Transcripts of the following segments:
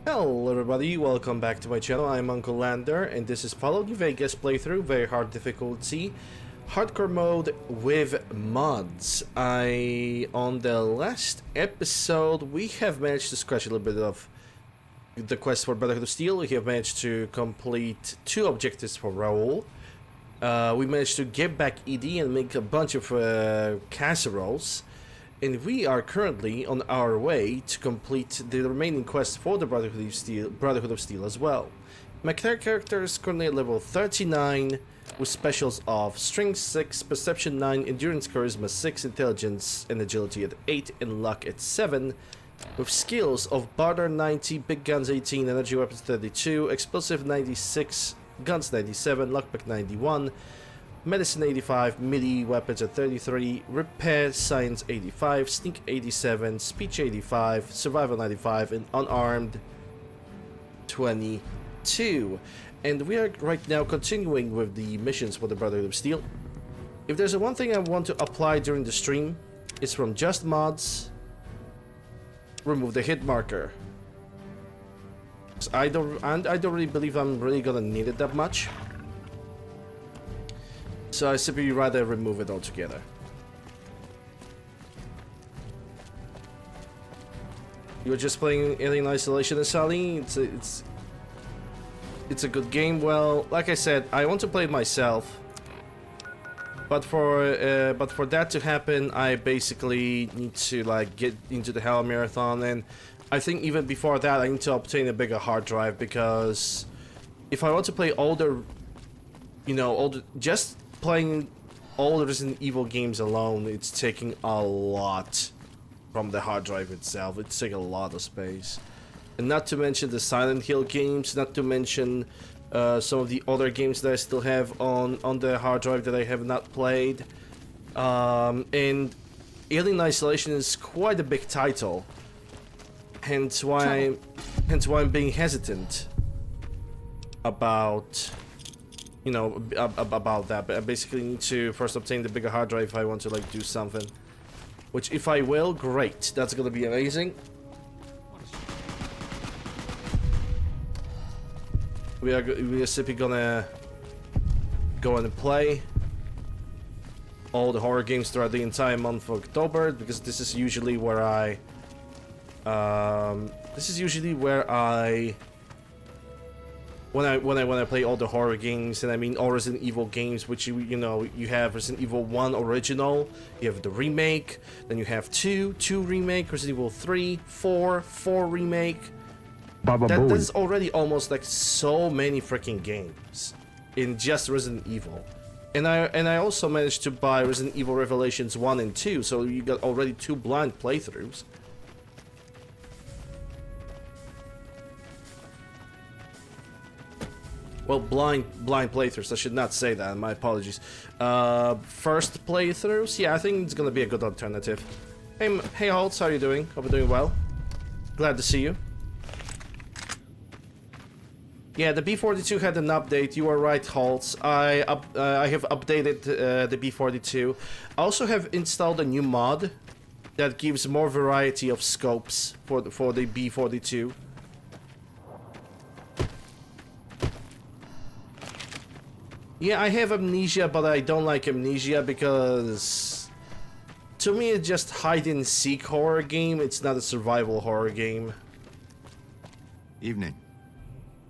Hello everybody, welcome back to my channel. I'm Uncle Lander and this is Follow New Vegas playthrough, very hard difficulty, hardcore mode with mods. On the last episode, we have managed to scratch a little bit of the quest for Brotherhood of Steel. We have managed to complete 2 objectives for Raoul. We managed to get back ED and make a bunch of casseroles. And we are currently on our way to complete the remaining quests for the Brotherhood of Steel as well. My character is currently at level 39 with specials of Strength 6, Perception 9, Endurance Charisma 6, Intelligence and Agility at 8, and Luck at 7, with skills of Barter 90, Big Guns 18, Energy Weapons 32, Explosive 96, Guns 97, Lockpick 91, Medicine 85, melee weapons at 33, repair science 85, sneak 87, speech 85, survival 95, and unarmed 22. And we are right now continuing with the missions for the Brotherhood of Steel. If there's one thing I want to apply during the stream, it's from Just Mods, remove the hit marker. I don't really believe I'm really gonna need it that much. So I simply rather remove it altogether. You were just playing Alien Isolation, Sally. It's a good game. Well, like I said, I want to play it myself. But for that to happen, I basically need to like get into the Hell Marathon, and I think even before that, I need to obtain a bigger hard drive, because if I want to play older, just playing all the Resident Evil games alone, it's taking a lot from the hard drive itself. It's taking a lot of space. And not to mention the Silent Hill games, not to mention some of the other games that I still have on the hard drive that I have not played. And Alien Isolation is quite a big title. Hence why I'm being hesitant about about that. But I basically need to first obtain the bigger hard drive if I want to like do something. Which if I will, great. That's gonna be amazing. We are simply gonna go and play all the horror games throughout the entire month of October, because this is usually where I when I play all the horror games, and I mean all Resident Evil games, which you have Resident Evil 1 original, you have the remake, then you have 2 remake, Resident Evil 3, 4 remake. That is already almost like so many freaking games in just Resident Evil. And I also managed to buy Resident Evil Revelations 1 and 2, so you got already 2 blind playthroughs. Well, blind playthroughs, I should not say that, my apologies. First playthroughs, yeah, I think it's gonna be a good alternative. Hey Holtz, how are you doing? Hope you're doing well. Glad to see you. Yeah, the B42 had an update, you are right, Holtz. I have updated the B42. I also have installed a new mod that gives more variety of scopes for the B42. Yeah, I have Amnesia, but I don't like Amnesia because to me it's just hide-and-seek horror game. It's not a survival horror game. Evening.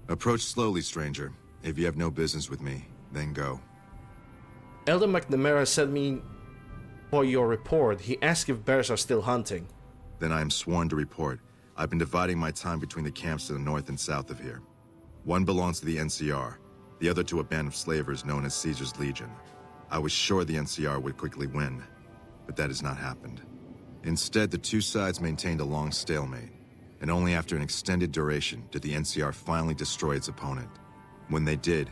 Approach slowly, stranger. If you have no business with me, then go. Elder McNamara sent me for your report. He asked if bears are still hunting. Then I am sworn to report. I've been dividing my time between the camps to the north and south of here. One belongs to the NCR. The other to a band of slavers known as Caesar's Legion. I was sure the NCR would quickly win, but that has not happened. Instead, the two sides maintained a long stalemate, and only after an extended duration did the NCR finally destroy its opponent. When they did,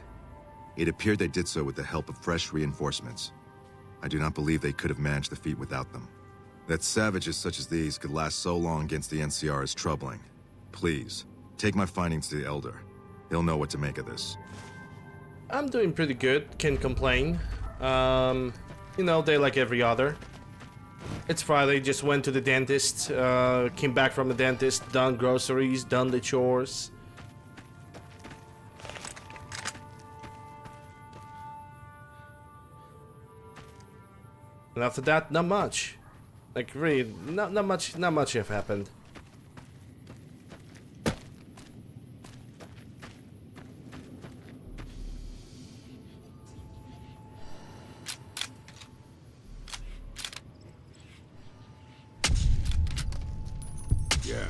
it appeared they did so with the help of fresh reinforcements. I do not believe they could have managed the feat without them. That savages such as these could last so long against the NCR is troubling. Please, take my findings to the Elder. He'll know what to make of this. I'm doing pretty good, can't complain. Day like every other. It's Friday, just went to the dentist, came back from the dentist, done groceries, done the chores. And after that, not much. Like really, not much have happened.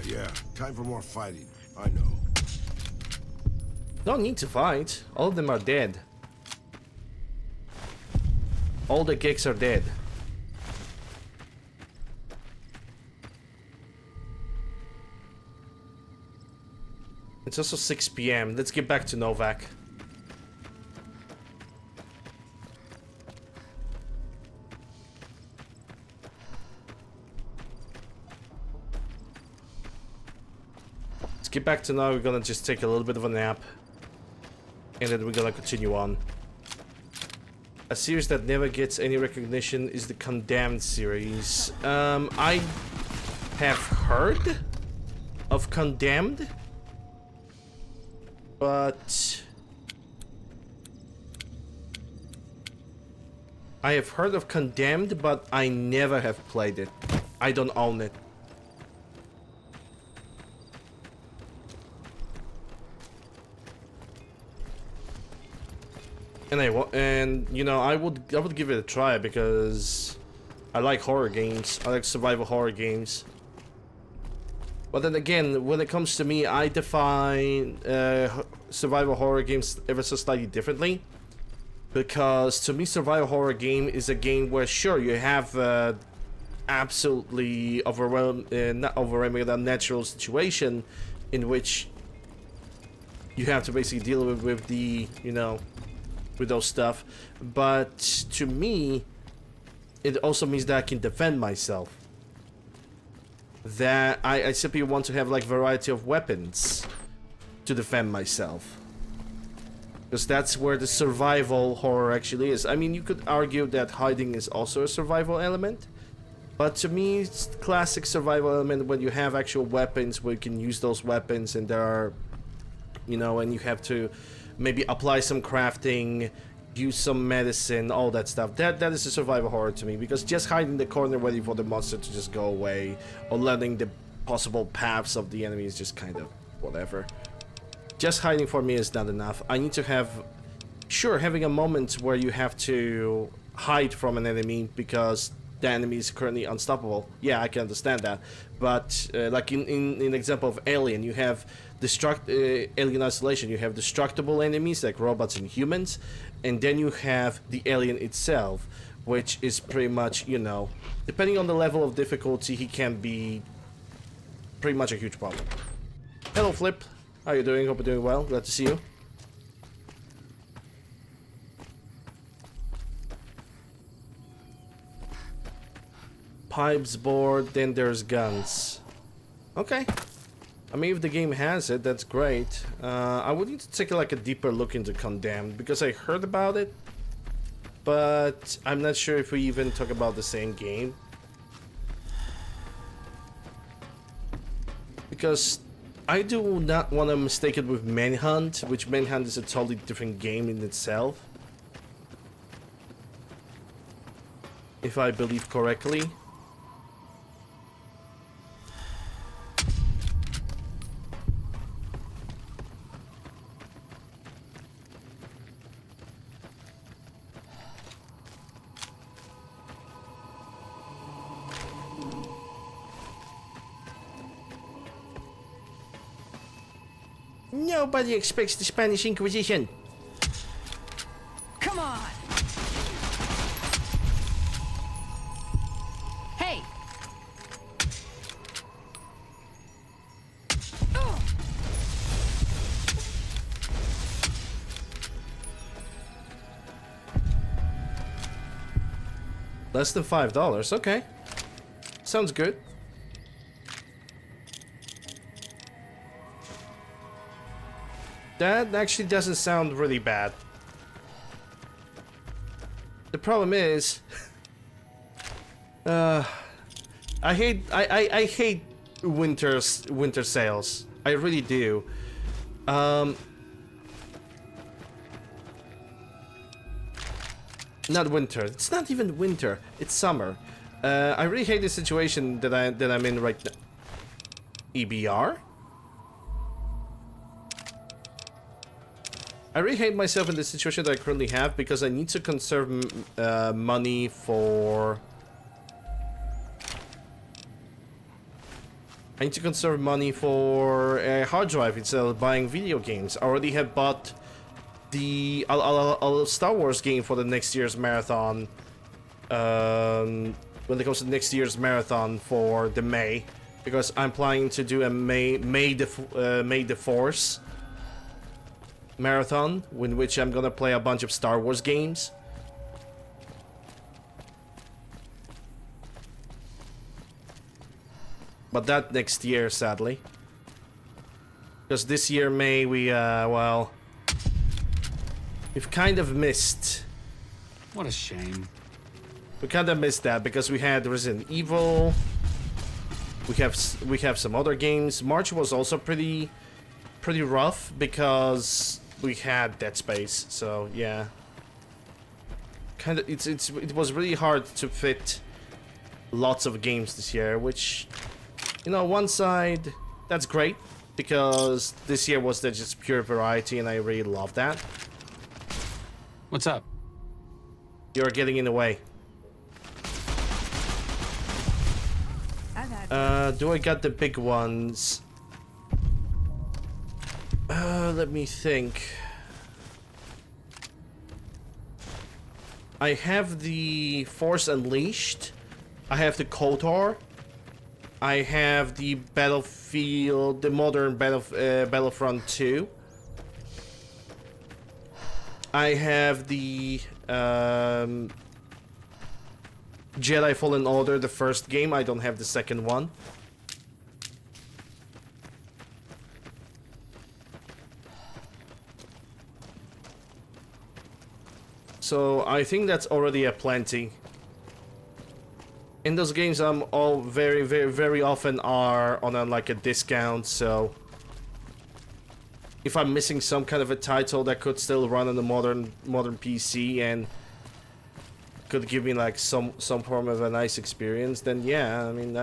Yeah. Time for more fighting. I know. Don't need to fight. All of them are dead. All the kicks are dead. It's also 6 p.m. Let's get back to Novak. Let's get back to now. We're gonna just take a little bit of a nap. And then we're gonna continue on. A series that never gets any recognition is the Condemned series. I have heard of Condemned, but I have heard of Condemned, but I never have played it. I don't own it. And you know, I would give it a try because I like horror games. I like survival horror games. But then again, when it comes to me, I define survival horror games ever so slightly differently. Because to me, survival horror game is a game where sure you have absolutely not overwhelming, unnatural situation in which you have to basically deal with the, you know, with those stuff, but to me it also means that I can defend myself, that I simply want to have like variety of weapons to defend myself, because that's where the survival horror actually is. I mean, you could argue that hiding is also a survival element, but to me it's classic survival element when you have actual weapons where you can use those weapons, and there are, you know, and you have to maybe apply some crafting, use some medicine, all that stuff. That is a survival horror to me, because just hiding in the corner waiting for the monster to just go away, or learning the possible paths of the enemy is just kind of whatever. Just hiding for me is not enough. I need to have, sure, having a moment where you have to hide from an enemy because the enemy is currently unstoppable. Yeah, I can understand that. But like in example of Alien, you have Alien Isolation, you have destructible enemies like robots and humans, and then you have the alien itself, which is pretty much, you know, depending on the level of difficulty, he can be pretty much a huge problem. Hello, Flip. How you doing? Hope you're doing well. Glad to see you. Pipes, board, then there's guns. Okay. I mean, if the game has it, that's great. I would need to take like a deeper look into Condemned, because I heard about it, but I'm not sure if we even talk about the same game. Because I do not want to mistake it with Manhunt, which Manhunt is a totally different game in itself, if I believe correctly. Nobody expects the Spanish Inquisition. Come on! Hey! Less than $5. Okay. Sounds good. That actually doesn't sound really bad. The problem is, I hate winter sales. I really do. Not winter. It's not even winter. It's summer. I really hate the situation that I'm in right now. EBR? I really hate myself in the situation that I currently have because I need to conserve money for... I need to conserve money for a hard drive instead of buying video games. I already have bought the a Star Wars game for the next year's marathon. When it comes to next year's marathon for the May, because I'm planning to do a May the Force marathon, in which I'm gonna play a bunch of Star Wars games. But that next year, sadly. Because this year, May, well... We've kind of missed. What a shame. We kind of missed that because we had Resident Evil. We have some other games. March was also pretty rough because we had Dead Space. So yeah, kind of it was really hard to fit lots of games this year. Which, you know, one side that's great because this year was just pure variety, and I really love that. What's up? You're getting in the way. Do I got the big ones? Let me think. I have the Force Unleashed. I have the KOTOR. I have the Battlefield, the modern Battlefront 2. I have the Jedi Fallen Order, the first game. I don't have the second one. So I think that's already a plenty. In those games, I'm all very often are on like a discount. So if I'm missing some kind of a title that could still run on the modern PC and could give me like some form of a nice experience, then yeah, I mean,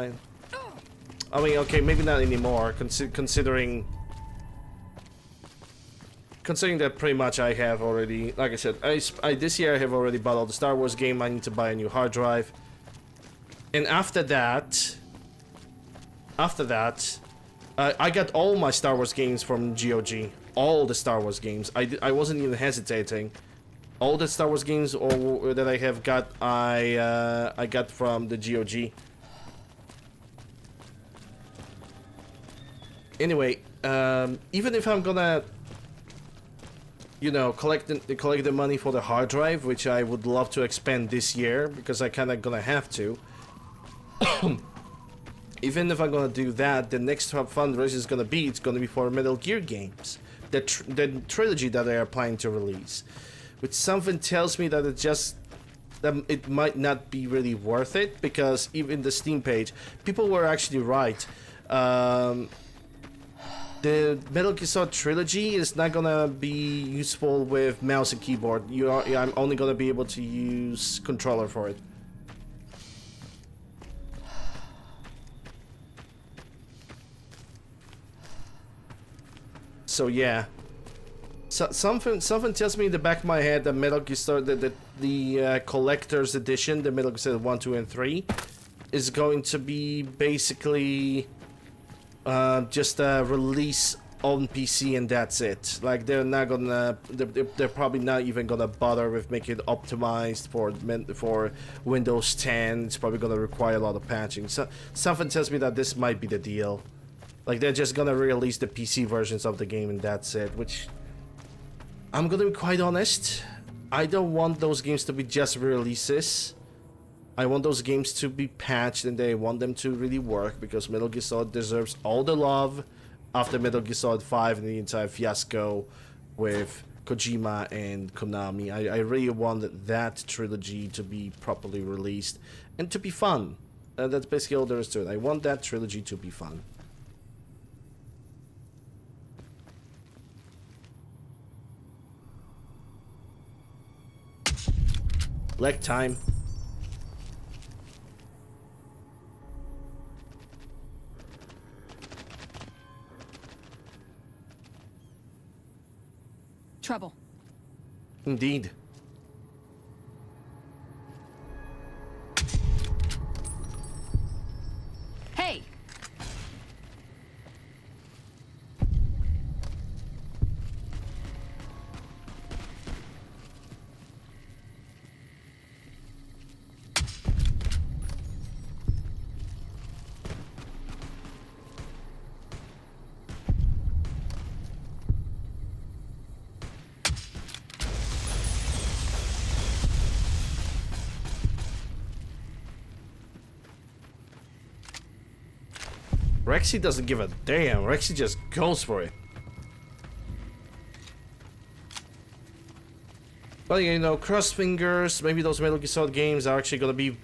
okay, maybe not anymore, considering that pretty much I have already, like I said, I this year I have already bought all the Star Wars game. I need to buy a new hard drive, and after that, I got all my Star Wars games from GOG, all the Star Wars games. I wasn't even hesitating. All the Star Wars games that I have got, I got from the GOG. Anyway, even if I'm gonna, you know, collect the money for the hard drive, which I would love to expand this year because I kind of gonna have to. Even if I'm gonna do that, the next fundraiser is gonna be for Metal Gear games, the trilogy that they are planning to release. Which something tells me that it might not be really worth it, because even the Steam page, people were actually right. The Metal Gear Solid trilogy is not gonna be useful with mouse and keyboard. I'm only gonna be able to use controller for it. So yeah. So, something tells me in the back of my head that Metal Gear Solid, the collector's edition, the Metal Gear Solid 1, 2, and 3, is going to be basically just a release on PC and that's it. Like they're probably not even gonna bother with making it optimized for Windows 10. It's probably gonna require a lot of patching. So something tells me that this might be the deal. Like they're just gonna release the PC versions of the game and that's it, which, I'm gonna be quite honest, I don't want those games to be just releases. I want those games to be patched and I want them to really work, because Metal Gear Solid deserves all the love after Metal Gear Solid 5 and the entire fiasco with Kojima and Konami. I really want that trilogy to be properly released and to be fun. That's basically all there is to it. I want that trilogy to be fun. Leg time. Trouble. Indeed. Hey! Rexy doesn't give a damn. Rexy just goes for it. Well, you know, cross fingers. Maybe those Metal Gear Solid games are actually gonna be,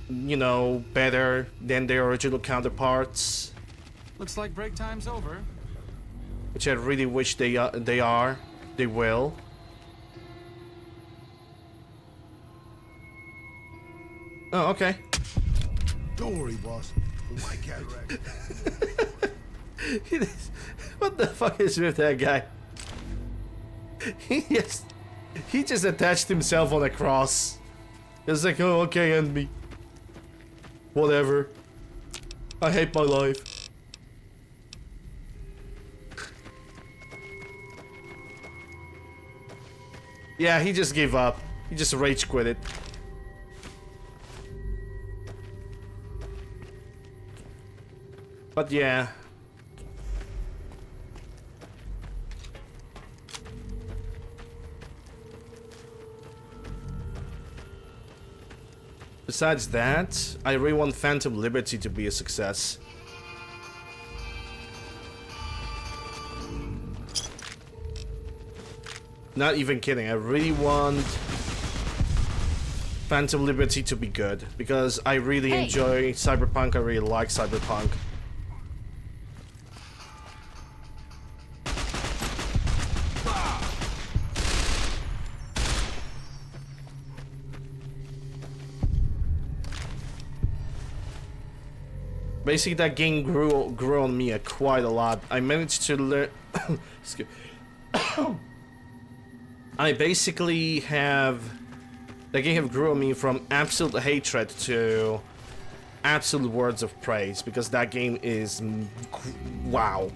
you know, better than their original counterparts. Looks like break time's over. Which I really wish they are. They will. Oh, okay. Don't worry, boss. My cataract. What the fuck is with that guy? He just attached himself on a cross. It's like, oh, okay, end me. Whatever. I hate my life. Yeah, he just gave up. He just rage quit it. But yeah. Besides that, I really want Phantom Liberty to be a success. Not even kidding, I really want Phantom Liberty to be good, because I really enjoy Cyberpunk, I really like Cyberpunk. Basically, that game grew on me quite a lot. I managed to learn. I basically have. The game grew on me from absolute hatred to absolute words of praise, because that game is wow.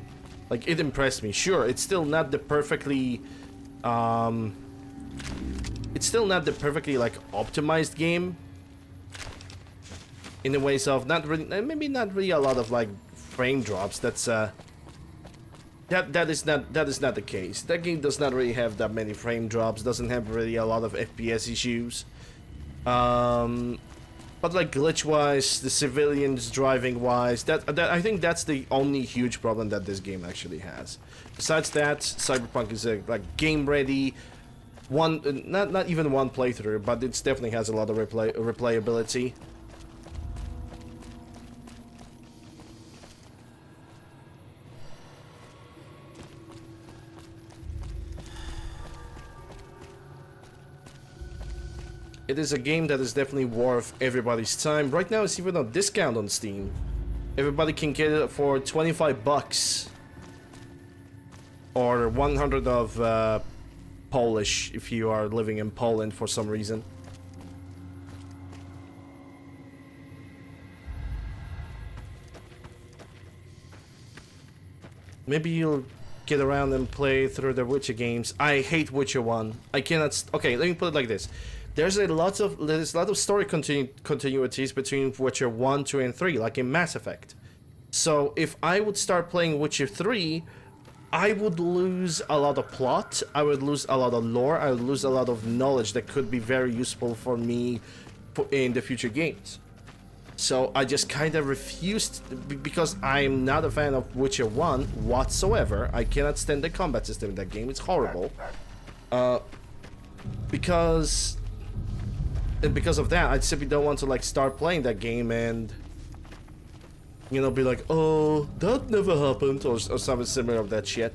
Like, it impressed me. Sure, it's still not the perfectly it's still not the perfectly like optimized game. In the ways of not really, maybe not really a lot of like frame drops. That's that is not the case. That game does not really have that many frame drops. Doesn't have really a lot of FPS issues. But like glitch wise, the civilians driving wise, that I think that's the only huge problem that this game actually has. Besides that, Cyberpunk is a like game ready. Not even one playthrough, but it definitely has a lot of replayability. It is a game that is definitely worth everybody's time. Right now it's even on discount on Steam. Everybody can get it for 25 bucks. Or 100 of Polish if you are living in Poland for some reason. Maybe you'll get around and play through the Witcher games. I hate Witcher 1. I cannot... Okay, let me put it like this. There's a lot of story continuities between Witcher 1, 2, and 3, like in Mass Effect. So if I would start playing Witcher 3, I would lose a lot of plot, I would lose a lot of lore, I would lose a lot of knowledge that could be very useful for me in the future games. So I just kind of refused, because I'm not a fan of Witcher 1 whatsoever. I cannot stand the combat system in that game, it's horrible. Because and because of that, I simply don't want to like start playing that game and, you know, be like, oh, that never happened, or something similar of that shit.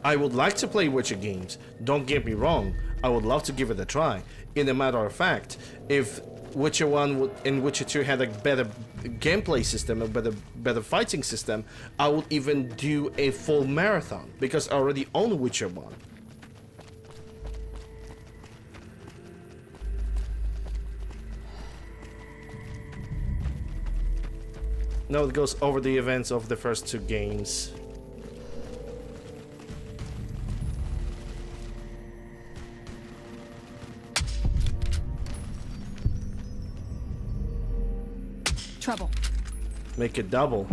I would like to play Witcher games, don't get me wrong, I would love to give it a try. In a matter of fact, if Witcher 1 and Witcher 2 had a better gameplay system, a better fighting system, I would even do a full marathon, because I already own Witcher 1. Now it goes over the events of the first two games. Trouble. Make it double.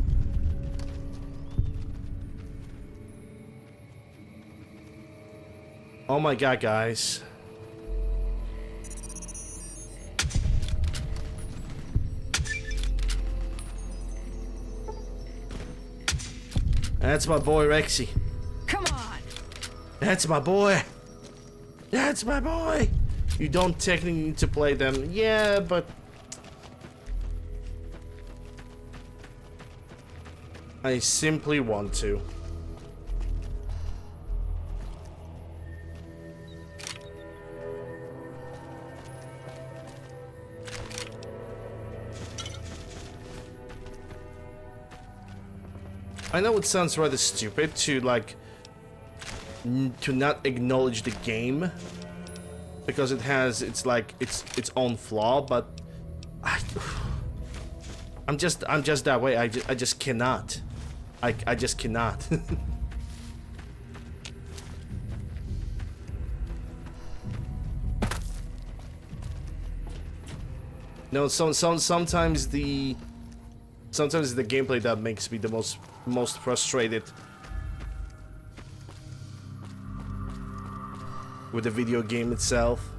Oh my god, guys. That's my boy Rexy. Come on. That's my boy. That's my boy. You don't technically need to play them. Yeah, but I simply want to. I know it sounds rather stupid to like to not acknowledge the game because it has its own flaw, but I'm just that way. I just cannot. I just cannot. No, sometimes the gameplay that makes me the most frustrated with the video game itself.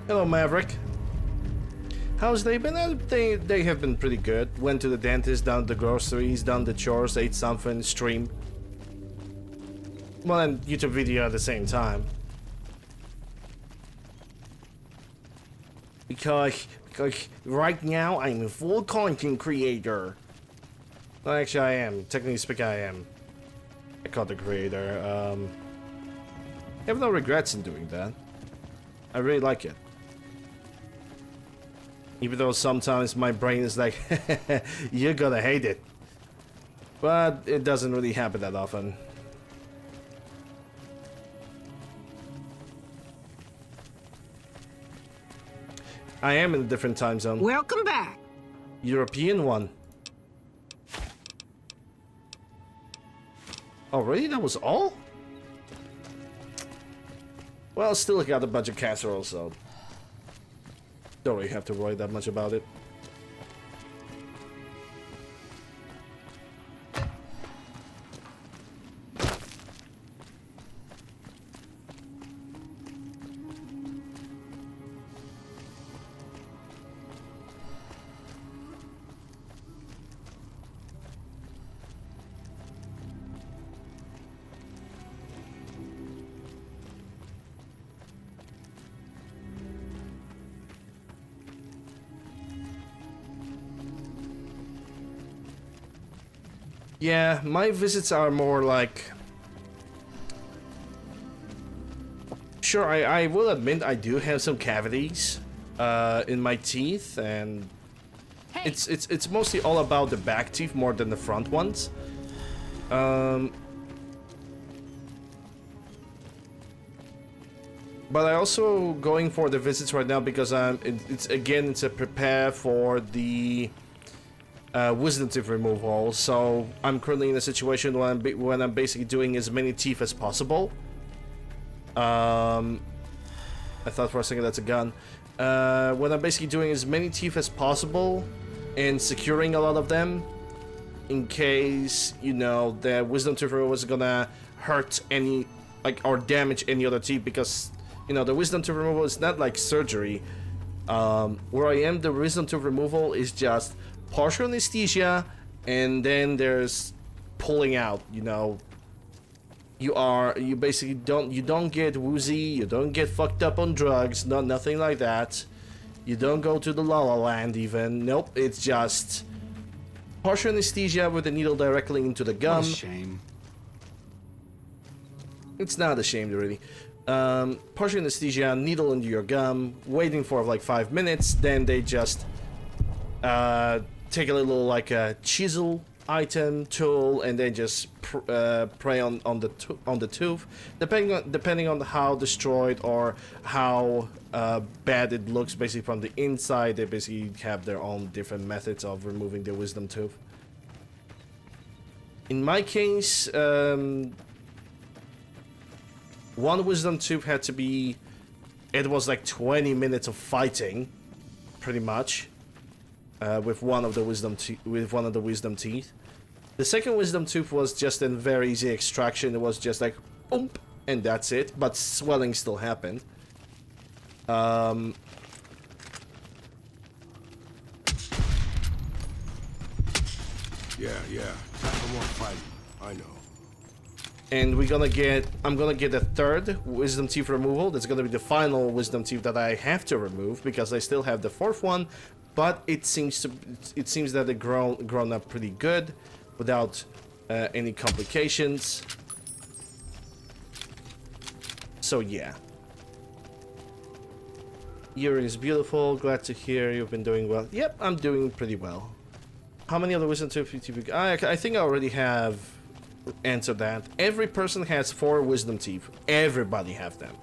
Hello, Maverick. How's they been? They have been pretty good. Went to the dentist, done the groceries, done the chores, ate something, streamed. Well, and YouTube video at the same time. Because right now I'm a full content creator. Well, actually I am. Technically speaking, I am a content creator. I have no regrets in doing that. I really like it. Even though sometimes my brain is like, you're gonna hate it. But it doesn't really happen that often. I am in a different time zone. Welcome back. European one. Oh, really? That was all? Well, still got a bunch of casseroles, so don't really have to worry that much about it. Yeah, my visits are more like... Sure, I will admit I do have some cavities in my teeth, and Hey. it's mostly all about the back teeth more than the front ones. But I also going for the visits right now because it's a prepare for the wisdom teeth removal. So I'm currently in a situation when I'm basically doing as many teeth as possible. I thought for a second that's a gun. When I'm basically doing as many teeth as possible and securing a lot of them in case, you know, the wisdom tooth removal is gonna hurt any, like, or damage any other teeth, because You know, the wisdom tooth removal is not like surgery. Where I am, the wisdom tooth removal is just partial anesthesia, and then there's pulling out. You know, you basically don't get woozy, you don't get fucked up on drugs, nothing like that. You don't go to the La La Land even. Nope, it's just partial anesthesia with a needle directly into the gum. What a shame. It's not a shame, really. Partial anesthesia, needle into your gum, waiting for like 5 minutes, then they just take a little like a chisel item tool and then just pray on the tooth, depending on how destroyed or how bad it looks. Basically from the inside, they basically have their own different methods of removing the wisdom tooth. In my case, one wisdom tooth had to be, it was like 20 minutes of fighting, pretty much, with one of the wisdom teeth. The second wisdom tooth was just a very easy extraction. It was just like, oomp, and that's it. But swelling still happened. Yeah, time for more fighting. I know. And I'm gonna get a third wisdom teeth removal. That's gonna be the final wisdom teeth that I have to remove because I still have the fourth one, but it seems that they grown up pretty good without any complications. So yeah. Urine is beautiful. Glad to hear you've been doing well. Yep, I'm doing pretty well. How many other wisdom teeth? I think I already have answered that. Every person has 4 wisdom teeth. Everybody have them.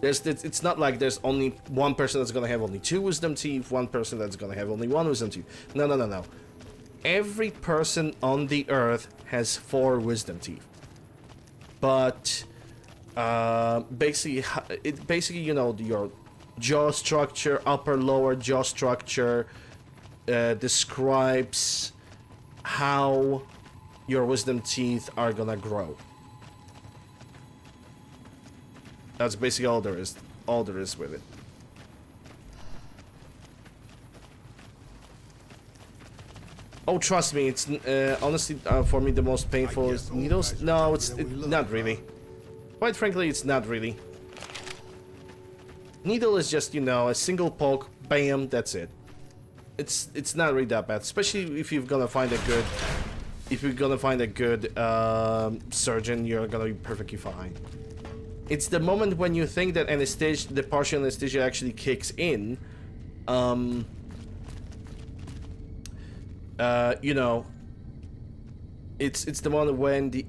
It's not like there's only one person that's gonna have only 2 wisdom teeth, one person that's gonna have only 1 wisdom teeth. No. Every person on the earth has 4 wisdom teeth. But basically, you know, your jaw structure, upper lower jaw structure describes how your wisdom teeth are gonna grow. That's basically all there is with it. Oh, trust me, it's honestly for me the most painful is needles. No, it's not really. Quite frankly, it's not really. Needle is just, you know, a single poke, bam, that's it. It's not really that bad, especially if you're gonna find a good surgeon. You're gonna be perfectly fine. It's the moment when you think that the partial anesthesia actually kicks in. You know, it's the moment when you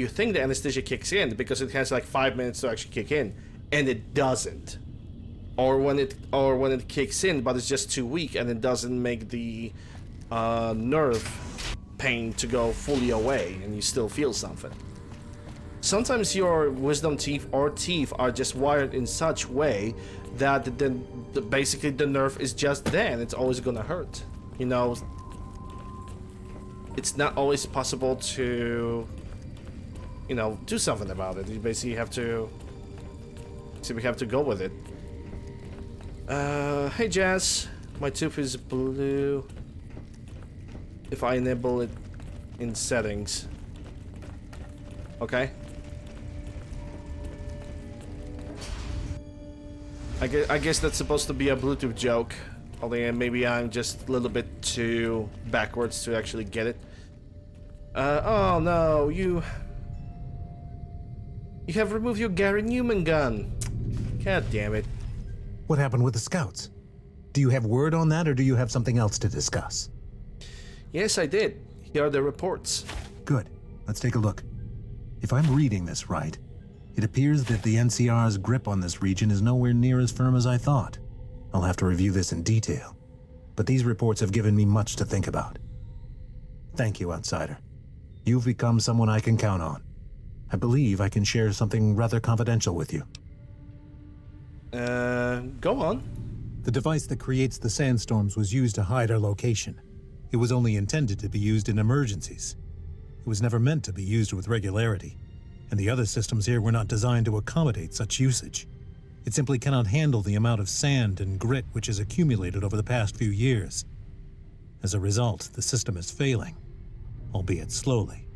think the anesthesia kicks in because it has like 5 minutes to actually kick in, and it doesn't. Or when it kicks in, but it's just too weak and it doesn't make the nerve pain to go fully away, and you still feel something. Sometimes your wisdom teeth or teeth are just wired in such way that basically the nerve is just there and it's always gonna hurt. You know, it's not always possible to, you know, do something about it. You basically have to go with it. Hey Jazz, my tooth is blue. If I enable it in settings. Okay. I guess that's supposed to be a Bluetooth joke. Although maybe I'm just a little bit too backwards to actually get it. Oh no, you have removed your Gary Newman gun. God damn it. What happened with the scouts? Do you have word on that, or do you have something else to discuss? Yes, I did. Here are the reports. Good. Let's take a look. If I'm reading this right, it appears that the NCR's grip on this region is nowhere near as firm as I thought. I'll have to review this in detail, but these reports have given me much to think about. Thank you, Outsider. You've become someone I can count on. I believe I can share something rather confidential with you. Go on. The device that creates the sandstorms was used to hide our location. It was only intended to be used in emergencies. It was never meant to be used with regularity, and the other systems here were not designed to accommodate such usage. It simply cannot handle the amount of sand and grit which has accumulated over the past few years. As a result, the system is failing, albeit slowly.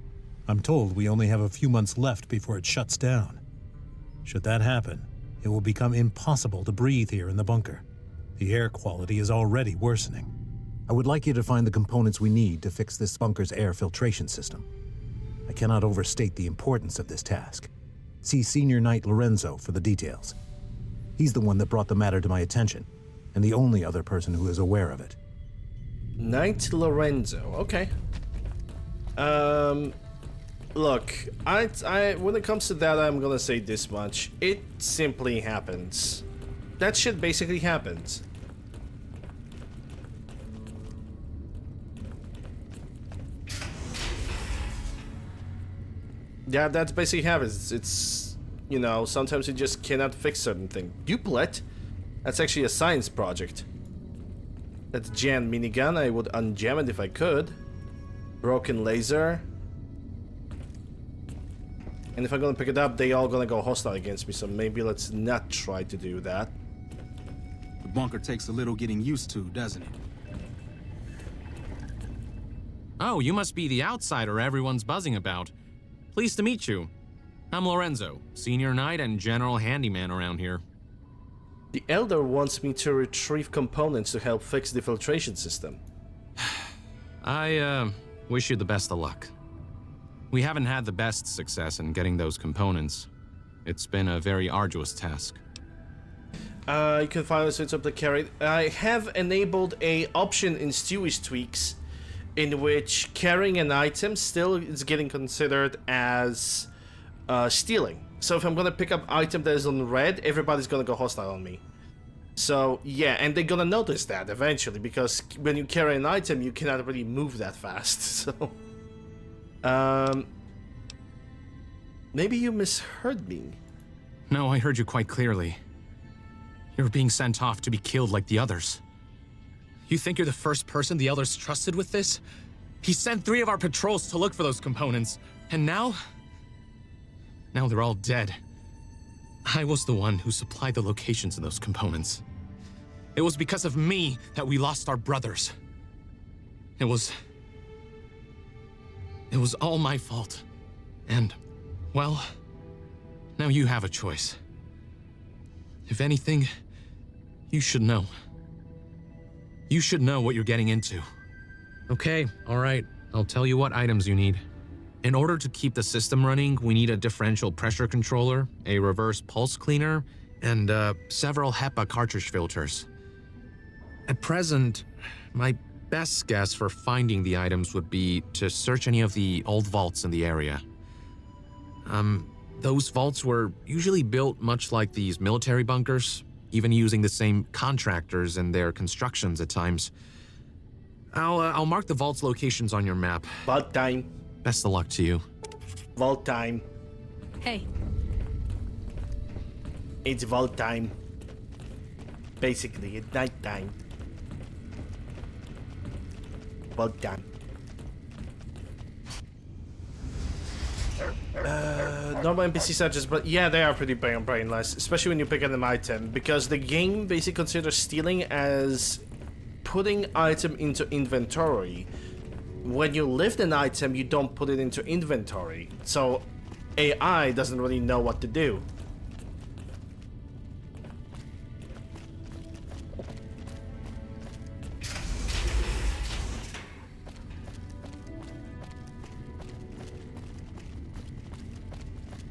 I'm told we only have a few months left before it shuts down. Should that happen, it will become impossible to breathe here in the bunker. The air quality is already worsening. I would like you to find the components we need to fix this bunker's air filtration system. I cannot overstate the importance of this task. See Senior Knight Lorenzo for the details. He's the one that brought the matter to my attention, and the only other person who is aware of it. Knight Lorenzo, okay. Look, I when it comes to that, I'm gonna say this much. It simply happens. That shit basically happens. Yeah, that basically happens. It's, you know, sometimes you just cannot fix certain things. Duplet? That's actually a science project. That's jammed minigun. I would unjam it if I could. Broken laser. And if I'm gonna pick it up, they all gonna go hostile against me, so maybe let's not try to do that. The bunker takes a little getting used to, doesn't it? Oh, you must be the outsider everyone's buzzing about. Pleased to meet you. I'm Lorenzo, Senior Knight and General Handyman around here. The Elder wants me to retrieve components to help fix the filtration system. I, wish you the best of luck. We haven't had the best success in getting those components. It's been a very arduous task. You can finally switch up the carry. I have enabled a option in Stewie's Tweaks in which carrying an item still is getting considered as stealing. So if I'm gonna pick up item that is on red, everybody's gonna go hostile on me. So yeah, and they're gonna notice that eventually, because when you carry an item, you cannot really move that fast. So, maybe you misheard me. No, I heard you quite clearly. You're being sent off to be killed like the others. You think you're the first person the Elders trusted with this? He sent 3 of our patrols to look for those components, and now they're all dead. I was the one who supplied the locations of those components. It was because of me that we lost our brothers. It was all my fault. And, well, now you have a choice. If anything, you should know. You should know what you're getting into. Okay, all right. I'll tell you what items you need. In order to keep the system running, we need a differential pressure controller, a reverse pulse cleaner, and several HEPA cartridge filters. At present, my best guess for finding the items would be to search any of the old vaults in the area. Those vaults were usually built much like these military bunkers, even using the same contractors in their constructions at times. I'll mark the vault's locations on your map. Vault time. Best of luck to you. Vault time. Hey, It's vault time. Basically, it's night time. Vault time. Normal NPCs are just, but yeah, they are pretty brainless, especially when you pick up an item, because the game basically considers stealing as putting item into inventory. When you lift an item, you don't put it into inventory, so AI doesn't really know what to do.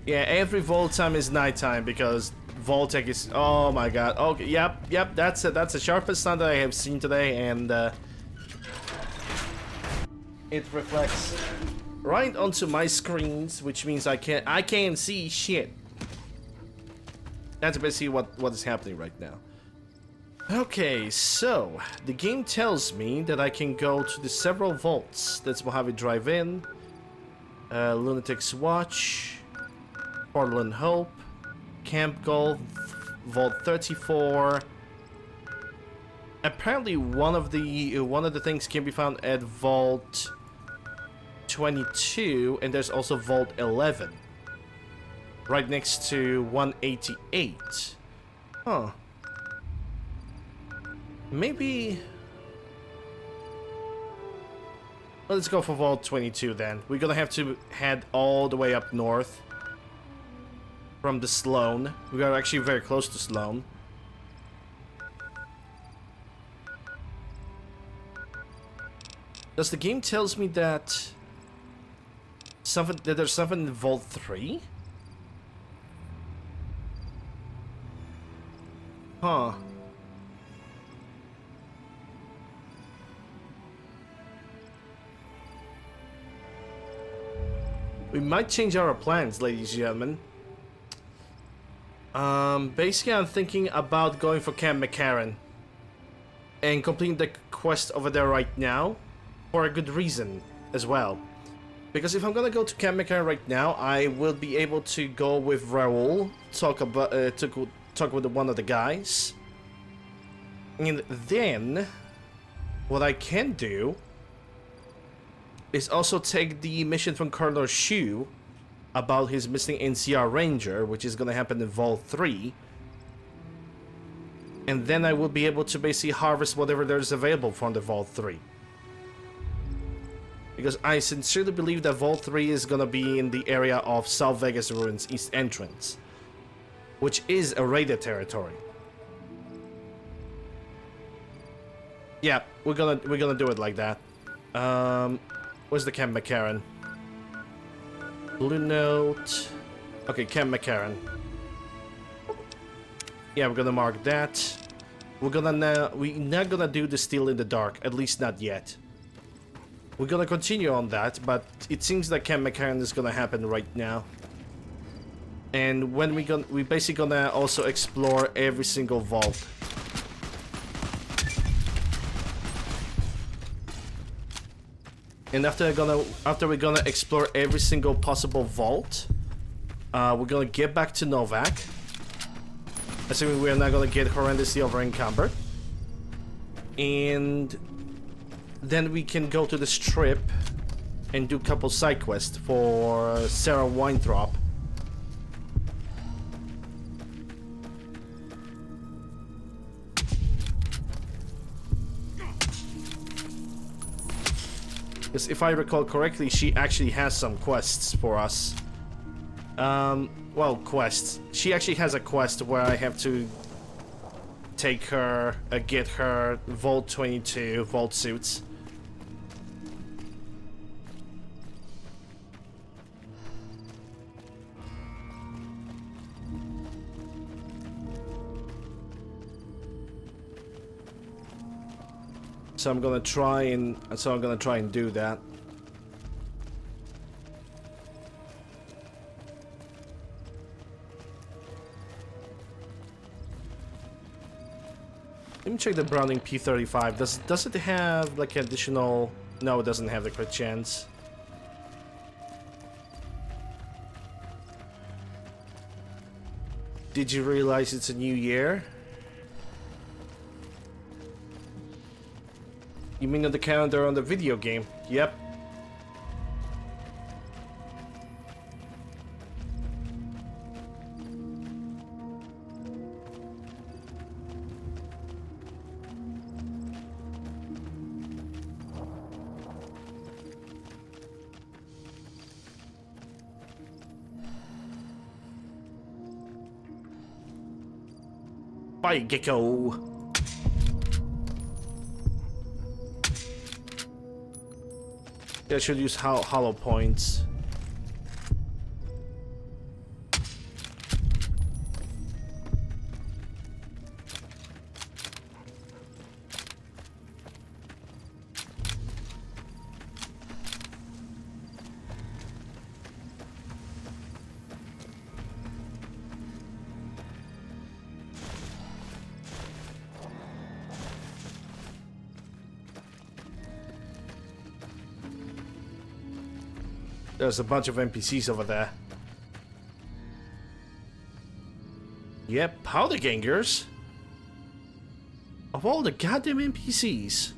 Yeah, every vault time is nighttime because Vault-Tec is. Oh my god. Okay, yep. That's the sharpest sun that I have seen today, and it reflects right onto my screens, which means I can't see shit. That's basically what is happening right now. Okay, so the game tells me that I can go to the several vaults. That's Mojave Drive-In, Lunatic's Watch, Portland Hope, Camp Gold, Vault 34. Apparently, one of the things can be found at Vault 22, and there's also Vault 11, right next to 188. Huh. Maybe... Well, let's go for Vault 22 then. We're gonna have to head all the way up north. From the Sloan. We are actually very close to Sloan. Does the game tells me that... there's something in Vault 3? Huh. We might change our plans, ladies and gentlemen. Basically I'm thinking about going for Camp McCarran. And completing the quest over there right now. For a good reason as well. Because if I'm gonna go to Camp McCarran right now, I will be able to go with Raoul, talk with one of the guys. And then, what I can do is also take the mission from Colonel Shu about his missing NCR Ranger, which is gonna happen in Vault 3. And then I will be able to basically harvest whatever there's available from the Vault 3. Because I sincerely believe that Vault 3 is gonna be in the area of South Vegas Ruins East Entrance, which is a raided territory. Yeah, we're gonna do it like that. Where's the Camp McCarran? Blue Note. Okay, Camp McCarran. Yeah, we're gonna mark that. We're not gonna do the Steal in the Dark, at least not yet. We're gonna continue on that, but it seems like Camp McCarran is gonna happen right now. And when we basically gonna also explore every single vault. And after we're gonna explore every single possible vault, we're gonna get back to Novak. Assuming we're not gonna get horrendously over encumbered. And then we can go to the Strip and do a couple side quests for Sarah Weintraub. Because if I recall correctly, she actually has some quests for us. Well, quests. She actually has a quest where I have to take her, get her Vault 22 Vault suits. So I'm gonna try and do that. Let me check the Browning P35. Does it have like additional? No, it doesn't have the crit chance. Did you realize it's a new year? You mean on the calendar on the video game? Yep. Bye, Gecko. Yeah, I should use hollow points. There's a bunch of NPCs over there. Yep, powder gangers. Of all the goddamn NPCs.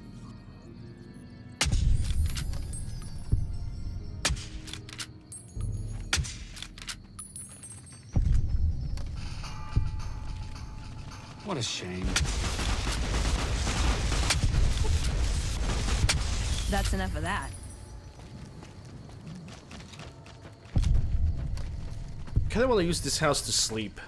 What a shame. That's enough of that. Kinda wanna use this house to sleep.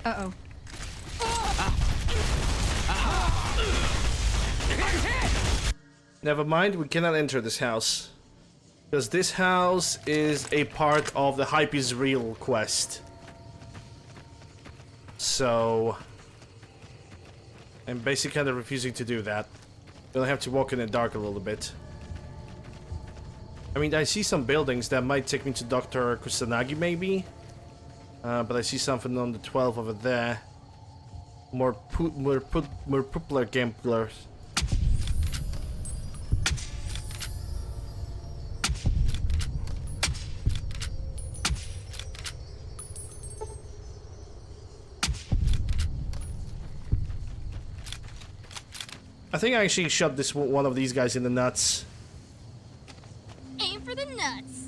Uh-oh. Never mind, we cannot enter this house. Because this house is a part of the Hype is Real quest. So I'm basically kind of refusing to do that. Gonna have to walk in the dark a little bit. I mean, I see some buildings that might take me to Dr. Kusanagi, maybe. But I see something on the 12 over there. More popular gamblers. I think I actually shot this one of these guys in the nuts. Aim for the nuts.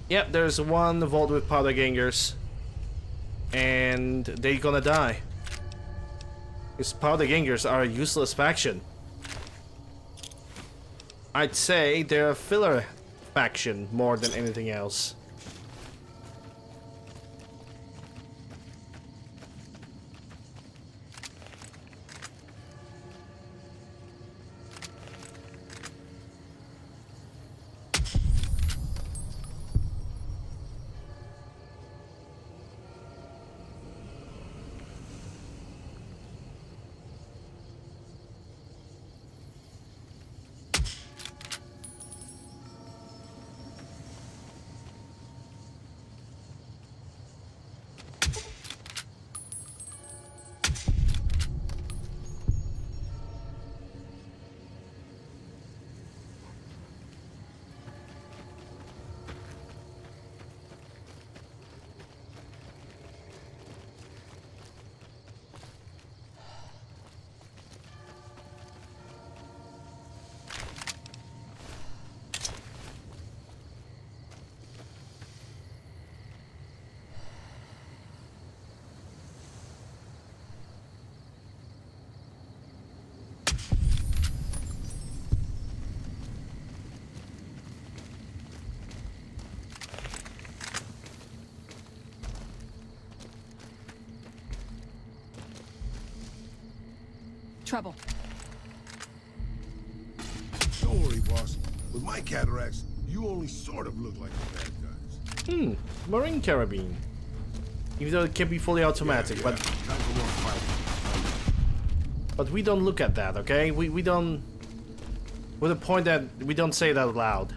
Yep, there's one vault with powder gangers. And they gonna die. Because powder gangers are a useless faction. I'd say they're a filler faction more than anything else. Trouble. Don't worry, boss. With my cataracts, you only sort of look like the bad guys. Marine carabine. Even though it can be fully automatic, Yeah, but time for more fighting. but we don't look at that, okay? We don't. With the point that we don't say it out loud.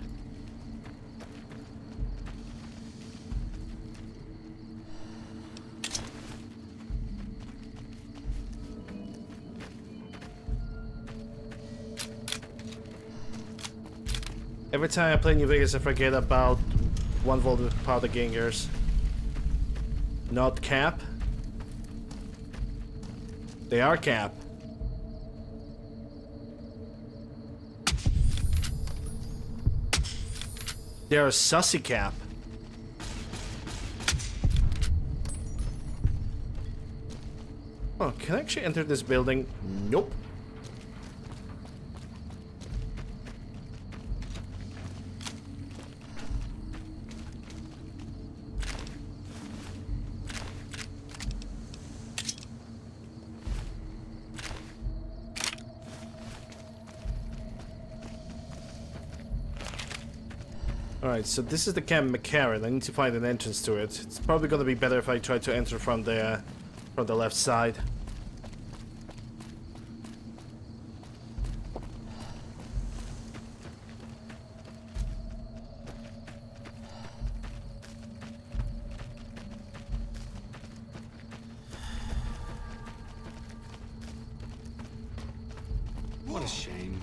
Every time I play New Vegas, I forget about one volt with powder gangers. Not cap. They are cap. They are sussy cap. Oh, can I actually enter this building? Nope. Alright, so this is the Camp McCarran. I need to find an entrance to it. It's probably gonna be better if I try to enter from the left side. What a shame.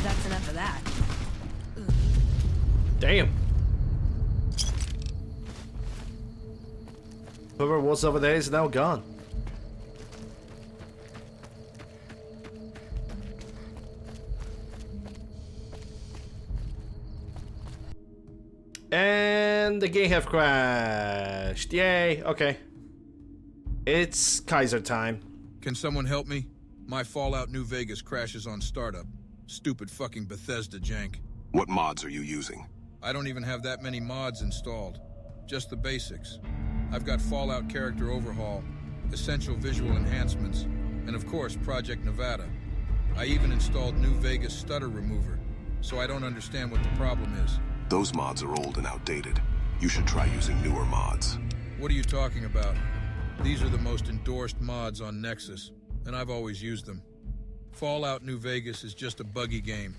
That's enough of that. Damn. Whoever was over there is now gone. And the game have crashed. Yay, okay. It's Kaiser time. Can someone help me? My Fallout New Vegas crashes on startup. Stupid fucking Bethesda jank. What mods are you using? I don't even have that many mods installed. Just the basics. I've got Fallout Character Overhaul, Essential Visual Enhancements, and of course Project Nevada. I even installed New Vegas Stutter Remover, so I don't understand what the problem is. Those mods are old and outdated. You should try using newer mods. What are you talking about? These are the most endorsed mods on Nexus, and I've always used them. Fallout New Vegas is just a buggy game.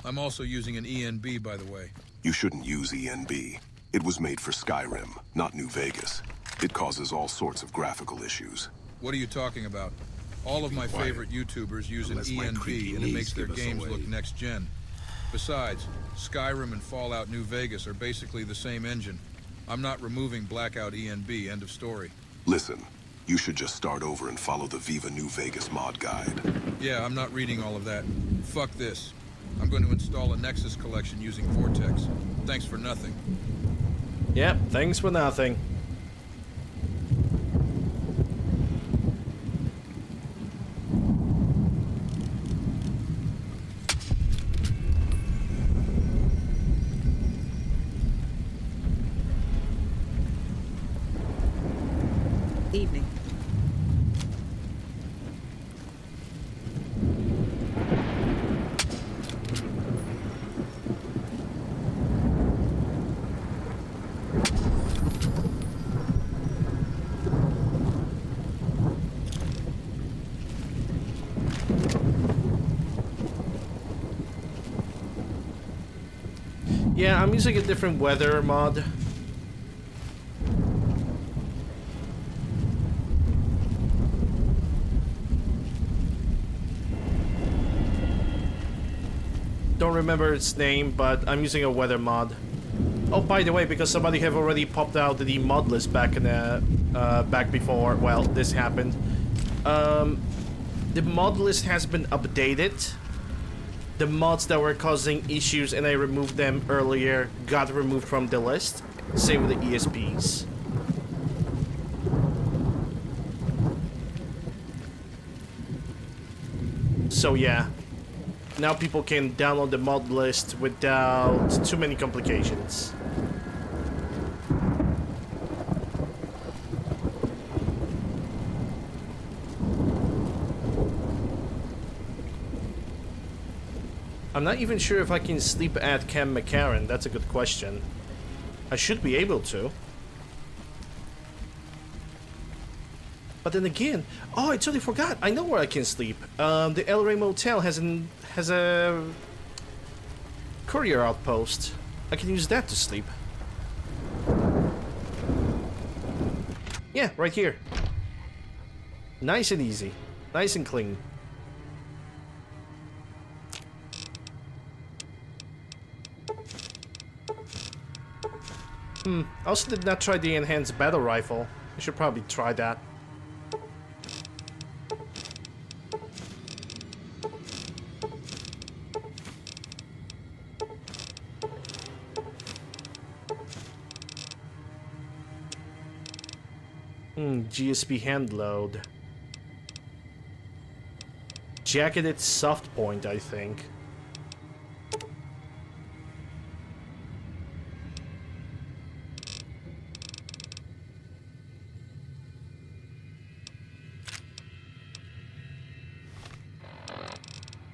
I'm also using an ENB, by the way. You shouldn't use ENB. It was made for Skyrim, not New Vegas. It causes all sorts of graphical issues. What are you talking about? All of my favorite YouTubers use an Unless my creepy ENB, and it niece makes their give us games away. look next-gen. Besides, Skyrim and Fallout New Vegas are basically the same engine. I'm not removing Blackout ENB, end of story. Listen, you should just start over and follow the Viva New Vegas mod guide. Yeah, I'm not reading all of that. Fuck this. I'm going to install a Nexus collection using Vortex. Thanks for nothing. Yep, thanks for nothing. Evening. Yeah, I'm using a different weather mod. Don't remember its name, but I'm using a weather mod. Oh, by the way, because somebody have already popped out the mod list back in the back before, well, this happened. The mod list has been updated. The mods that were causing issues and I removed them earlier got removed from the list. Same with the ESPs. So yeah, now people can download the mod list without too many complications. I'm not even sure if I can sleep at Camp McCarran. That's a good question. I should be able to. But then again, oh, I totally forgot. I know where I can sleep. The El Rey Motel has a courier outpost. I can use that to sleep. Yeah, right here. Nice and easy. Nice and clean. I also did not try the enhanced battle rifle. I should probably try that. GSP hand load. Jacketed soft point, I think.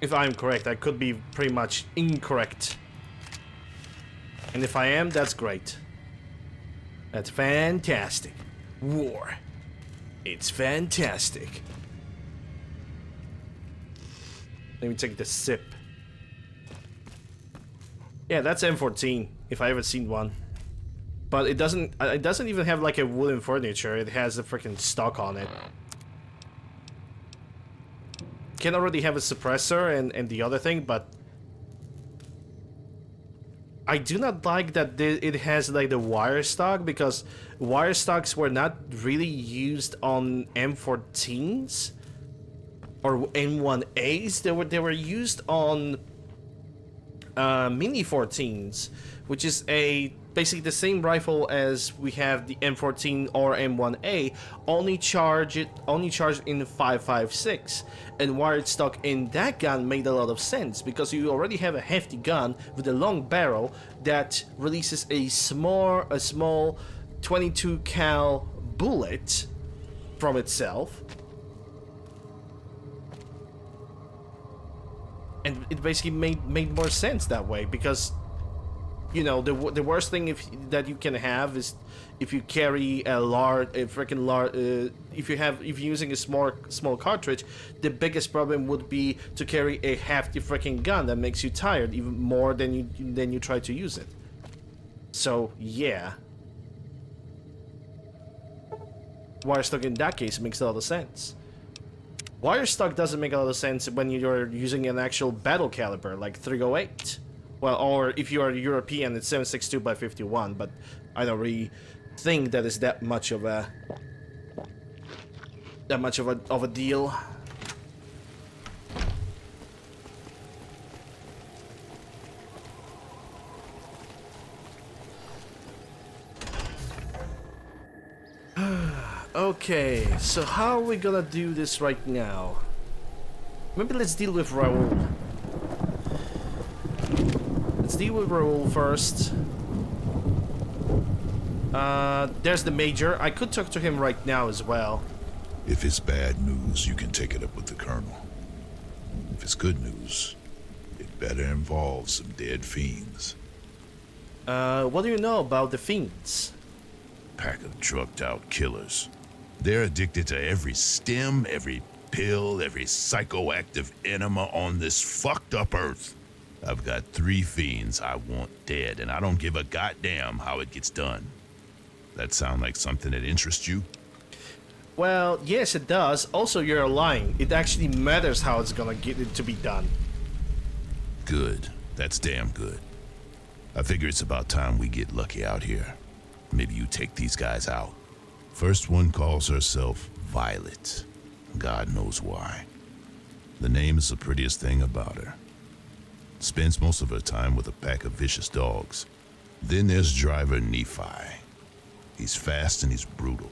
If I'm correct, I could be pretty much incorrect. And if I am, that's great. That's fantastic. War. It's fantastic. Let me take the sip. Yeah, that's M14, if I ever seen one. But it doesn't even have like a wooden furniture, it has a freaking stock on it. Can already have a suppressor and the other thing, but I do not like that it has like the wire stock, because wire stocks were not really used on M14s or M1As. They were used on Mini 14s, which is basically the same rifle as we have the M14 or M1A, only charged in 5.56, and wired stock in that gun made a lot of sense because you already have a hefty gun with a long barrel that releases a small 22 cal bullet from itself. And it basically made more sense that way, because you know, the worst thing that you can have is if you carry if you're using a small cartridge, the biggest problem would be to carry a hefty freaking gun that makes you tired even more than you try to use it. So yeah, wire stock in that case makes a lot of sense. Wire stock doesn't make a lot of sense when you're using an actual battle caliber like 308. Well, or if you are European, it's 7.62x51, but I don't really think that is that much of a deal. Okay, so how are we gonna do this right now? Maybe let's deal with Raoul. Let's deal with Raoul first. There's the Major. I could talk to him right now as well. If it's bad news, you can take it up with the Colonel. If it's good news, it better involve some dead fiends. What do you know about the fiends? Pack of drugged-out killers. They're addicted to every stem, every pill, every psychoactive enema on this fucked-up earth. I've got 3 fiends I want dead, and I don't give a goddamn how it gets done. That sound like something that interests you? Well, yes, it does. Also, you're lying. It actually matters how it's gonna get it to be done. Good. That's damn good. I figure it's about time we get lucky out here. Maybe you take these guys out. First one calls herself Violet. God knows why. The name is the prettiest thing about her. Spends most of her time with a pack of vicious dogs. Then there's driver Nephi. He's fast and he's brutal.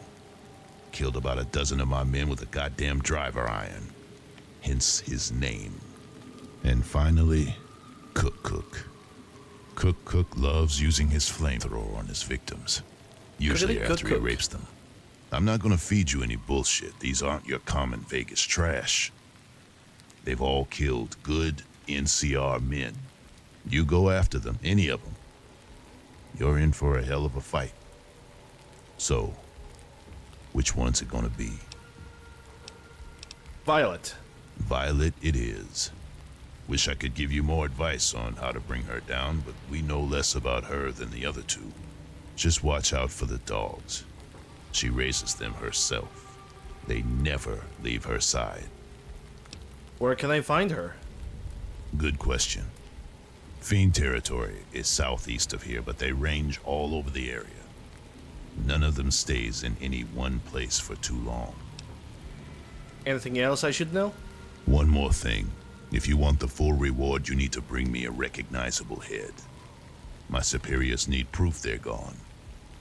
Killed about a dozen of my men with a goddamn driver iron. Hence his name. And finally, Cook. Cook loves using his flamethrower on his victims. Usually after he rapes them. I'm not gonna feed you any bullshit. These aren't your common Vegas trash. They've all killed good NCR men. You go after them, any of them. You're in for a hell of a fight. So, which one's it gonna be? Violet. Violet it is. Wish I could give you more advice on how to bring her down, but we know less about her than the other 2. Just watch out for the dogs. She raises them herself. They never leave her side. Where can I find her? Good question. Fiend territory is southeast of here, but they range all over the area. None of them stays in any one place for too long. Anything else I should know? One more thing. If you want the full reward, you need to bring me a recognizable head. My superiors need proof they're gone.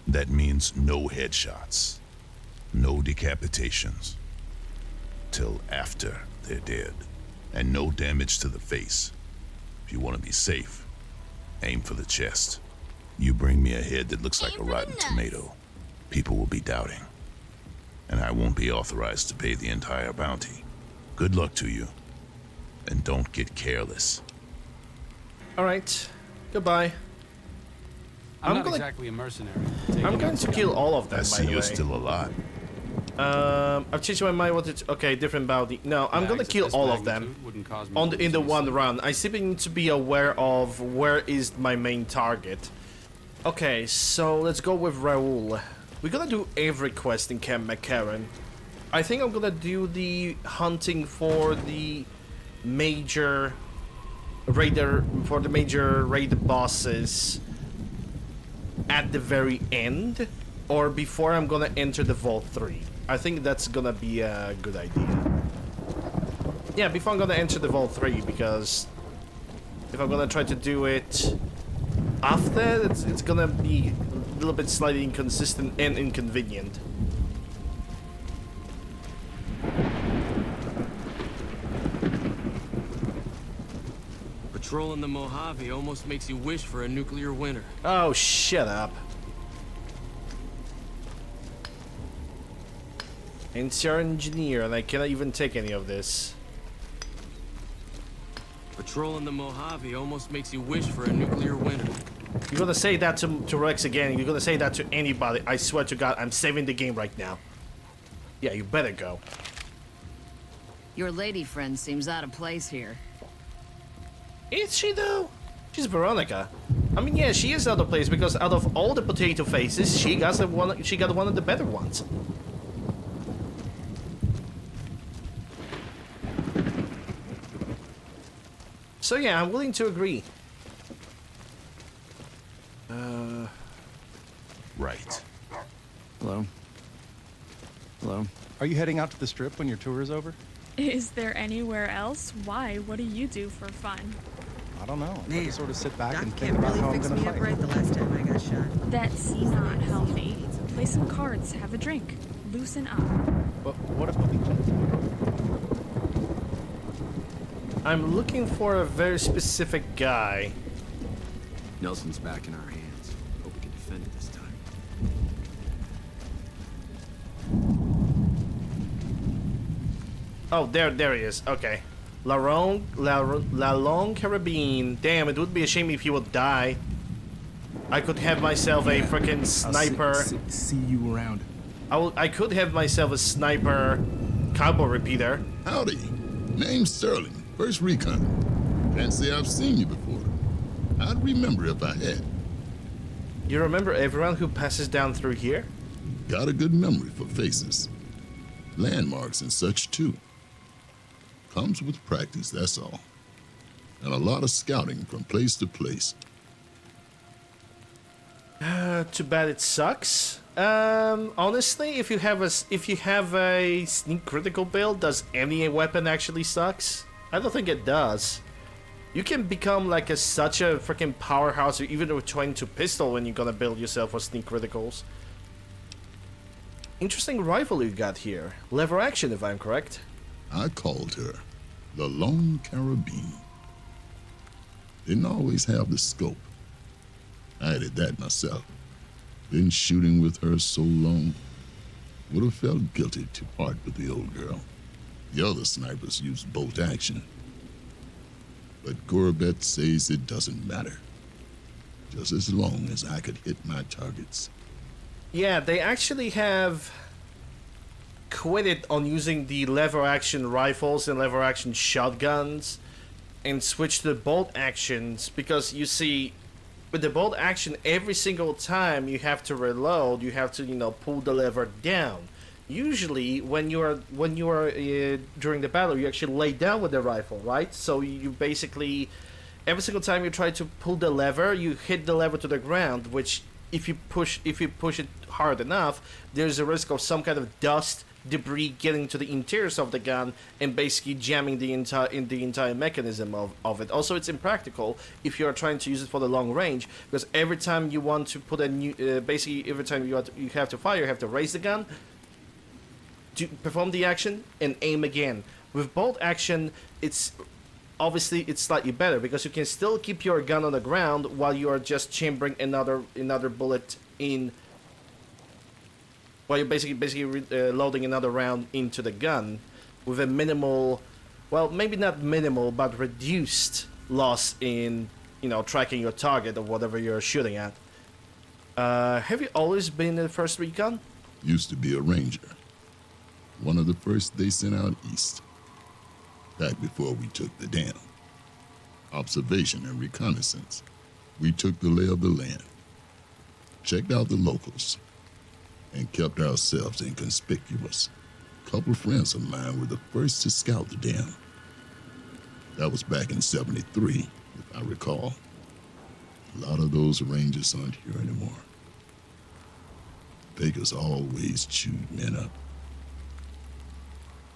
That means no headshots, no decapitations, till after they're dead, and no damage to the face. If you want to be safe, aim for the chest. You bring me a head that looks like a rotten tomato, people will be doubting, and I won't be authorized to pay the entire bounty. Good luck to you, and don't get careless. Alright, goodbye. I'm not exactly a mercenary. I'm going to kill all of them, I by see the you're way. still alive. I've changed my mind. What it's okay? Different bounty. No, I'm gonna kill all of them in the one run. I simply need to be aware of where is my main target. Okay, so let's go with Raoul. We're gonna do every quest in Camp McCarran. I think I'm gonna do the hunting for the major raider, for the major raid bosses at the very end, or before I'm gonna enter the Vault 3. I think that's gonna be a good idea. Yeah, before I'm gonna enter the Vault 3, because if I'm gonna try to do it after, it's gonna be a little bit slightly inconsistent and inconvenient. Patrolling the Mojave almost makes you wish for a nuclear winter. Oh, shut up. NCR engineer, and I cannot even take any of this. Patrolling the Mojave almost makes you wish for a nuclear winter. You're gonna say that to Rex again, you're gonna say that to anybody. I swear to God, I'm saving the game right now. Yeah, you better go. Your lady friend seems out of place here. Is she though? She's Veronica. I mean, yeah, she is out of place because out of all the potato faces, she got one of the better ones. So yeah, I'm willing to agree. Right. Hello? Hello? Are you heading out to the Strip when your tour is over? Is there anywhere else? Why? What do you do for fun? I don't know. I Man, just sort of sit back Doc and think can't about really how I'm fix gonna me up fight. right the last time I got shot. That's not healthy. Play some cards, have a drink, loosen up. But what if we I'm looking for a very specific guy. Nelson's back in our hands. Hope we can defend it this time. Oh, there he is. Okay. La Longue Carabine. Damn, it would be a shame if he would die. I could have myself a freaking sniper. See you around. I could have myself a sniper cowboy repeater. Howdy. Name's Sterling. First Recon. Can't say I've seen you before. I'd remember if I had. You remember everyone who passes down through here? Got a good memory for faces. Landmarks and such, too. Comes with practice, that's all. And a lot of scouting from place to place. Too bad it sucks. Honestly, if you have a sneak critical build, does any weapon actually sucks? I don't think it does. You can become like such a freaking powerhouse, even with 22 pistol, when you're gonna build yourself for sneak criticals. Interesting rifle you got here. Lever action, if I'm correct. I called her the Lone Carabine. Didn't always have the scope. I added that myself. Been shooting with her so long, would have felt guilty to part with the old girl. The other snipers used bolt action. But Gorbet says it doesn't matter. Just as long as I could hit my targets. Yeah, they actually have quitted on using the lever action rifles and lever action shotguns and switched to bolt actions, because you see, with the bolt action, every single time you have to reload, you have to, pull the lever down. Usually, when you are during the battle, you actually lay down with the rifle, right? So you basically, every single time you try to pull the lever, you hit the lever to the ground, which if you push it hard enough, there's a risk of some kind of dust, debris getting to the interiors of the gun and basically jamming the entire mechanism of it. Also, it's impractical if you are trying to use it for the long range, because every time you want to put a new, basically every time you have to fire, you have to raise the gun to perform the action and aim again. With bolt action, it's slightly better because you can still keep your gun on the ground while you are just chambering another bullet in. While you're basically loading another round into the gun with a minimal, well, maybe not minimal, but reduced loss in, tracking your target or whatever you're shooting at. Have you always been in the first recon? Used to be a ranger. one of the first they sent out east, back before we took the dam. Observation and reconnaissance. We took the lay of the land, checked out the locals, and kept ourselves inconspicuous. A couple of friends of mine were the first to scout the dam. That was back in '73, if I recall. A lot of those rangers aren't here anymore. Vegas always chewed men up.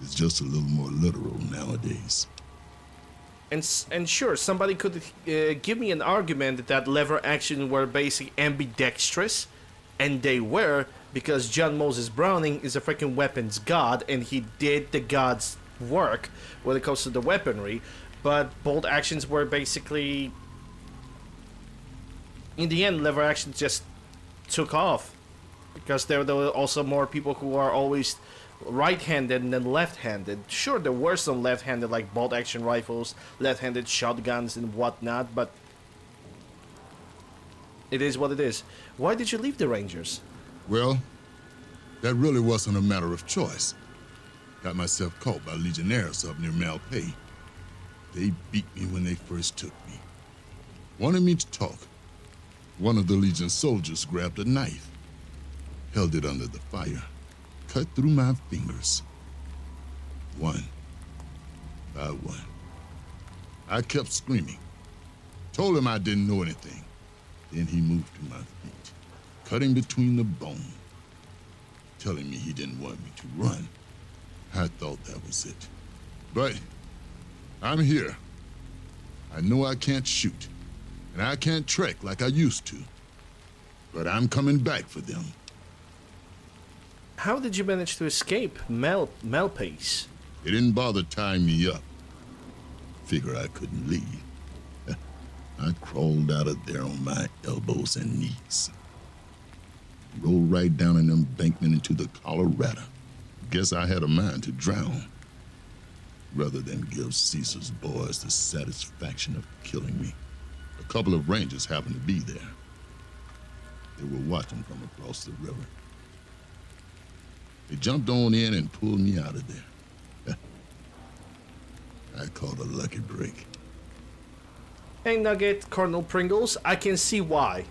It's just a little more literal nowadays. And sure, somebody could give me an argument that lever action were basically ambidextrous, and they were, because John Moses Browning is a freaking weapons god, and he did the god's work when it comes to the weaponry, but bolt actions were basically... In the end, lever actions just took off, because there were also more people who are always right-handed than left-handed. Sure, there were some left-handed, like bolt-action rifles, left-handed shotguns and whatnot, but it is what it is. Why did you leave the Rangers? Well, that really wasn't a matter of choice. Got myself caught by legionnaires up near Malpais. They beat me when they first took me. Wanted me to talk. One of the Legion soldiers grabbed a knife, held it under the fire, cut through my fingers. One by one. I kept screaming. Told him I didn't know anything. Then he moved to my feet, cutting between the bone, telling me he didn't want me to run. I thought that was it. But I'm here. I know I can't shoot, and I can't trek like I used to. But I'm coming back for them. How did you manage to escape Malpais? They didn't bother tying me up. Figured I couldn't leave. I crawled out of there on my elbows and knees. Rolled right down an embankment into the Colorado. Guess I had a mind to drown, rather than give Caesar's boys the satisfaction of killing me. A couple of rangers happened to be there. They were watching from across the river. They jumped on in and pulled me out of there. I called a lucky break. Hey Nugget, Colonel Pringles, I can see why.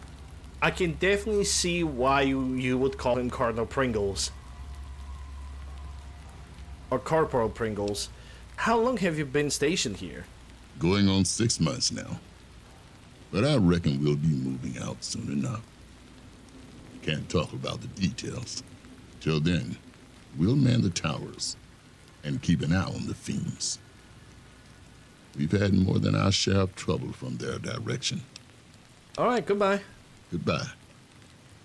I can definitely see why you would call him Colonel Pringles. Or Corporal Pringles. How long have you been stationed here? Going on 6 months now. But I reckon we'll be moving out soon enough. Can't talk about the details. Till then, we'll man the towers and keep an eye on the fiends. We've had more than our share of trouble from their direction. Alright, goodbye. Goodbye.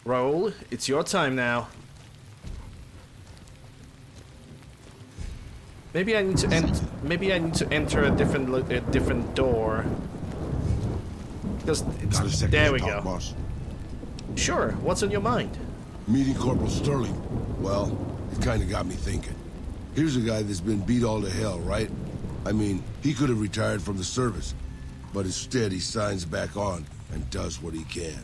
Raoul, it's your time now. Maybe I need to enter a different door. Because there we go. Boss. Sure. What's on your mind? Meeting Corporal Sterling. Well, it kind of got me thinking. Here's a guy that's been beat all to hell, right? I mean, he could have retired from the service, but instead he signs back on and does what he can.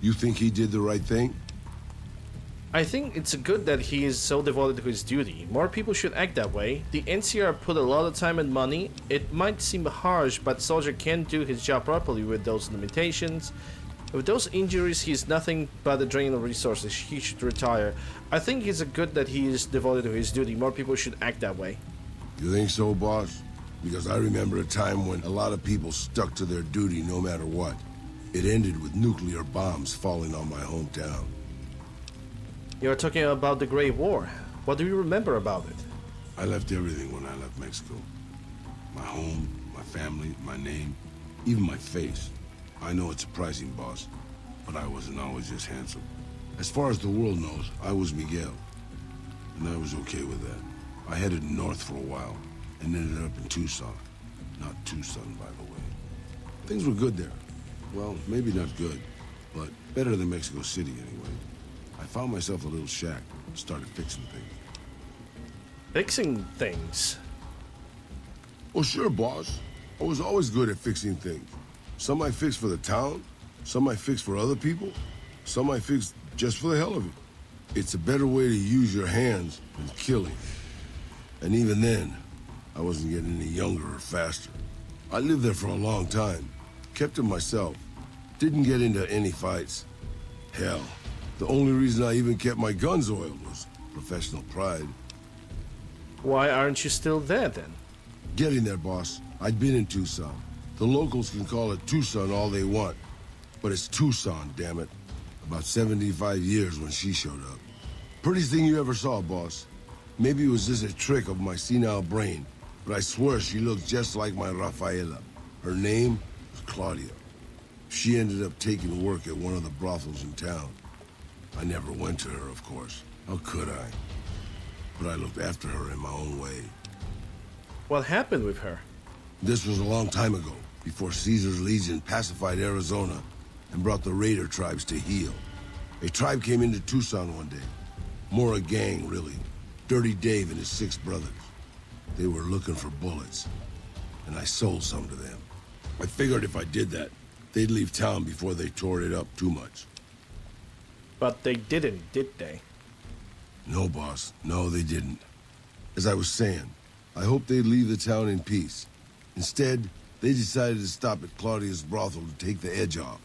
You think he did the right thing? I think it's good that he is so devoted to his duty. More people should act that way. The NCR put a lot of time and money. It might seem harsh, but soldier can do his job properly with those limitations. With those injuries, he's nothing but a drain of resources. He should retire. I think it's good that he is devoted to his duty. More people should act that way. You think so, boss? Because I remember a time when a lot of people stuck to their duty no matter what. It ended with nuclear bombs falling on my hometown. You're talking about the Great War. What do you remember about it? I left everything when I left Mexico. My home, my family, my name, even my face. I know it's surprising, boss, but I wasn't always just handsome. As far as the world knows, I was Miguel, and I was okay with that. I headed north for a while, and ended up in Tucson. Not Tucson, by the way. Things were good there. Well, maybe not good, but better than Mexico City anyway. I found myself a little shack, started fixing things. Fixing things? Well, sure, boss. I was always good at fixing things. Some I fixed for the town, some I fixed for other people, some I fixed just for the hell of it. It's a better way to use your hands than killing. And even then, I wasn't getting any younger or faster. I lived there for a long time, kept to myself, didn't get into any fights. Hell, the only reason I even kept my guns oiled was professional pride. Why aren't you still there then? Getting there, boss. I'd been in Tucson. The locals can call it Tucson all they want, but it's Tucson, damn it. About 75 years when she showed up. Prettiest thing you ever saw, boss. Maybe it was just a trick of my senile brain, but I swear she looked just like my Rafaela. Her name was Claudia. She ended up taking work at one of the brothels in town. I never went to her, of course. How could I? But I looked after her in my own way. What happened with her? This was a long time ago, before Caesar's Legion pacified Arizona and brought the raider tribes to heel. A tribe came into Tucson one day. More a gang, really. Dirty Dave and his 6 brothers. They were looking for bullets, and I sold some to them. I figured if I did that, they'd leave town before they tore it up too much. But they didn't, did they? No, boss. No, they didn't. As I was saying, I hoped they'd leave the town in peace. Instead, they decided to stop at Claudia's brothel to take the edge off.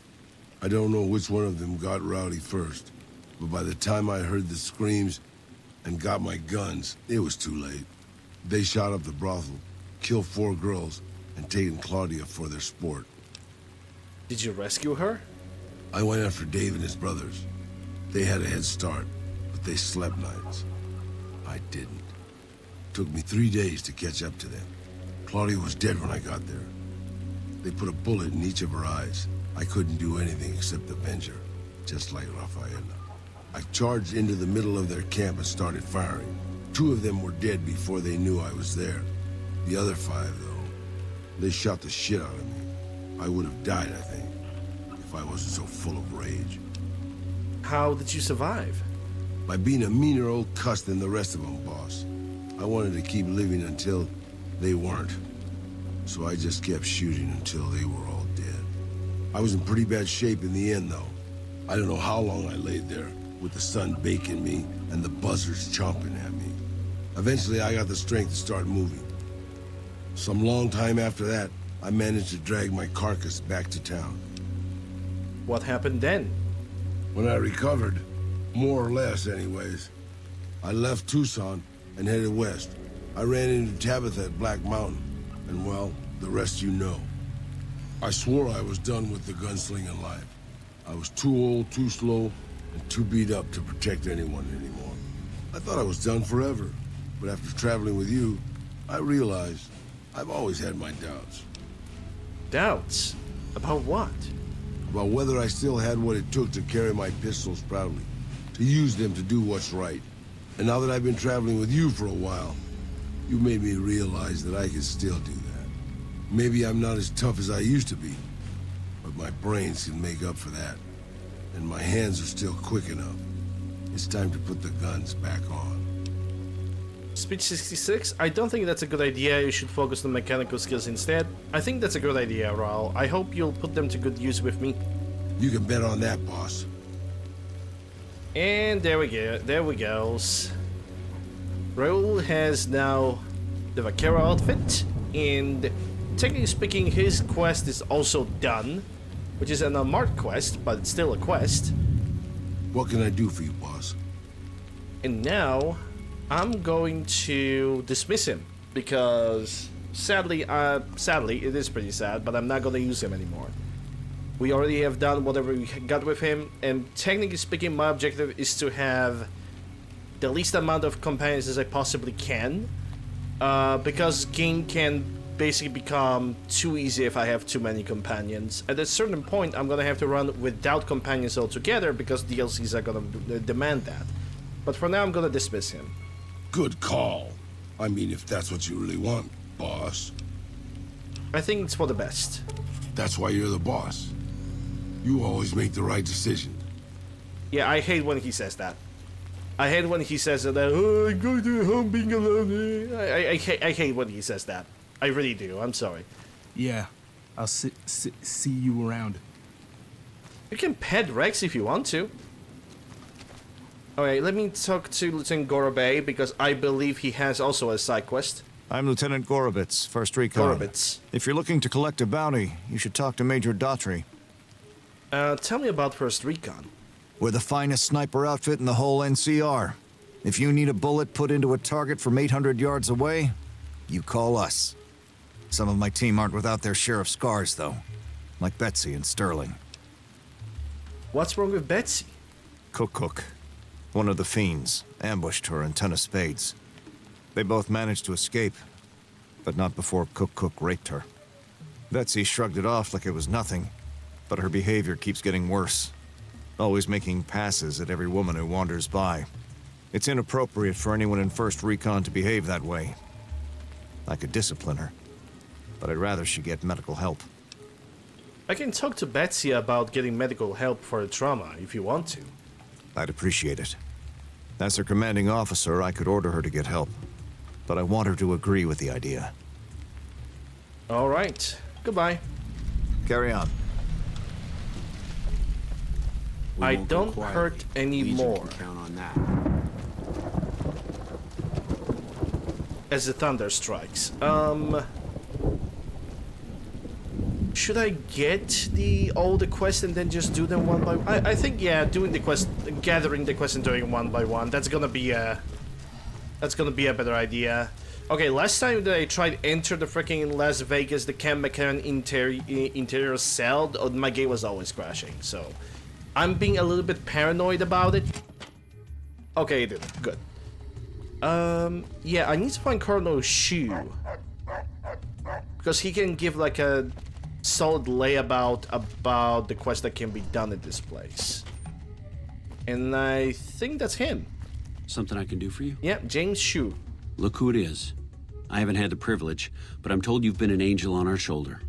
I don't know which one of them got rowdy first, but by the time I heard the screams and got my guns, it was too late. They shot up the brothel, killed 4 girls, and taken Claudia for their sport. Did you rescue her? I went after Dave and his brothers. They had a head start, but they slept nights. I didn't. Took me 3 days to catch up to them. Claudia was dead when I got there. They put a bullet in each of her eyes. I couldn't do anything except avenge her, just like Rafaela. I charged into the middle of their camp and started firing. 2 of them were dead before they knew I was there. The other 5, though, they shot the shit out of me. I would have died, I think, if I wasn't so full of rage. How did you survive? By being a meaner old cuss than the rest of them, boss. I wanted to keep living until they weren't. So I just kept shooting until they were all dead. I was in pretty bad shape in the end, though. I don't know how long I laid there, with the sun baking me and the buzzards chomping at me. Eventually, I got the strength to start moving. Some long time after that, I managed to drag my carcass back to town. What happened then? When I recovered, more or less anyways, I left Tucson and headed west. I ran into Tabitha at Black Mountain, and well, the rest you know. I swore I was done with the gunslinging life. I was too old, too slow, and too beat up to protect anyone anymore. I thought I was done forever, but after traveling with you, I realized I've always had my doubts. Doubts? About what? About whether I still had what it took to carry my pistols proudly, to use them to do what's right. And now that I've been traveling with you for a while, you made me realize that I can still do that. Maybe I'm not as tough as I used to be, but my brains can make up for that. And my hands are still quick enough. It's time to put the guns back on. Speech 66? I don't think that's a good idea. You should focus on mechanical skills instead. I think that's a good idea, Raul. I hope you'll put them to good use with me. You can bet on that, boss. And there we go. There we go. Raul has now the Vaquero outfit, and technically speaking, his quest is also done, which is an unmarked quest, but it's still a quest. What can I do for you, boss? And now, I'm going to dismiss him, because sadly, it is pretty sad, but I'm not going to use him anymore. We already have done whatever we got with him, and technically speaking, my objective is to have the least amount of companions as I possibly can, because game can basically become too easy if I have too many companions. At a certain point, I'm gonna have to run without companions altogether, because DLCs are gonna demand that. But for now, I'm gonna dismiss him. Good call. I mean, if that's what you really want, boss. I think it's for the best. That's why you're the boss. You always make the right decision. Yeah, I hate when he says that. I hate when he says that, oh, I'm going to home being alone. I hate when he says that. I really do. I'm sorry. Yeah, I'll see you around. You can pet Rex if you want to. Alright, let me talk to Lieutenant Gorobei, because I believe he has also a side quest. I'm Lieutenant Gorobitz, 1st Recon. Gorobitz. If you're looking to collect a bounty, you should talk to Major Daughtry. Tell me about 1st Recon. We're the finest sniper outfit in the whole NCR. If you need a bullet put into a target from 800 yards away, you call us. Some of my team aren't without their share of scars, though. Like Betsy and Sterling. What's wrong with Betsy? Cook. One of the fiends ambushed her and 10 of spades. They both managed to escape, but not before Cook raped her. Betsy shrugged it off like it was nothing, but her behavior keeps getting worse. Always making passes at every woman who wanders by. It's inappropriate for anyone in 1st Recon to behave that way. I could discipline her, but I'd rather she get medical help. I can talk to Betsy about getting medical help for a trauma, if you want to. I'd appreciate it. As her commanding officer, I could order her to get help, but I want her to agree with the idea. Alright, goodbye. Carry on. I don't hurt anymore. Count on that. As the thunder strikes. Should I get all the quests and then just do them one by one? I think, yeah, doing the quest, gathering the quests and doing one by one, that's gonna be a better idea. Okay, last time that I tried enter the freaking Las Vegas, the Camp McCarran interior cell, my game was always crashing, so I'm being a little bit paranoid about it. Okay, it didn't. Good. Yeah, I need to find Colonel Shu, because he can give like a solid layabout about the quest that can be done at this place. And I think that's him. Something I can do for you? Yeah, James Shu. Look who it is. I haven't had the privilege, but I'm told you've been an angel on our shoulder.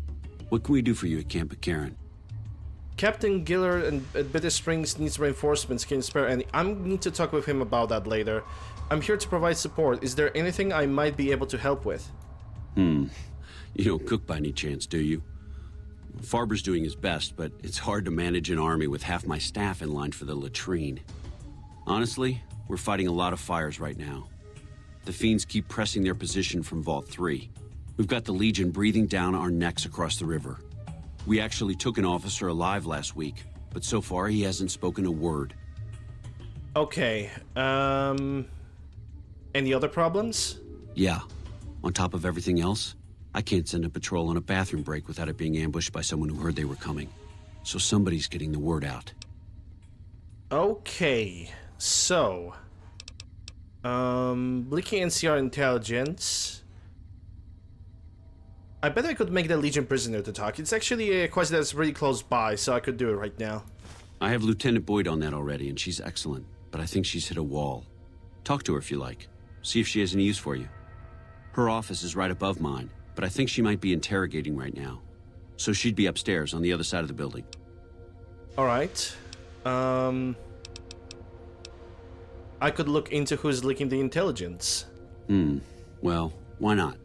What can we do for you at Camp McCarran? Captain Gillard at Bitter Springs needs reinforcements. Can you spare any? I need to talk with him about that later. I'm here to provide support. Is there anything I might be able to help with? You don't cook by any chance, do you? Farber's doing his best, but it's hard to manage an army with half my staff in line for the latrine. Honestly, we're fighting a lot of fires right now. The fiends keep pressing their position from Vault 3. We've got the Legion breathing down our necks across the river. We actually took an officer alive last week, but so far he hasn't spoken a word. Okay, any other problems? Yeah. On top of everything else, I can't send a patrol on a bathroom break without it being ambushed by someone who heard they were coming. So somebody's getting the word out. Okay, so... Blinking NCR intelligence... I bet I could make the Legion prisoner to talk. It's actually a quest that's really close by, so I could do it right now. I have Lieutenant Boyd on that already, and she's excellent. But I think she's hit a wall. Talk to her if you like. See if she has any use for you. Her office is right above mine, but I think she might be interrogating right now. So she'd be upstairs on the other side of the building. Alright. I could look into who's leaking the intelligence. Well, why not?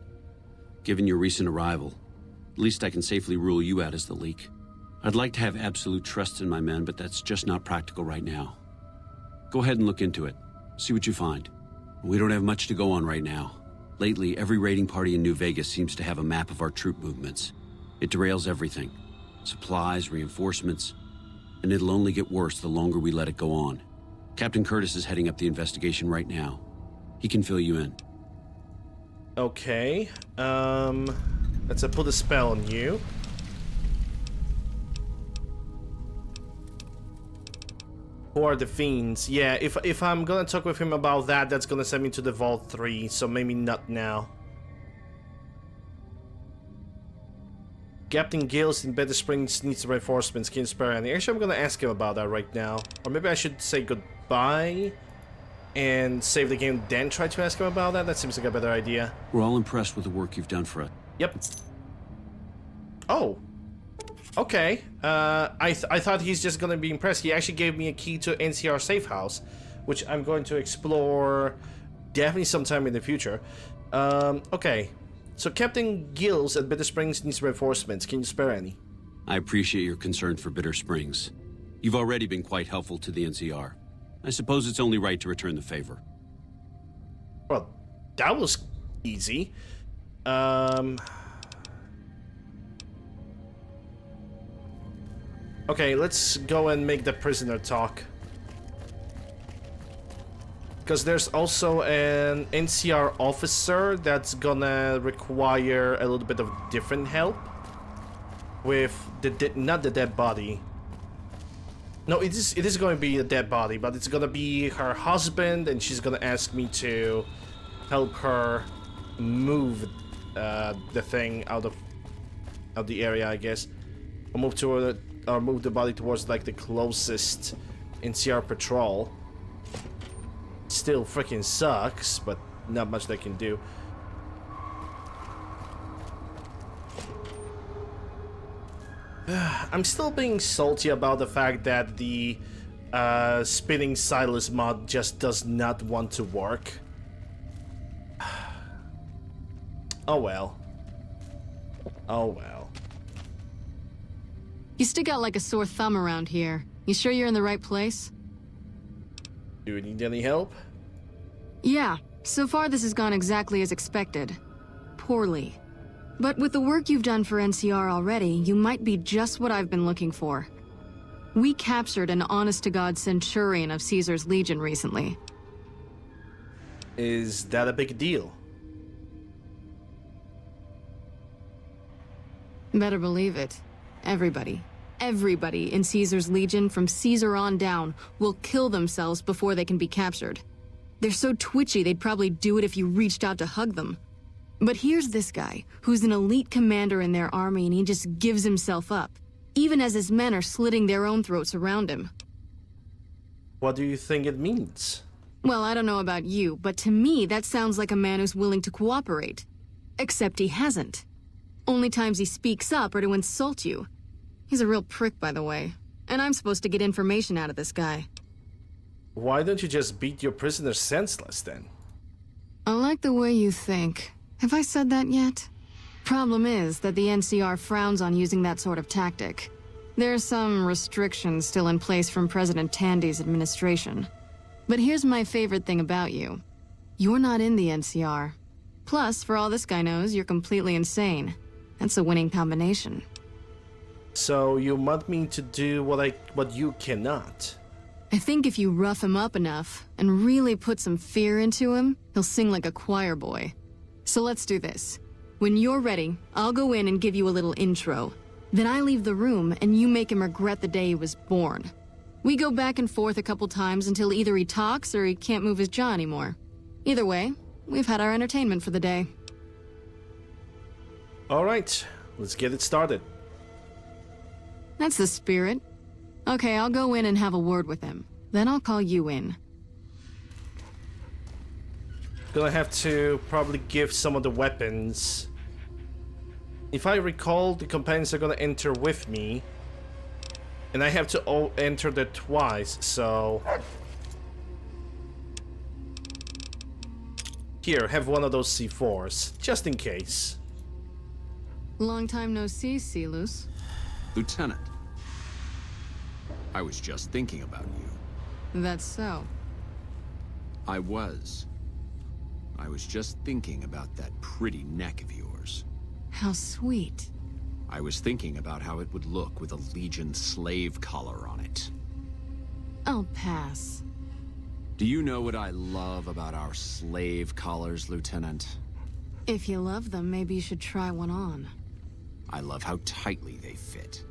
Given your recent arrival, at least I can safely rule you out as the leak. I'd like to have absolute trust in my men, but that's just not practical right now. Go ahead and look into it. See what you find. We don't have much to go on right now. Lately, every raiding party in New Vegas seems to have a map of our troop movements. It derails everything. Supplies, reinforcements, and it'll only get worse the longer we let it go on. Captain Curtis is heading up the investigation right now. He can fill you in. Okay, let's put a spell on you. Who are the fiends? Yeah, if I'm gonna talk with him about that, that's gonna send me to the Vault 3, so maybe not now. Captain Gills in Better Springs needs reinforcements. Can you spare any? Actually, I'm gonna ask him about that right now. Or maybe I should say goodbye and save the game, then try to ask him about that. That seems like a better idea. We're all impressed with the work you've done for us. Yep. Oh. Okay. I thought he's just gonna be impressed. He actually gave me a key to NCR safe house, which I'm going to explore definitely sometime in the future. Okay. So Captain Gills at Bitter Springs needs reinforcements. Can you spare any? I appreciate your concern for Bitter Springs. You've already been quite helpful to the NCR. I suppose it's only right to return the favor. Well, that was easy. Okay, let's go and make the prisoner talk. Because there's also an NCR officer that's gonna require a little bit of different help with the not the dead body. No, it is going to be a dead body, but it's gonna be her husband, and she's gonna ask me to help her move the thing out of the area, I guess, or move the body towards like the closest NCR patrol. Still freaking sucks, but not much they can do. I'm still being salty about the fact that the spinning Silas mod just does not want to work. Oh well. Oh well. You stick out like a sore thumb around here. You sure you're in the right place? Do you need any help? Yeah, so far this has gone exactly as expected. Poorly. But with the work you've done for NCR already, you might be just what I've been looking for. We captured an honest-to-God centurion of Caesar's Legion recently. Is that a big deal? Better believe it. Everybody in Caesar's Legion from Caesar on down will kill themselves before they can be captured. They're so twitchy they'd probably do it if you reached out to hug them. But here's this guy, who's an elite commander in their army, and he just gives himself up, even as his men are slitting their own throats around him. What do you think it means? Well, I don't know about you, but to me that sounds like a man who's willing to cooperate. Except he hasn't. Only times he speaks up are to insult you. He's a real prick, by the way, and I'm supposed to get information out of this guy. Why don't you just beat your prisoners senseless, then? I like the way you think. Have I said that yet? Problem is that the NCR frowns on using that sort of tactic. There are some restrictions still in place from President Tandy's administration. But here's my favorite thing about you. You're not in the NCR. Plus, for all this guy knows, you're completely insane. That's a winning combination. So you want me to do what you cannot? I think if you rough him up enough and really put some fear into him, he'll sing like a choir boy. So let's do this. When you're ready, I'll go in and give you a little intro. Then I leave the room and you make him regret the day he was born. We go back and forth a couple times until either he talks or he can't move his jaw anymore. Either way, we've had our entertainment for the day. Alright, let's get it started. That's the spirit. Okay, I'll go in and have a word with him. Then I'll call you in. Gonna have to probably give some of the weapons. If I recall, the companions are gonna enter with me. And I have to enter there twice, so... Here, have one of those C4s, just in case. Long time no see, Silus. Lieutenant, I was just thinking about you. That's so. I was just thinking about that pretty neck of yours. How sweet. I was thinking about how it would look with a Legion slave collar on it. I'll pass. Do you know what I love about our slave collars, Lieutenant? If you love them, maybe you should try one on. I love how tightly they fit.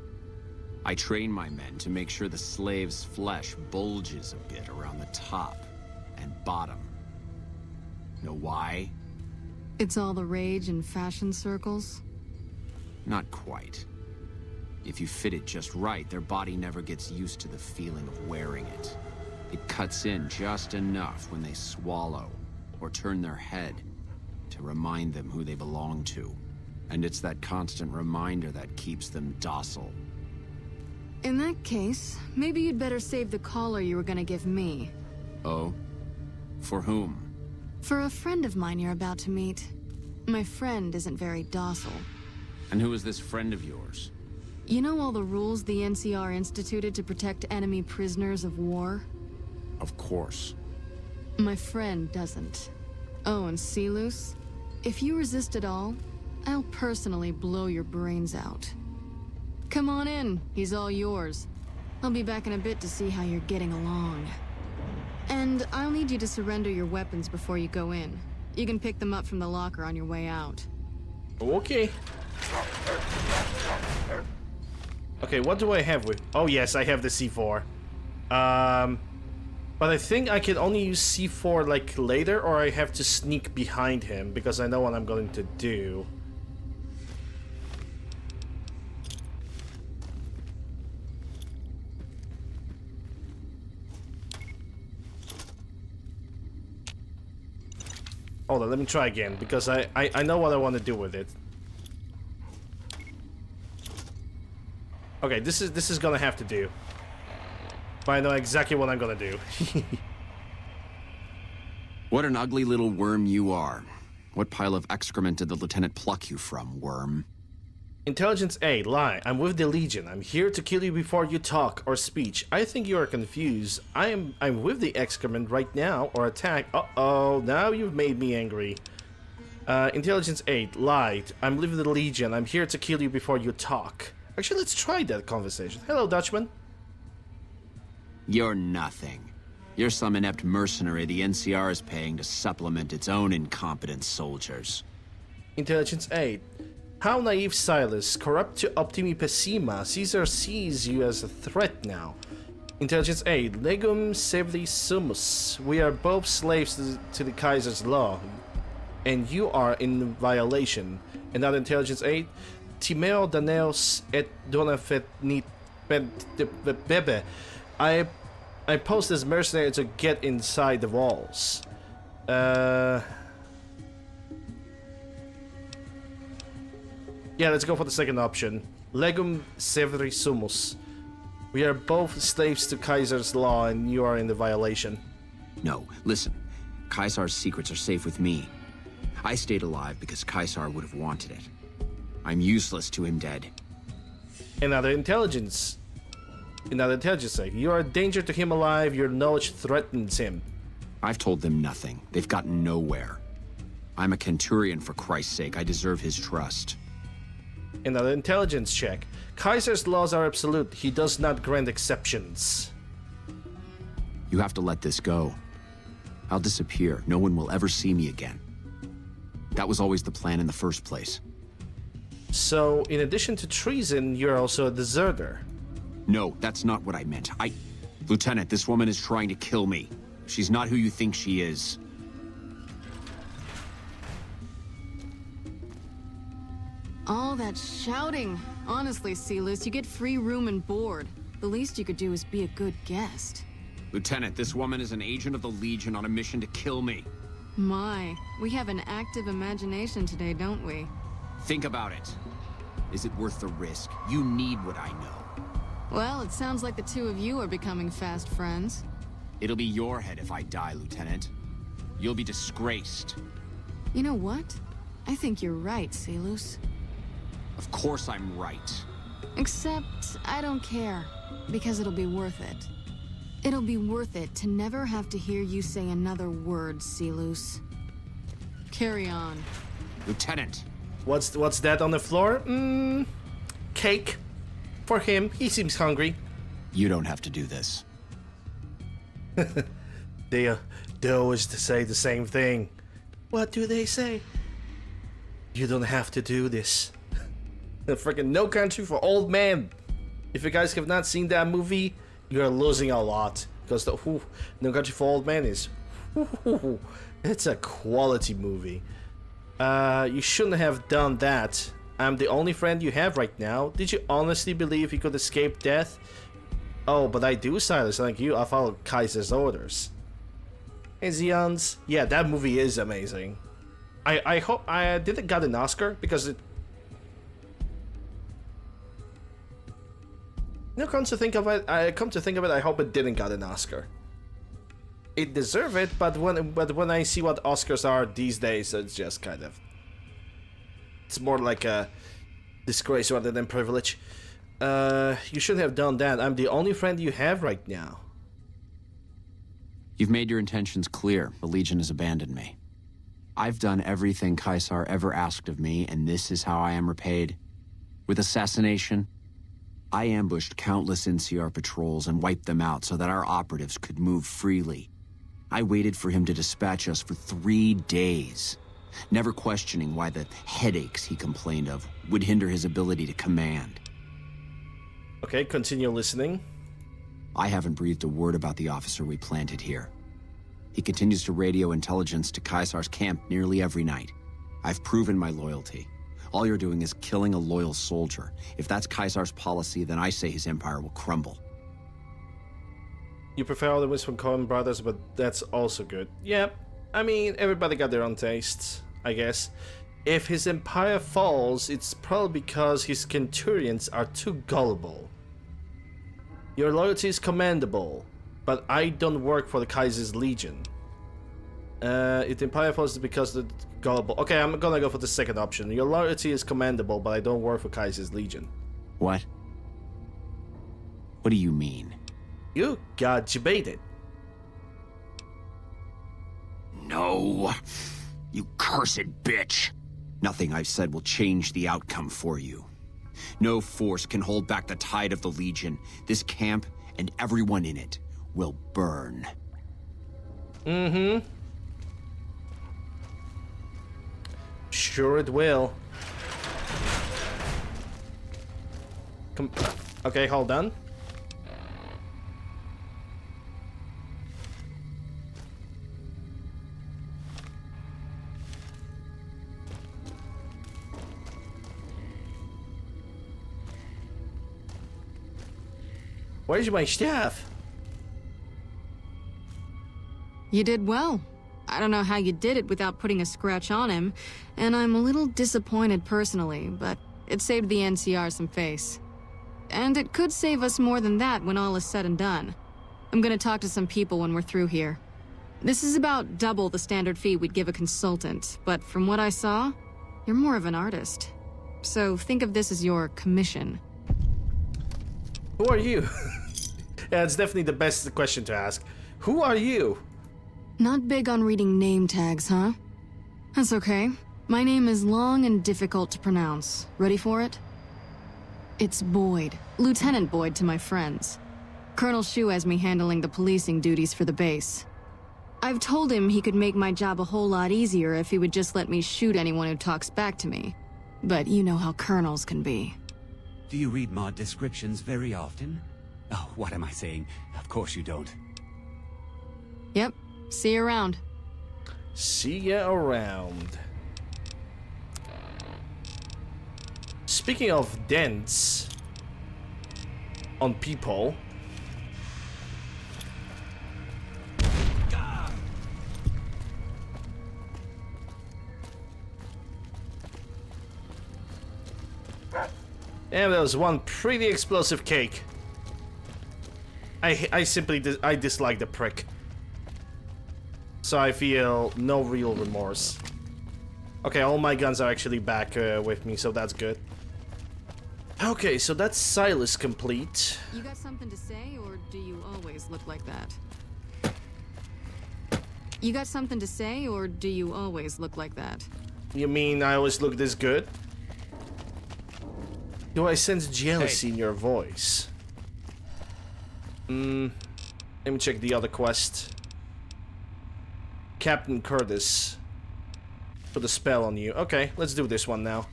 I train my men to make sure the slave's flesh bulges a bit around the top and bottom. Know why? It's all the rage in fashion circles? Not quite. If you fit it just right, their body never gets used to the feeling of wearing it. It cuts in just enough when they swallow or turn their head to remind them who they belong to. And it's that constant reminder that keeps them docile. In that case, maybe you'd better save the collar you were gonna give me. Oh? For whom? For a friend of mine you're about to meet. My friend isn't very docile. And who is this friend of yours? You know all the rules the NCR instituted to protect enemy prisoners of war? Of course. My friend doesn't. Oh, and Silus, if you resist at all, I'll personally blow your brains out. Come on in, he's all yours. I'll be back in a bit to see how you're getting along. And I'll need you to surrender your weapons before you go in. You can pick them up from the locker on your way out. Okay. Okay, what do I have with... Oh yes, I have the C4. But I think I can only use C4 like later, or I have to sneak behind him because I know what I'm going to do. Hold on, let me try again because I know what I want to do with it. Okay, this is gonna have to do. But I know exactly what I'm gonna do. What an ugly little worm you are. What pile of excrement did the lieutenant pluck you from, worm? Intelligence A, lie. I'm with the Legion. I'm here to kill you before you talk or speech. I think you are confused. I'm with the excrement right now, or attack. Uh-oh, now you've made me angry. Intelligence 8, lied. I'm with the Legion. I'm here to kill you before you talk. Actually, let's try that conversation. Hello, Dutchman. You're nothing. You're some inept mercenary the NCR is paying to supplement its own incompetent soldiers. Intelligence 8. How naive, Silas. Corrupt to optimi pessima. Caesar sees you as a threat now. Intelligence 8. Legum servi sumus. We are both slaves to the Kaiser's law, and you are in violation. Another Intelligence 8. Timeo daneos et donafet nit bebe. I post as mercenary to get inside the walls. Yeah, let's go for the second option. Legum servi sumus. We are both slaves to Kaiser's law, and you are in the violation. No, listen. Caesar's secrets are safe with me. I stayed alive because Caesar would have wanted it. I'm useless to him dead. Another intelligence. Sake. You are a danger to him alive. Your knowledge threatens him. I've told them nothing. They've gotten nowhere. I'm a Centurion, for Christ's sake. I deserve his trust. Another intelligence check. Kaiser's laws are absolute. He does not grant exceptions. You have to let this go. I'll disappear. No one will ever see me again. That was always the plan in the first place. So, in addition to treason, you're also a deserter. No, that's not what I meant. Lieutenant, this woman is trying to kill me. She's not who you think she is. All that shouting. Honestly, Silas, you get free room and board. The least you could do is be a good guest. Lieutenant, this woman is an agent of the Legion on a mission to kill me. My, we have an active imagination today, don't we? Think about it. Is it worth the risk? You need what I know. Well, it sounds like the two of you are becoming fast friends. It'll be your head if I die, Lieutenant. You'll be disgraced. You know what? I think you're right, Silus. Of course I'm right. Except, I don't care. Because it'll be worth it. It'll be worth it to never have to hear you say another word, Silus. Carry on. Lieutenant! What's that on the floor? Cake. For him, he seems hungry. You don't have to do this. They always say the same thing. What do they say? You don't have to do this. Freaking No Country for Old Men. If you guys have not seen that movie, you're losing a lot. Because No Country for Old Men is... it's a quality movie. You shouldn't have done that. I'm the only friend you have right now. Did you honestly believe you could escape death? Oh, but I do, Silas. Like you, I follow Kaiser's orders. Hey, Zeons. Yeah, that movie is amazing. I hope... did it got an Oscar? Because it... come to think of it, I hope it didn't got an Oscar. It deserved it, but when I see what Oscars are these days, it's just kind of... It's more like a disgrace rather than privilege. You shouldn't have done that. I'm the only friend you have right now. You've made your intentions clear. The Legion has abandoned me. I've done everything Caesar ever asked of me, and this is how I am repaid. With assassination, I ambushed countless NCR patrols and wiped them out so that our operatives could move freely. I waited for him to dispatch us for 3 days, never questioning why the headaches he complained of would hinder his ability to command. Okay, continue listening. I haven't breathed a word about the officer we planted here. He continues to radio intelligence to Caesar's camp nearly every night. I've proven my loyalty. All you're doing is killing a loyal soldier. If that's Caesar's policy, then I say his empire will crumble. You prefer all the ones from Coen Brothers, but that's also good. Yeah, I mean, everybody got their own tastes, I guess. If his empire falls, it's probably because his centurions are too gullible. Your loyalty is commendable, but I don't work for the Kaiser's Legion. If the empire falls, it's because the gullible... Okay, I'm gonna go for the second option. Your loyalty is commendable, but I don't work for Kaiser's Legion. What? What do you mean? You got debated. No. You cursed bitch. Nothing I've said will change the outcome for you. No force can hold back the tide of the Legion. This camp and everyone in it will burn. Mm-hmm. Sure it will. Okay, hold on. Where's my staff? You did well. I don't know how you did it without putting a scratch on him, and I'm a little disappointed personally, but it saved the NCR some face. And it could save us more than that when all is said and done. I'm gonna talk to some people when we're through here. This is about double the standard fee we'd give a consultant, but from what I saw, you're more of an artist. So think of this as your commission. Who are you? Yeah, it's definitely the best question to ask. Who are you? Not big on reading name tags, huh? That's okay. My name is long and difficult to pronounce. Ready for it? It's Boyd. Lieutenant Boyd to my friends. Colonel Shu has me handling the policing duties for the base. I've told him he could make my job a whole lot easier if he would just let me shoot anyone who talks back to me. But you know how colonels can be. Do you read mod descriptions very often? Oh, what am I saying? Of course you don't. Yep. See you around. See ya around. Speaking of dents on people. And there was one pretty explosive cake. I simply dislike the prick. So I feel no real remorse. Okay, all my guns are actually back with me, so that's good. Okay, so that's Silas complete. You got something to say, or do you always look like that? You got something to say, or do you always look like that? You mean I always look this good? Do I sense jealousy in your voice? Let me check the other quest. Captain Curtis put a spell on you. Okay, let's do this one now,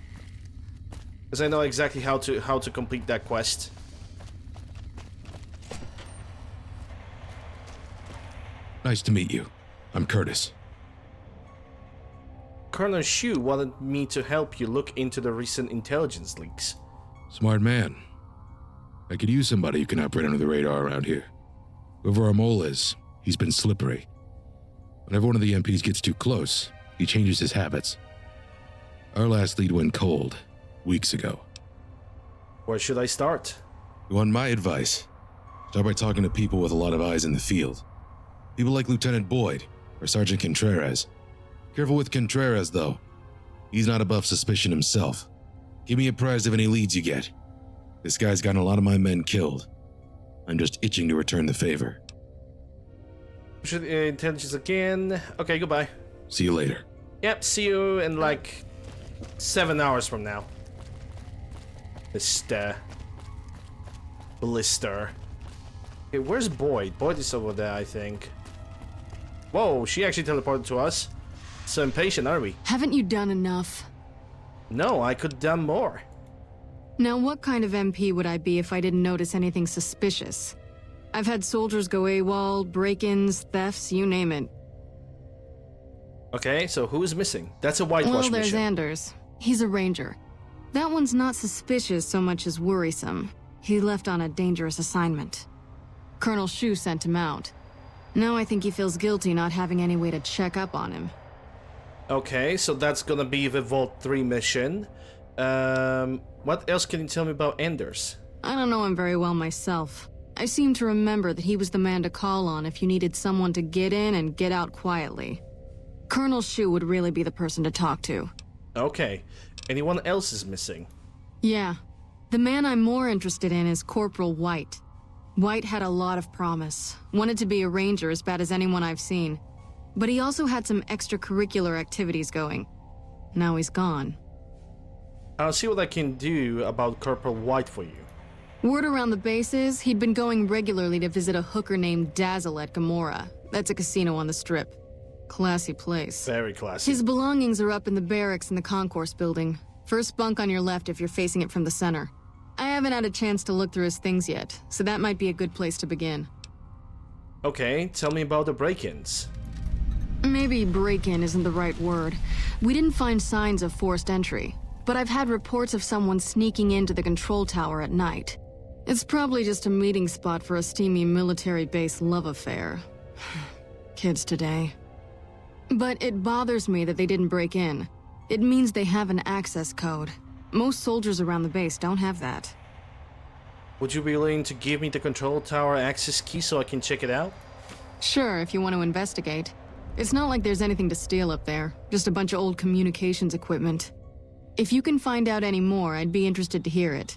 because I know exactly how to complete that quest. Nice to meet you. I'm Curtis. Colonel Shu wanted me to help you look into the recent intelligence leaks. Smart man. I could use somebody who can operate under the radar around here. Whoever our mole is, he's been slippery. Whenever one of the MPs gets too close, he changes his habits. Our last lead went cold, weeks ago. Where should I start? You want my advice? Start by talking to people with a lot of eyes in the field. People like Lieutenant Boyd or Sergeant Contreras. Careful with Contreras, though. He's not above suspicion himself. Give me apprised of any leads you get. This guy's gotten a lot of my men killed. I'm just itching to return the favor. Intelligence again. Okay, goodbye. See you later. Yep, see you in like 7 hours from now. Mr. Blister. Okay, where's Boyd? Boyd is over there, I think. Whoa, she actually teleported to us. So impatient, are we? Haven't you done enough? No, I could have done more. Now, what kind of MP would I be if I didn't notice anything suspicious? I've had soldiers go AWOL, break-ins, thefts, you name it. Okay, so who is missing? That's a whitewash Well, there's mission. Anders. He's a ranger. That one's not suspicious so much as worrisome. He left on a dangerous assignment. Colonel Shu sent him out. Now I think he feels guilty not having any way to check up on him. Okay, so that's gonna be the Vault 3 mission. What else can you tell me about Anders? I don't know him very well myself. I seem to remember that he was the man to call on if you needed someone to get in and get out quietly. Colonel Shu would really be the person to talk to. Okay, anyone else is missing? Yeah. The man I'm more interested in is Corporal White. White had a lot of promise. Wanted to be a ranger as bad as anyone I've seen. But he also had some extracurricular activities going. Now he's gone. I'll see what I can do about Corporal White for you. Word around the base is he'd been going regularly to visit a hooker named Dazzle at Gamora. That's a casino on the Strip. Classy place. Very classy. His belongings are up in the barracks in the concourse building. First bunk on your left if you're facing it from the center. I haven't had a chance to look through his things yet, so that might be a good place to begin. Okay, tell me about the break-ins. Maybe break-in isn't the right word. We didn't find signs of forced entry, but I've had reports of someone sneaking into the control tower at night. It's probably just a meeting spot for a steamy military base love affair. Kids today. But it bothers me that they didn't break in. It means they have an access code. Most soldiers around the base don't have that. Would you be willing to give me the control tower access key so I can check it out? Sure, if you want to investigate. It's not like there's anything to steal up there, just a bunch of old communications equipment. If you can find out any more, I'd be interested to hear it.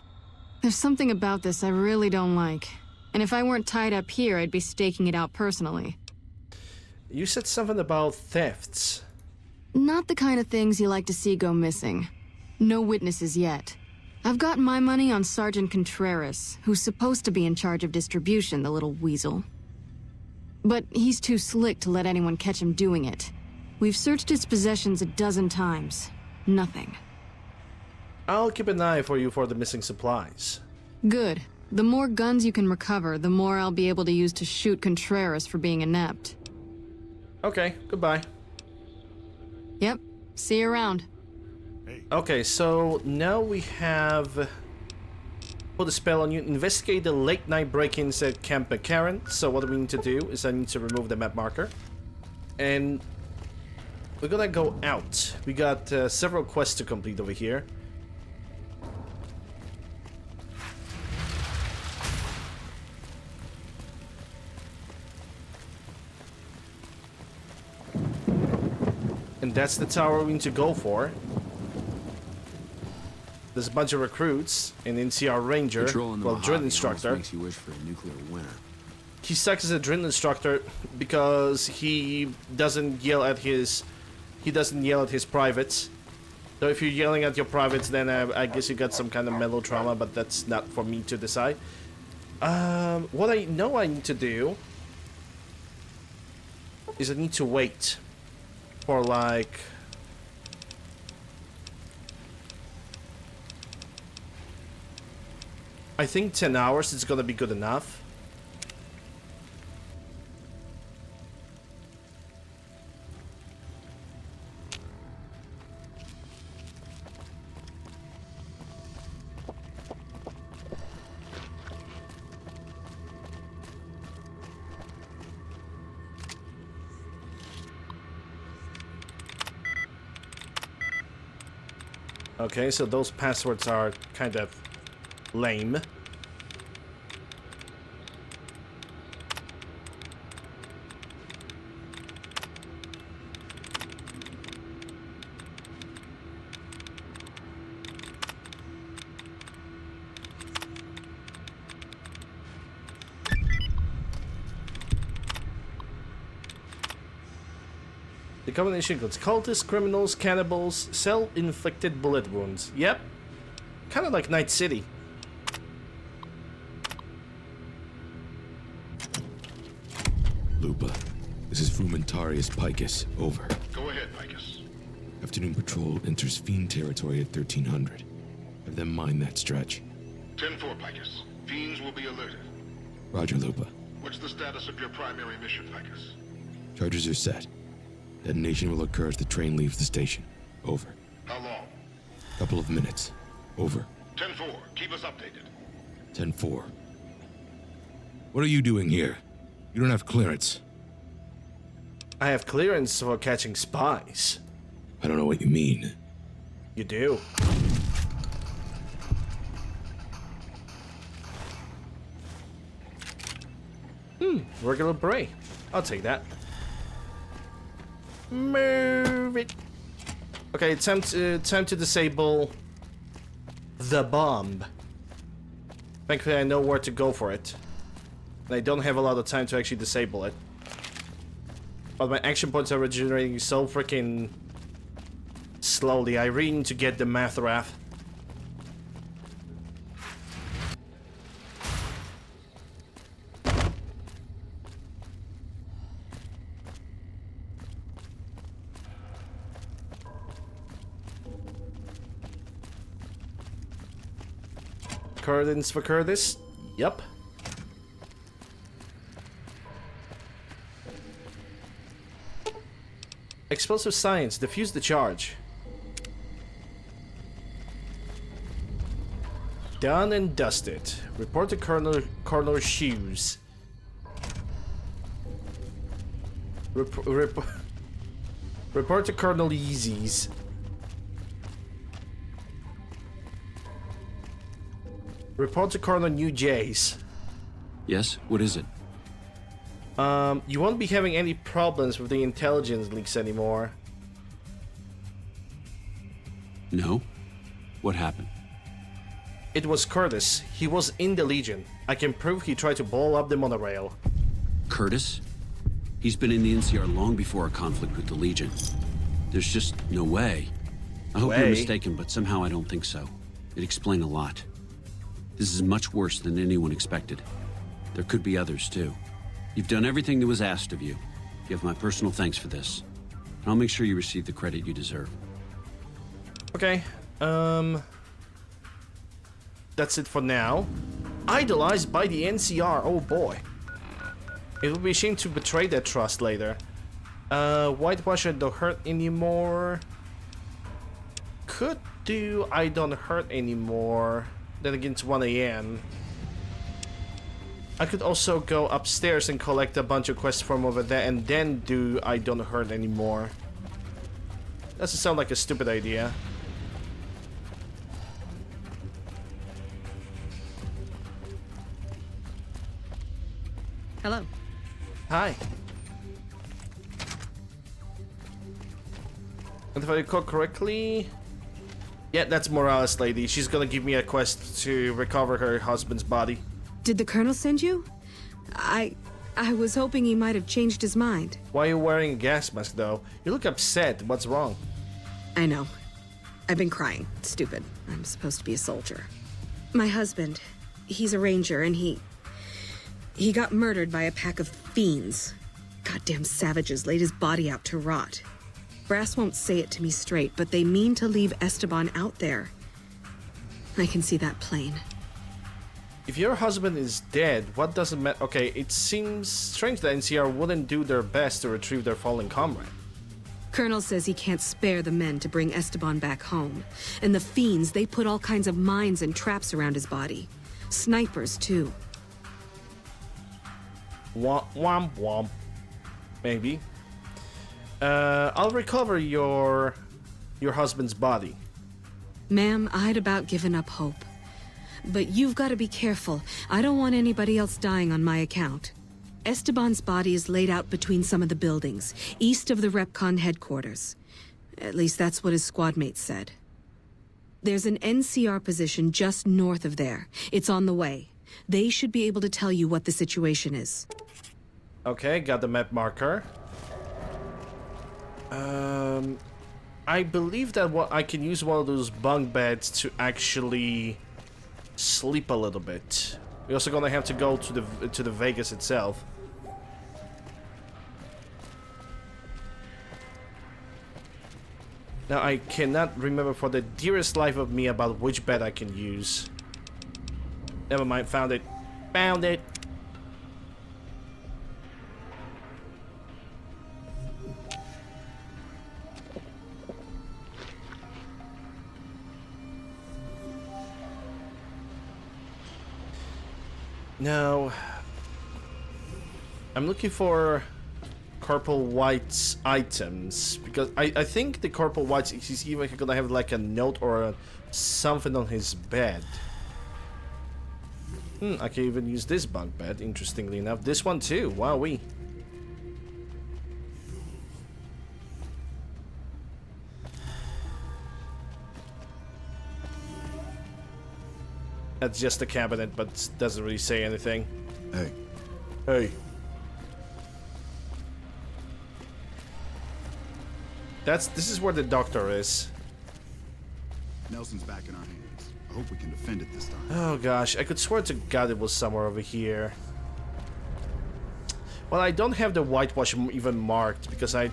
There's something about this I really don't like. And if I weren't tied up here, I'd be staking it out personally. You said something about thefts. Not the kind of things you like to see go missing. No witnesses yet. I've got my money on Sergeant Contreras, who's supposed to be in charge of distribution, the little weasel. But he's too slick to let anyone catch him doing it. We've searched his possessions a dozen times. Nothing. I'll keep an eye for you for the missing supplies. Good. The more guns you can recover, the more I'll be able to use to shoot Contreras for being inept. Okay, goodbye. Yep. See you around. Okay, so now we have put a spell on you. Investigate the late night break-ins at Camp Karen. So what we need to do is I need to remove the map marker. And we're gonna go out. We got several quests to complete over here. And that's the tower we need to go for. There's a bunch of recruits, an NCR ranger, well, drill instructor. Makes you wish for a nuclear winter. He sucks as a drill instructor because he doesn't yell at his privates. So if you're yelling at your privates, then I guess you got some kind of melodrama, but that's not for me to decide. What I know I need to do is I need to wait for like I think 10 hours is gonna be good enough. Okay, so those passwords are kind of lame. The combination includes cultists, criminals, cannibals, self-inflicted bullet wounds. Yep. Kind of like Night City. Lupa, this is Frumentarius Picus. Over. Go ahead, Picus. Afternoon patrol enters Fiend territory at 1300. Have them mine that stretch. 10-4, Picus. Fiends will be alerted. Roger, Lupa. What's the status of your primary mission, Picus? Charges are set. Detonation will occur as the train leaves the station. Over. How long? Couple of minutes. Over. 10-4. Keep us updated. 10-4. What are you doing here? You don't have clearance. I have clearance for catching spies. I don't know what you mean. You do. Regular beret. I'll take that. Move it. Okay, time to disable the bomb. Thankfully, I know where to go for it. And I don't have a lot of time to actually disable it. But my action points are regenerating so freaking slowly. I really need to get the Mathrath. Coordinates for Curtis? Yup. Explosive science. Diffuse the charge. Done and dusted. Report to Colonel Shoes. Report to Colonel Yeezys. Report to Colonel New Jays. Yes? What is it? You won't be having any problems with the intelligence leaks anymore. No? What happened? It was Curtis. He was in the Legion. I can prove he tried to blow up the monorail. Curtis? He's been in the NCR long before our conflict with the Legion. There's just no way. I hope you're mistaken, but somehow I don't think so. It'd explain a lot. This is much worse than anyone expected. There could be others, too. You've done everything that was asked of you. You have my personal thanks for this. And I'll make sure you receive the credit you deserve. Okay, that's it for now. Idolized by the NCR, oh boy. It would be a shame to betray that trust later. Whitewasher don't hurt anymore. Could do I don't hurt anymore. Then again, it's 1 AM. I could also go upstairs and collect a bunch of quests from over there and then do I don't hurt anymore. Doesn't sound like a stupid idea. Hello. Hi. And if I recall correctly... Yeah, that's Morales lady. She's gonna give me a quest to recover her husband's body. Did the Colonel send you? I was hoping he might have changed his mind. Why are you wearing a gas mask, though? You look upset. What's wrong? I know. I've been crying. It's stupid. I'm supposed to be a soldier. My husband, he's a ranger, and he got murdered by a pack of fiends. Goddamn savages laid his body out to rot. Brass won't say it to me straight, but they mean to leave Esteban out there. I can see that plain. If your husband is dead, what does it matter? Okay, it seems strange that NCR wouldn't do their best to retrieve their fallen comrade. Colonel says he can't spare the men to bring Esteban back home. And the fiends, they put all kinds of mines and traps around his body. Snipers, too. Womp womp womp. Maybe. I'll recover your husband's body. Ma'am, I'd about given up hope. But you've got to be careful. I don't want anybody else dying on my account. Esteban's body is laid out between some of the buildings, east of the Repcon headquarters. At least that's what his squad mates said. There's an NCR position just north of there. It's on the way. They should be able to tell you what the situation is. Okay, got the map marker. I believe that I can use one of those bunk beds to actually sleep a little bit. We're also gonna have to go to the Vegas itself. Now I cannot remember for the dearest life of me about which bed I can use. Never mind, found it. Found it! Now, I'm looking for Corporal White's items, because I think the Corporal White is even gonna have like a note or something on his bed. I can even use this bunk bed, interestingly enough. This one too, wowee. That's just a cabinet, but doesn't really say anything. Hey. Hey. This is where the doctor is. Nelson's back in our hands. I hope we can defend it this time. Oh gosh, I could swear to God it was somewhere over here. Well, I don't have the whitewash even marked because I'm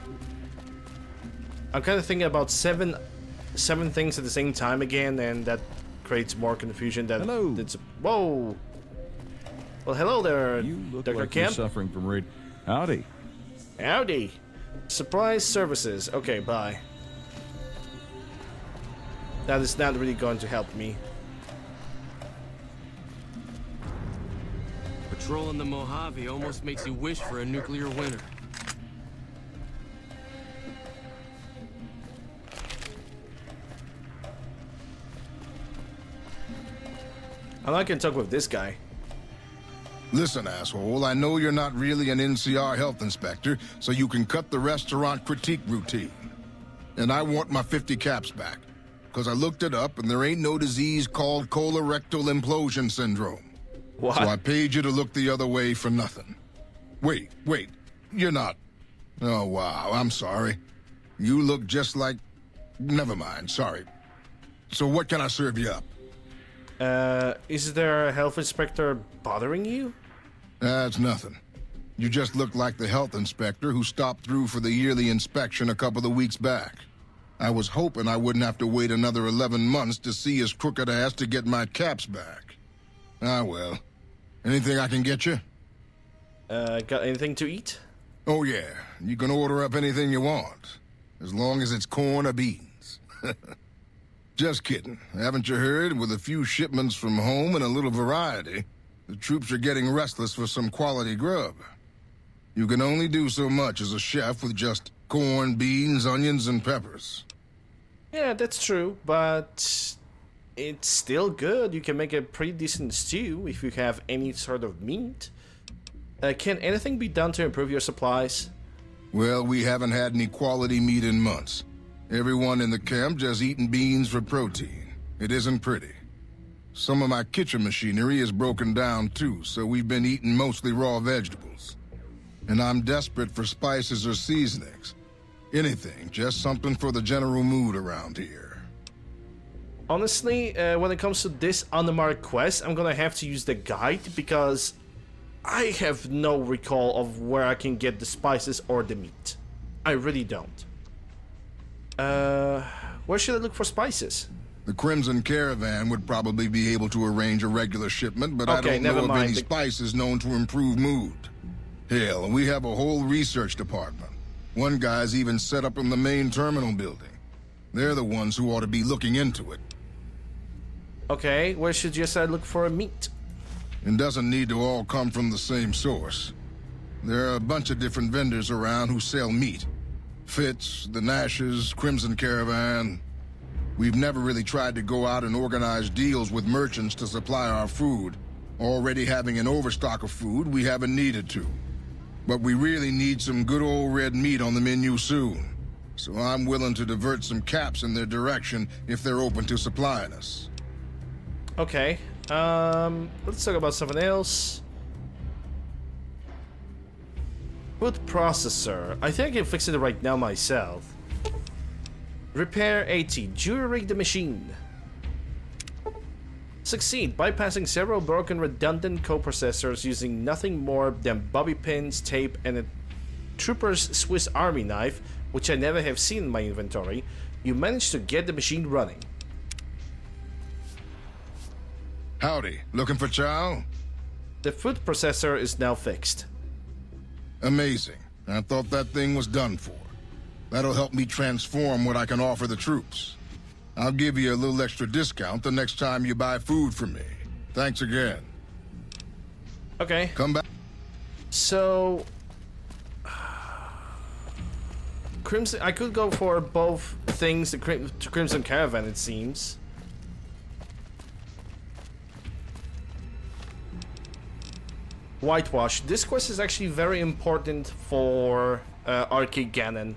kind of thinking about seven things at the same time again, and that creates more confusion than it's. Whoa. Well, hello there, You look Dr. like Kemp. you're suffering from Howdy. Howdy. Supplies services. Okay, bye. That is not really going to help me. Patrolling the Mojave almost makes you wish for a nuclear winter. I can talk with this guy. Listen, asshole, I know you're not really an NCR health inspector, so you can cut the restaurant critique routine. And I want my 50 caps back, because I looked it up and there ain't no disease called colorectal implosion syndrome. What? So I paid you to look the other way for nothing. Wait, you're not... Oh, wow, I'm sorry. You look just like... Never mind, sorry. So what can I serve you up? Is there a health inspector bothering you? That's nothing. You just look like the health inspector who stopped through for the yearly inspection a couple of weeks back. I was hoping I wouldn't have to wait another 11 months to see his crooked ass to get my caps back. Ah, well. Anything I can get you? Got anything to eat? Oh, yeah. You can order up anything you want. As long as it's corn or beans. Just kidding. Haven't you heard? With a few shipments from home and a little variety, the troops are getting restless for some quality grub. You can only do so much as a chef with just corn, beans, onions, and peppers. Yeah, that's true, but it's still good. You can make a pretty decent stew if you have any sort of meat. Can anything be done to improve your supplies? Well, we haven't had any quality meat in months. Everyone in the camp just eating beans for protein. It isn't pretty. Some of my kitchen machinery is broken down too, so we've been eating mostly raw vegetables. And I'm desperate for spices or seasonings. Anything, just something for the general mood around here. Honestly, when it comes to this unmarked quest, I'm gonna have to use the guide because I have no recall of where I can get the spices or the meat. I really don't. Where should I look for spices? The Crimson Caravan would probably be able to arrange a regular shipment, but Okay, I don't know never of mind. any spices known to improve mood. Hell, we have a whole research department. One guy's even set up in the main terminal building. They're the ones who ought to be looking into it. Okay, where should I look for a meat? It doesn't need to all come from the same source. There are a bunch of different vendors around who sell meat. Fitz, the Nashes, Crimson Caravan. We've never really tried to go out and organize deals with merchants to supply our food. Already having an overstock of food, we haven't needed to. But we really need some good old red meat on the menu soon. So I'm willing to divert some caps in their direction if they're open to supplying us. Okay, let's talk about something else. Food processor. I think I can fix it right now myself. Repair 80. Jury-rig the machine. Succeed, bypassing several broken redundant coprocessors using nothing more than bobby pins, tape, and a trooper's Swiss Army knife, which I never have seen in my inventory. You managed to get the machine running. Howdy, looking for chow? The food processor is now fixed. Amazing. I thought that thing was done for. That'll help me transform what I can offer the troops. I'll give you a little extra discount the next time you buy food from me. Thanks again. Okay. Come back. So... Crimson... I could go for both things, the Crimson Caravan, it seems. Whitewash. This quest is actually very important for Arcade Ganon.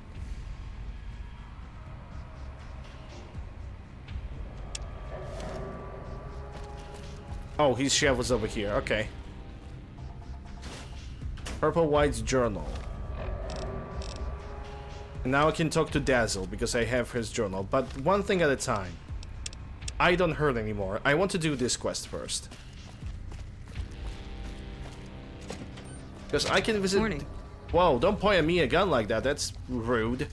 Oh, his chef was over here. Okay. Purple White's journal. And now I can talk to Dazzle because I have his journal. But one thing at a time. I don't hurt anymore. I want to do this quest first. Because I can visit... Morning. Whoa, don't point at me a gun like that. That's rude.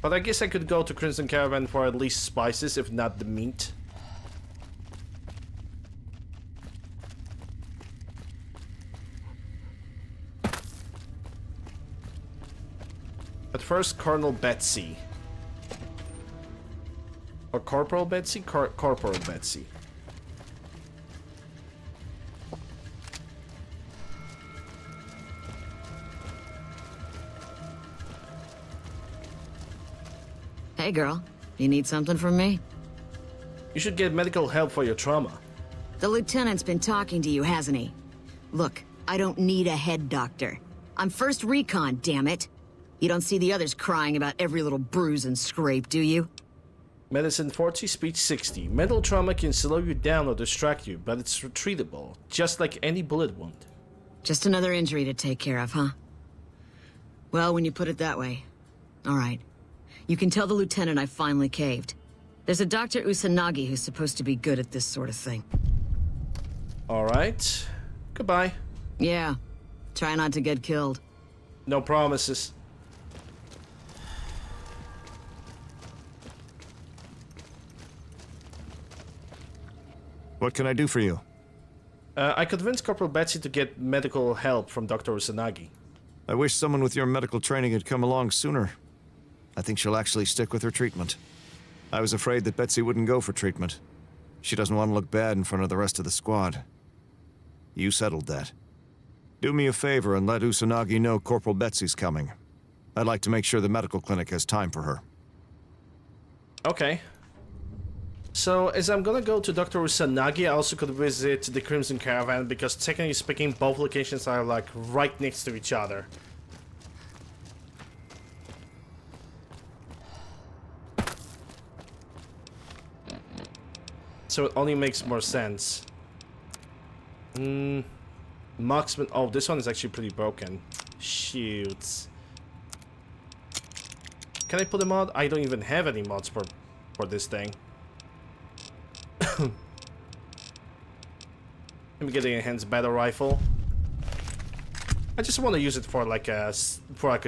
But I guess I could go to Crimson Caravan for at least spices, if not the meat. But first, Colonel Betsy. Or Corporal Betsy? Corporal Betsy. Hey, girl. You need something from me? You should get medical help for your trauma. The lieutenant's been talking to you, hasn't he? Look, I don't need a head doctor. I'm first recon, damn it. You don't see the others crying about every little bruise and scrape, do you? Medicine 40, speech 60. Mental trauma can slow you down or distract you, but it's treatable, just like any bullet wound. Just another injury to take care of, huh? Well, when you put it that way. All right. You can tell the lieutenant I finally caved. There's a Dr. Usanagi who's supposed to be good at this sort of thing. All right. Goodbye. Yeah. Try not to get killed. No promises. What can I do for you? I convinced Corporal Betsy to get medical help from Dr. Usanagi. I wish someone with your medical training had come along sooner. I think she'll actually stick with her treatment. I was afraid that Betsy wouldn't go for treatment. She doesn't want to look bad in front of the rest of the squad. You settled that. Do me a favor and let Usanagi know Corporal Betsy's coming. I'd like to make sure the medical clinic has time for her. Okay. So, as I'm gonna go to Dr. Usanagi, I also could visit the Crimson Caravan, because technically speaking, both locations are like right next to each other. So it only makes more sense. Marksman. Oh, this one is actually pretty broken. Shoots. Can I put a mod? I don't even have any mods for this thing. Let me get the enhanced battle rifle. I just want to use it for like a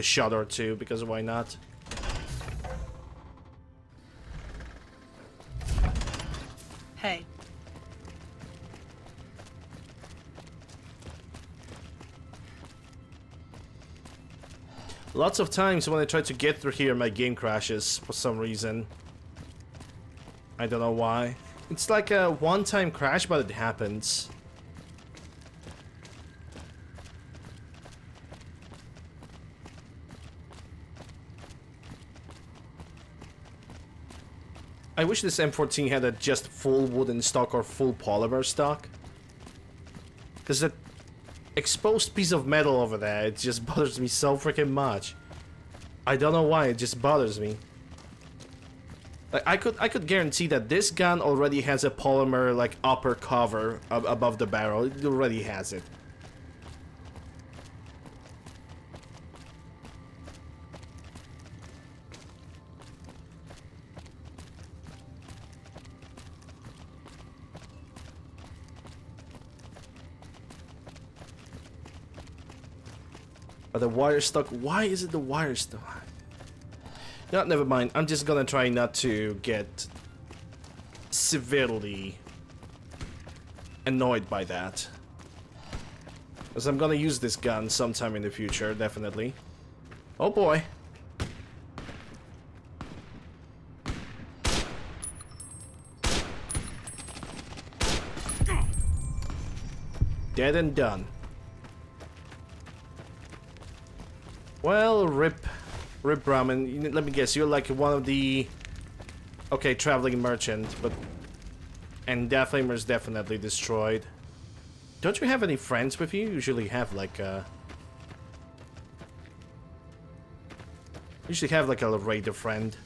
shot or two, because why not? Hey. Lots of times when I try to get through here, my game crashes for some reason. I don't know why. It's like a one-time crash, but it happens. I wish this M14 had a just full wooden stock or full polymer stock. Because that exposed piece of metal over there, it just bothers me so freaking much. I don't know why, it just bothers me. Like, I could guarantee that this gun already has a polymer like upper cover above the barrel. It already has it. But the wire stuck. Why is it the wire stuck? No, never mind. I'm just gonna try not to get severely annoyed by that. Because I'm gonna use this gun sometime in the future, definitely. Oh boy. Dead and done. Well, rip Brahmin. Let me guess, you're like one of the... Okay, traveling merchant, but... And Death Flamer's definitely destroyed. Don't you have any friends with you? Usually have like a... Usually have like a raider friend.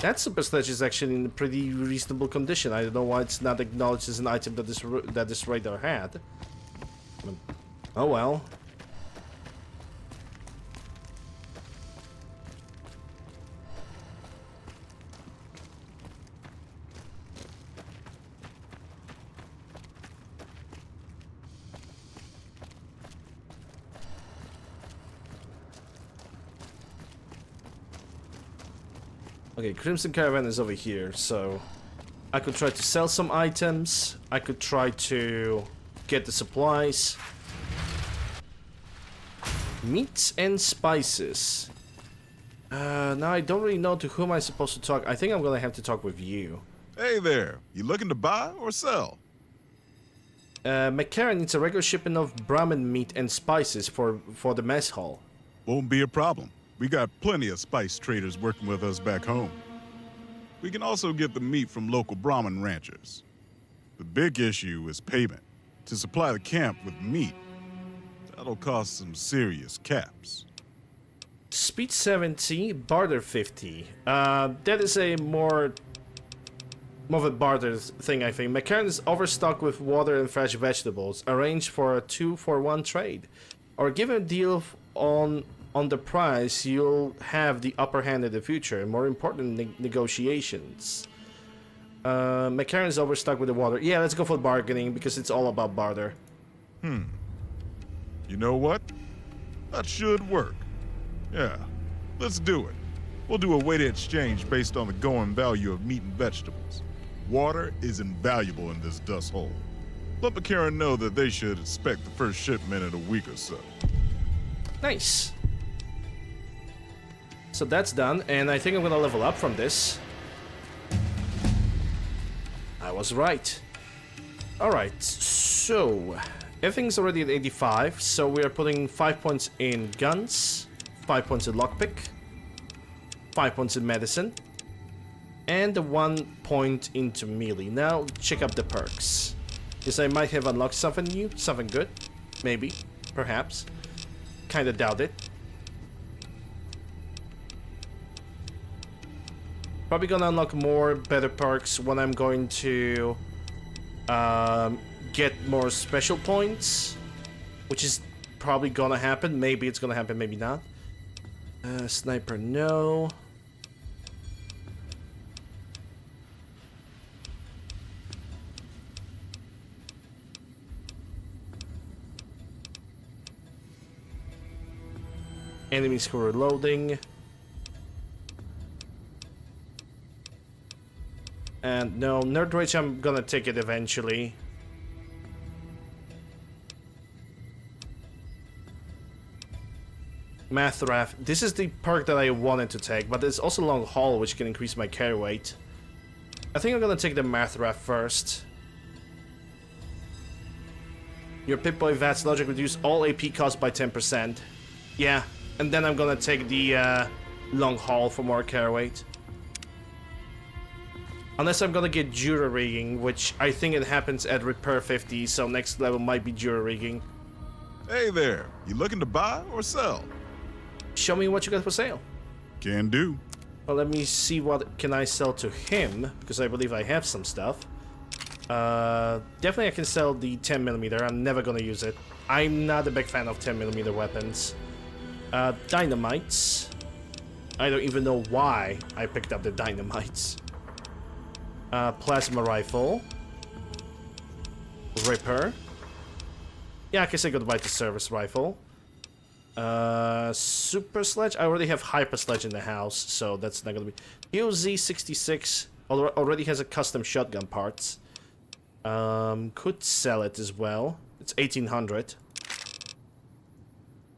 That super sledge is actually in pretty reasonable condition. I don't know why it's not acknowledged as an item that this raider had. Oh well. Okay, Crimson Caravan is over here, so I could try to sell some items. I could try to get the supplies. Meats and spices. Now I don't really know to whom I'm supposed to talk. I think I'm gonna have to talk with you. Hey there, you looking to buy or sell? McCarran needs a regular shipment of Brahmin meat and spices for the mess hall. Won't be a problem. We got plenty of spice traders working with us back home. We can also get the meat from local Brahmin ranchers. The big issue is payment. To supply the camp with meat, that'll cost some serious caps. Speed 70, barter 50. That is a more of a barter thing, I think. McCarran is overstocked with water and fresh vegetables. Arrange for a 2-for-1 trade. Or give a deal on the price, you'll have the upper hand in the future. More important, negotiations. McCarran is overstocked with the water. Yeah, let's go for bargaining because it's all about barter. You know what? That should work. Yeah, let's do it. We'll do a weighted exchange based on the going value of meat and vegetables. Water is invaluable in this dust hole. Let McCarran know that they should expect the first shipment in a week or so. Nice. So that's done, and I think I'm gonna level up from this. I was right. Alright, so everything's already at 85, so we are putting 5 points in guns, 5 points in lockpick, 5 points in medicine, and 1 point into melee. Now check up the perks. Because I might have unlocked something new, something good. Maybe, perhaps. Kinda doubt it. Probably gonna unlock more better perks when I'm going to get more special points, which is probably gonna happen. Maybe it's gonna happen, maybe not. Sniper, no. Enemies who are reloading. And no, Nerd Rage, I'm gonna take it eventually. Math Raft. This is the perk that I wanted to take, but there's also Long Haul, which can increase my carry weight. I think I'm gonna take the Math Raft first. Your Pip-Boy VATS logic reduce all AP cost by 10%. Yeah, and then I'm gonna take the Long Haul for more carry weight. Unless I'm gonna get Jura rigging, which I think it happens at Repair 50, so next level might be Jura rigging. Hey there, you looking to buy or sell? Show me what you got for sale. Can do. Well, let me see what can I sell to him, because I believe I have some stuff. Definitely I can sell the 10mm. I'm never gonna use it. I'm not a big fan of 10mm weapons. Dynamites. I don't even know why I picked up the dynamites. Plasma rifle. Ripper. Yeah, I can say goodbye to service rifle. Super sledge. I already have hyper sledge in the house, so that's not gonna be. POZ-66 already has a custom shotgun parts. Could sell it as well. It's 1800.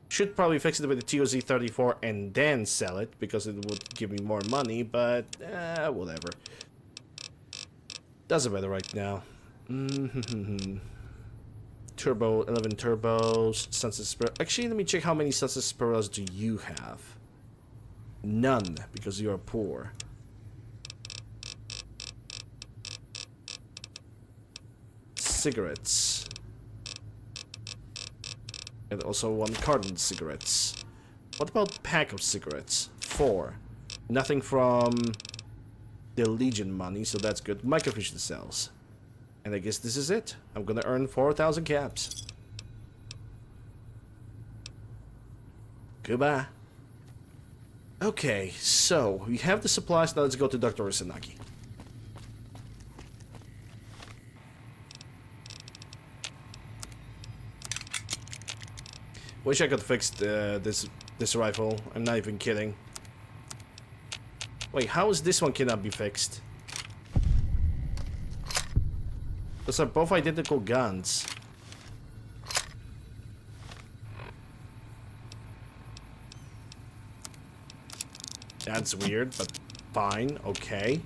Should probably fix it with the TOZ-34 and then sell it because it would give me more money, but whatever. Doesn't matter right now. Turbo, 11 turbos, Sunset Sparrow. Actually, let me check how many Sunset Sparrows do you have? None, because you are poor. Cigarettes. And also 1 carton cigarettes. What about pack of cigarettes? 4. Nothing from the Legion money, so that's good. Microfiche cells. And I guess this is it. I'm gonna earn 4,000 caps. Goodbye. Okay, so we have the supplies. Now let's go to Dr. Usanagi. Wish I could fix this rifle. I'm not even kidding. Wait, how is this one cannot be fixed? Those are both identical guns. That's weird, but fine, okay.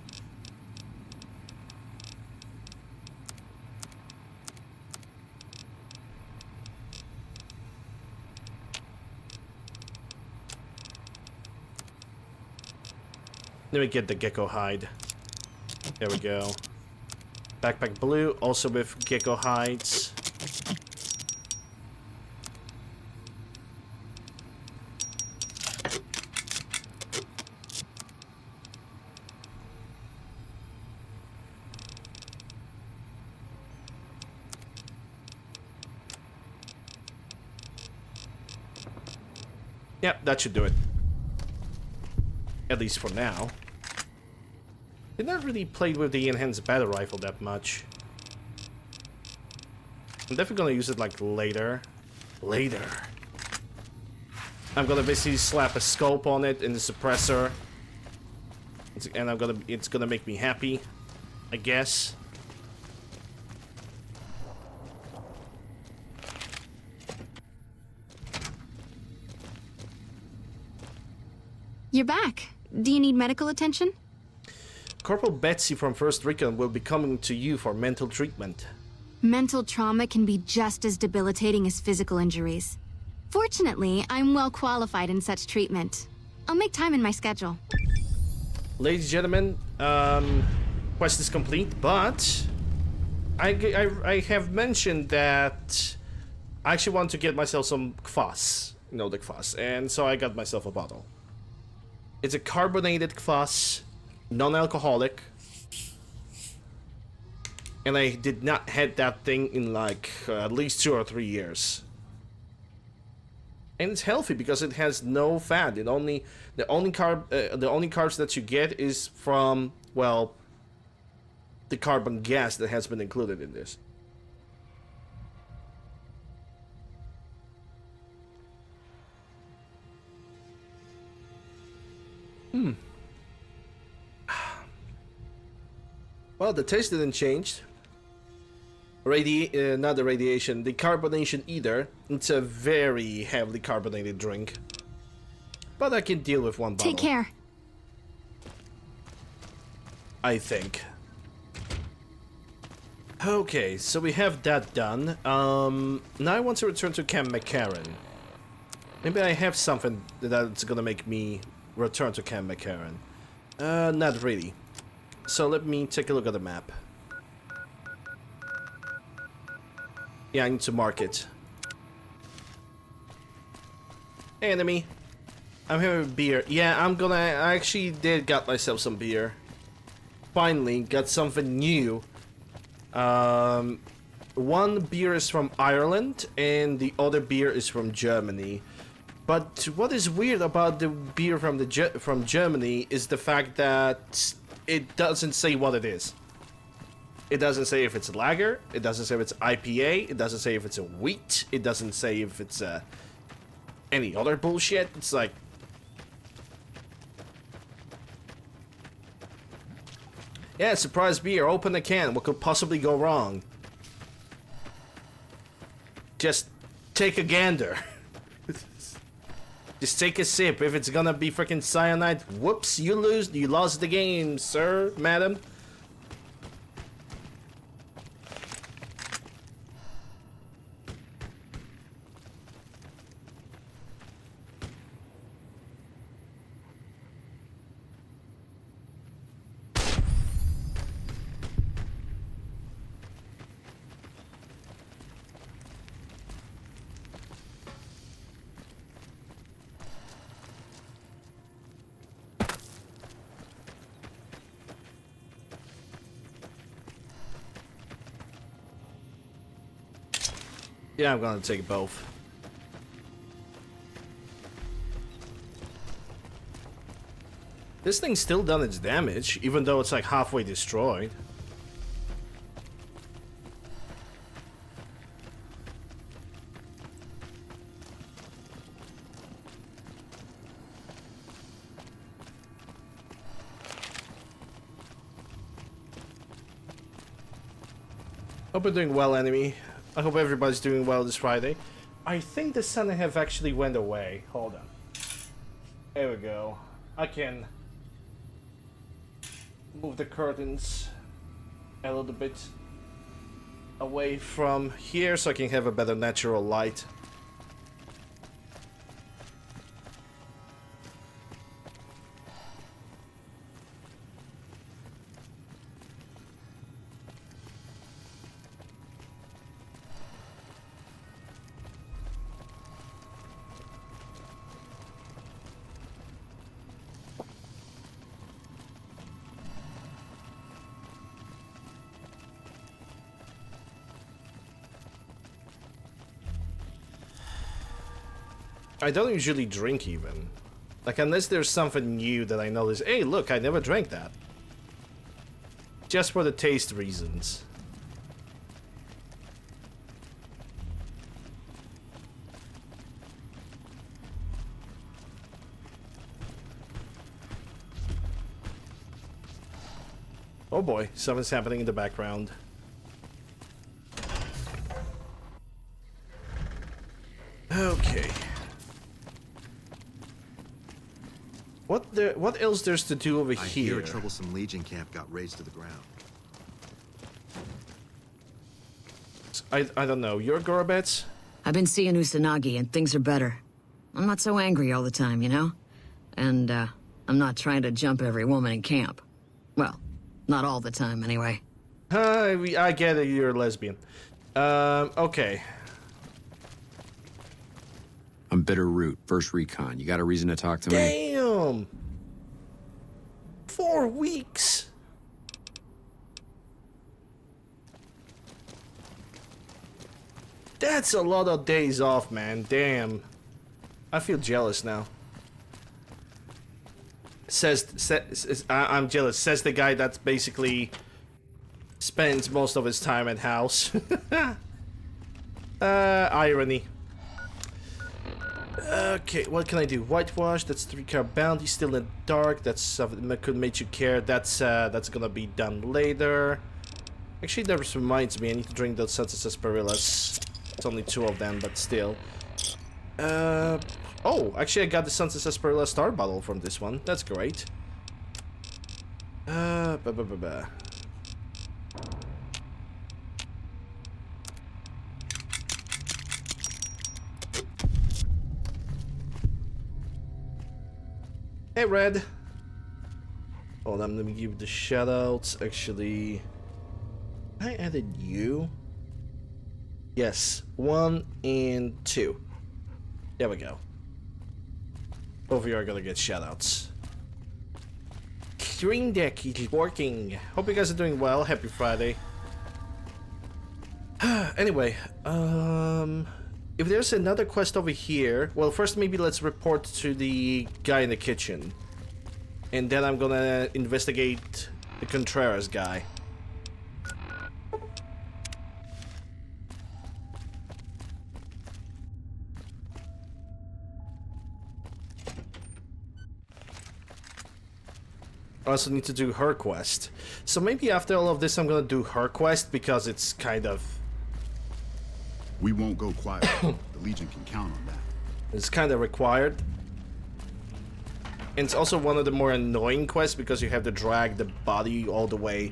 Let me get the gecko hide. There we go. Backpack blue, also with gecko hides. Yep, that should do it. At least for now. Did not really play with the enhanced battle rifle that much. I'm definitely gonna use it like later. Later. I'm gonna basically slap a scope on it and the suppressor. And it's gonna make me happy, I guess. You're back. Do you need medical attention? Corporal Betsy from 1st Recon will be coming to you for mental treatment. Mental trauma can be just as debilitating as physical injuries. Fortunately, I'm well qualified in such treatment. I'll make time in my schedule. Ladies and gentlemen, quest is complete, but I have mentioned that I actually want to get myself some kvass. You know, the kvass. And so I got myself a bottle. It's a carbonated kvass. Non-alcoholic, and I did not had that thing in like at least 2 or 3 years. And it's healthy because it has no fat. The only carbs that you get is from, well, the carbon gas that has been included in this. Well, the taste didn't change. Not the radiation, the carbonation either. It's a very heavily carbonated drink. But I can deal with 1 bottle. Take care. I think. Okay, so we have that done. Now I want to return to Camp McCarran. Maybe I have something that's gonna make me return to Camp McCarran. Not really. So let me take a look at the map. Yeah, I need to mark it. Hey, enemy. I'm having beer. Yeah, I actually did got myself some beer. Finally, got something new. 1 beer is from Ireland, and the other beer is from Germany. But what is weird about the beer from from Germany is the fact that it doesn't say what it is. It doesn't say if it's a lager. It doesn't say if it's IPA. It doesn't say if it's a wheat. It doesn't say if it's any other bullshit. It's like... Yeah, surprise beer. Open the can. What could possibly go wrong? Just take a gander. Just take a sip. If it's gonna be freaking cyanide, whoops, you lose. You lost the game, sir, madam. Yeah, I'm gonna take both. This thing's still done its damage, even though it's like halfway destroyed. Hope you're doing well, enemy. I hope everybody's doing well this Friday. I think the sun have actually went away. Hold on. There we go. I can move the curtains a little bit away from here so I can have a better natural light. I don't usually drink even. Like, unless there's something new that I notice. Hey, look, I never drank that. Just for the taste reasons. Oh boy, something's happening in the background. Okay. What else there's to do over I here? hear a troublesome Legion camp got razed to the ground. I don't know. You're Gorobets? I've been seeing Usanagi and things are better. I'm not so angry all the time, you know? And, I'm not trying to jump every woman in camp. Well, not all the time, anyway. I get it, you're a lesbian. Okay. I'm Bitter Root, first recon. You got a reason to talk to me? Damn! 4 weeks! That's a lot of days off, man. Damn. I feel jealous now. I'm jealous. Says the guy that basically spends most of his time at house. Irony. Okay, what can I do? Whitewash, that's 3-card bounty, still in the dark, that's something that could make you care, that's gonna be done later. Actually, that reminds me, I need to drink those Sunset Sarsaparillas. It's only 2 of them, but still. Oh, actually I got the Sunset Sarsaparilla star bottle from this one, that's great. Hey, Red. Hold on, let me give the shoutouts. Actually, I added you. Yes, 1 and 2. There we go. Both of you are gonna get shoutouts. Stream Deck is working. Hope you guys are doing well. Happy Friday. Anyway, if there's another quest over here... Well, first maybe let's report to the guy in the kitchen. And then I'm gonna investigate the Contreras guy. I also need to do her quest. So maybe after all of this I'm gonna do her quest because it's kind of... We won't go quiet. The Legion can count on that. It's kind of required. And it's also one of the more annoying quests because you have to drag the body all the way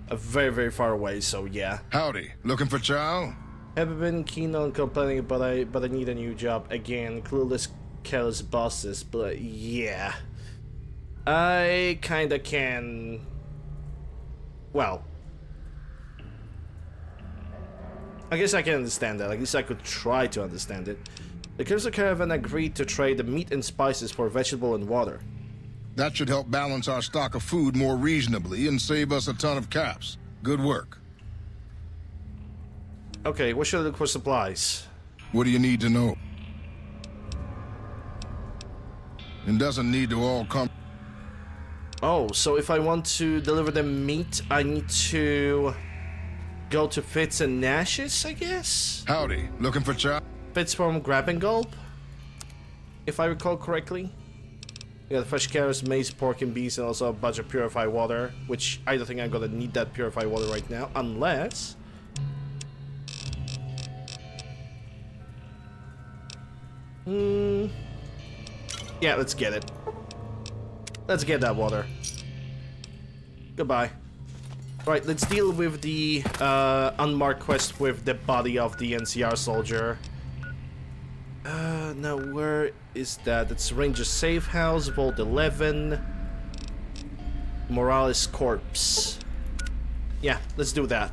very, very far away, so yeah. Howdy, looking for Chow? Haven't been keen on complaining, but I need a new job. Again, clueless, careless bosses, but yeah. I kinda can... Well... I guess I can understand that. At least I could try to understand it. The Crimson Caravan agreed to trade the meat and spices for vegetable and water. That should help balance our stock of food more reasonably and save us a ton of caps. Good work. Okay, where should I look for supplies? What do you need to know? It doesn't need to all come... Oh, so if I want to deliver them meat, I need to go to Fitz and Nash's, I guess? Howdy, looking for Chow? Fitz from Grab and Gulp, if I recall correctly. We got fresh carrots, maize, pork and beans, and also a bunch of purified water, which I don't think I'm gonna need that purified water right now, unless... Yeah, let's get it. Let's get that water. Goodbye. Right, let's deal with the unmarked quest with the body of the NCR soldier. Now where is that? It's Ranger Safe House, Vault 11. Morales corpse. Yeah, let's do that.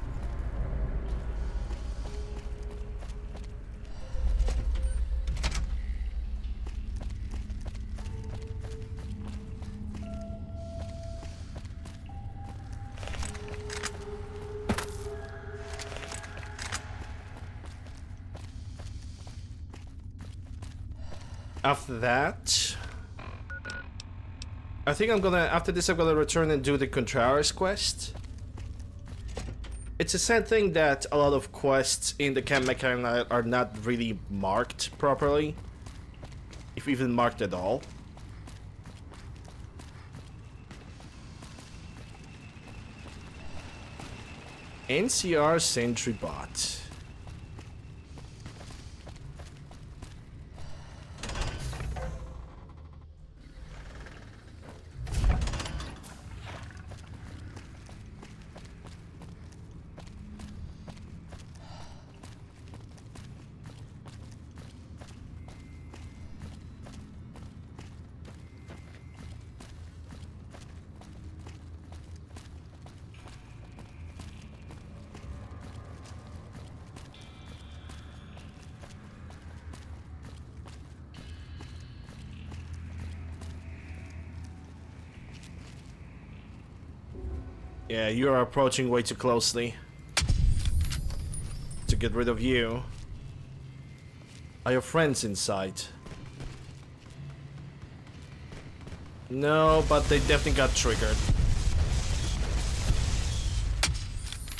After that, I think I'm gonna, after this I'm gonna return and do the Contreras quest. It's a sad thing that a lot of quests in the camp mechanic are not really marked properly, if even marked at all. NCR Sentry Bot. Yeah, you are approaching way too closely to get rid of you. Are your friends inside? No, but they definitely got triggered.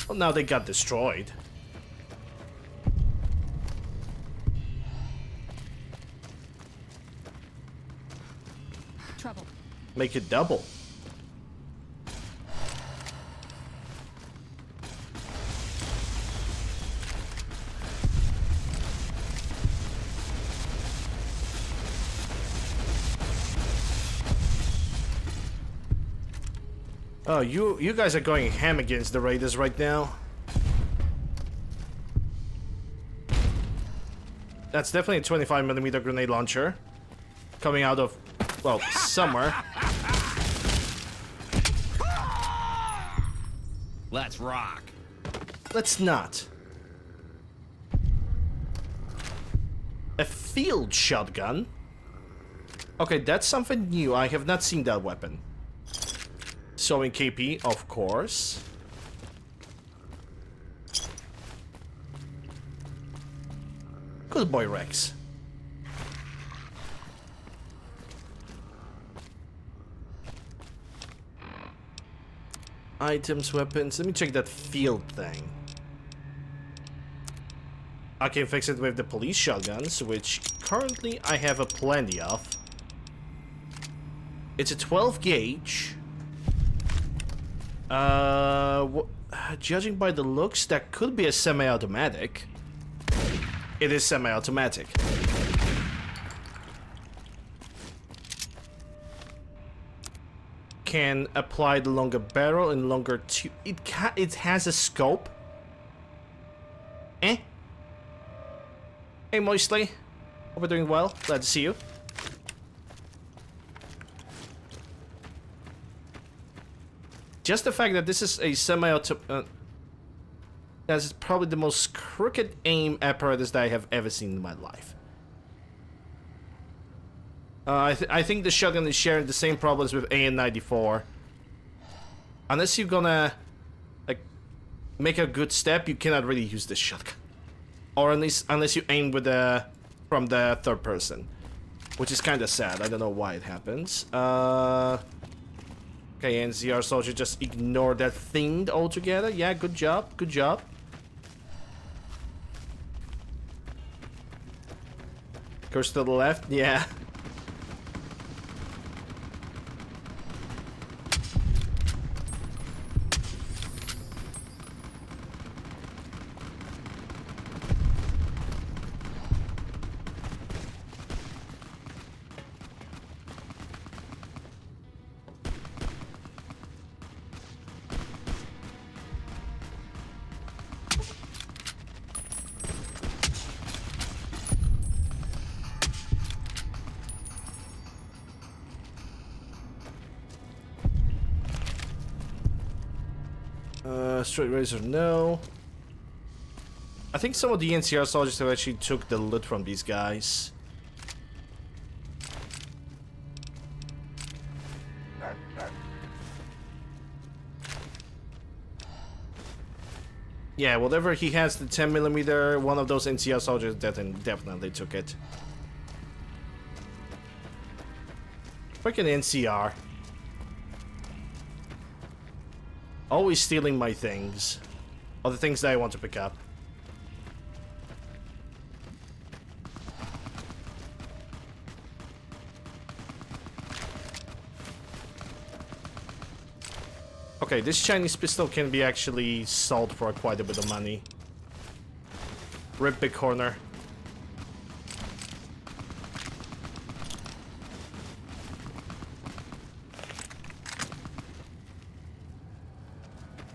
Well, now they got destroyed. Trouble. Make it double. Oh, you guys are going ham against the Raiders right now. That's definitely a 25mm grenade launcher. Coming out of, well, somewhere. Let's rock. Let's not. A field shotgun? Okay, that's something new. I have not seen that weapon. Sewing KP, of course. Good boy, Rex. Items, weapons. Let me check that field thing. I can fix it with the police shotguns, which currently I have a plenty of. It's a 12 gauge. Judging by the looks, that could be a semi-automatic. It is semi-automatic. Can apply the longer barrel and longer it has a scope. Eh? Hey, Moistly. Hope we're doing well. Glad to see you. Just the fact that this is a semi-auto... that's probably the most crooked aim apparatus that I have ever seen in my life. I think the shotgun is sharing the same problems with AN-94. Unless you're gonna, like, make a good step, you cannot really use this shotgun. Or at least, unless you aim with from the third person. Which is kind of sad. I don't know why it happens. Okay, NCR soldier, just ignore that thing altogether. Yeah, good job, good job. Goes to the left, yeah. Straight razor, no. I think some of the NCR soldiers have actually took the loot from these guys. Yeah, whatever he has, the 10mm, one of those NCR soldiers definitely took it. Freaking NCR. Always stealing my things. Or the things that I want to pick up. Okay, this Chinese pistol can be actually sold for quite a bit of money. Rip big corner.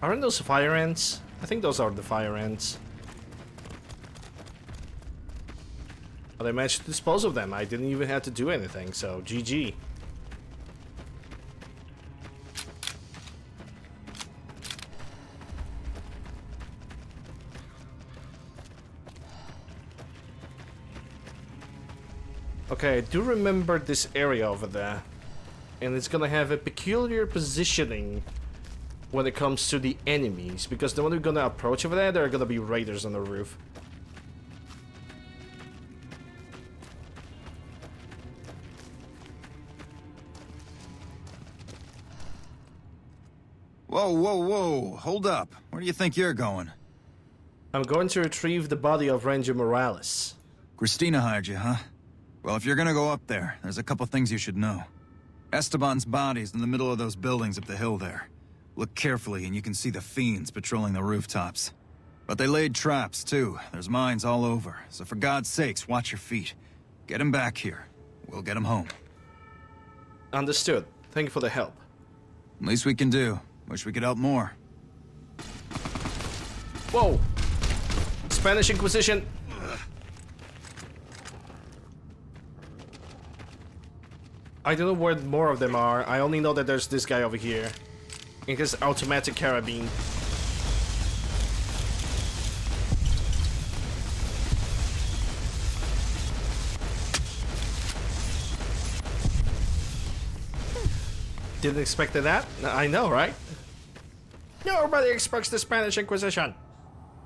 Aren't those fire ants? I think those are the fire ants. But I managed to dispose of them. I didn't even have to do anything, so GG. Okay, I do remember this area over there. And it's gonna have a peculiar positioning when it comes to the enemies, because the one we're gonna approach over there, there are gonna be raiders on the roof. Whoa, whoa, whoa. Hold up. Where do you think you're going? I'm going to retrieve the body of Ranger Morales. Christina hired you, huh? Well, if you're gonna go up there, there's a couple things you should know. Esteban's body's in the middle of those buildings up the hill there. Look carefully and you can see the fiends patrolling the rooftops. But they laid traps, too. There's mines all over. So for God's sakes, watch your feet. Get him back here. We'll get him home. Understood. Thank you for the help. Least we can do. Wish we could help more. Whoa! Spanish Inquisition! I don't know where more of them are. I only know that there's this guy over here. In his automatic carabine. Didn't expect that? I know, right? Nobody expects the Spanish Inquisition.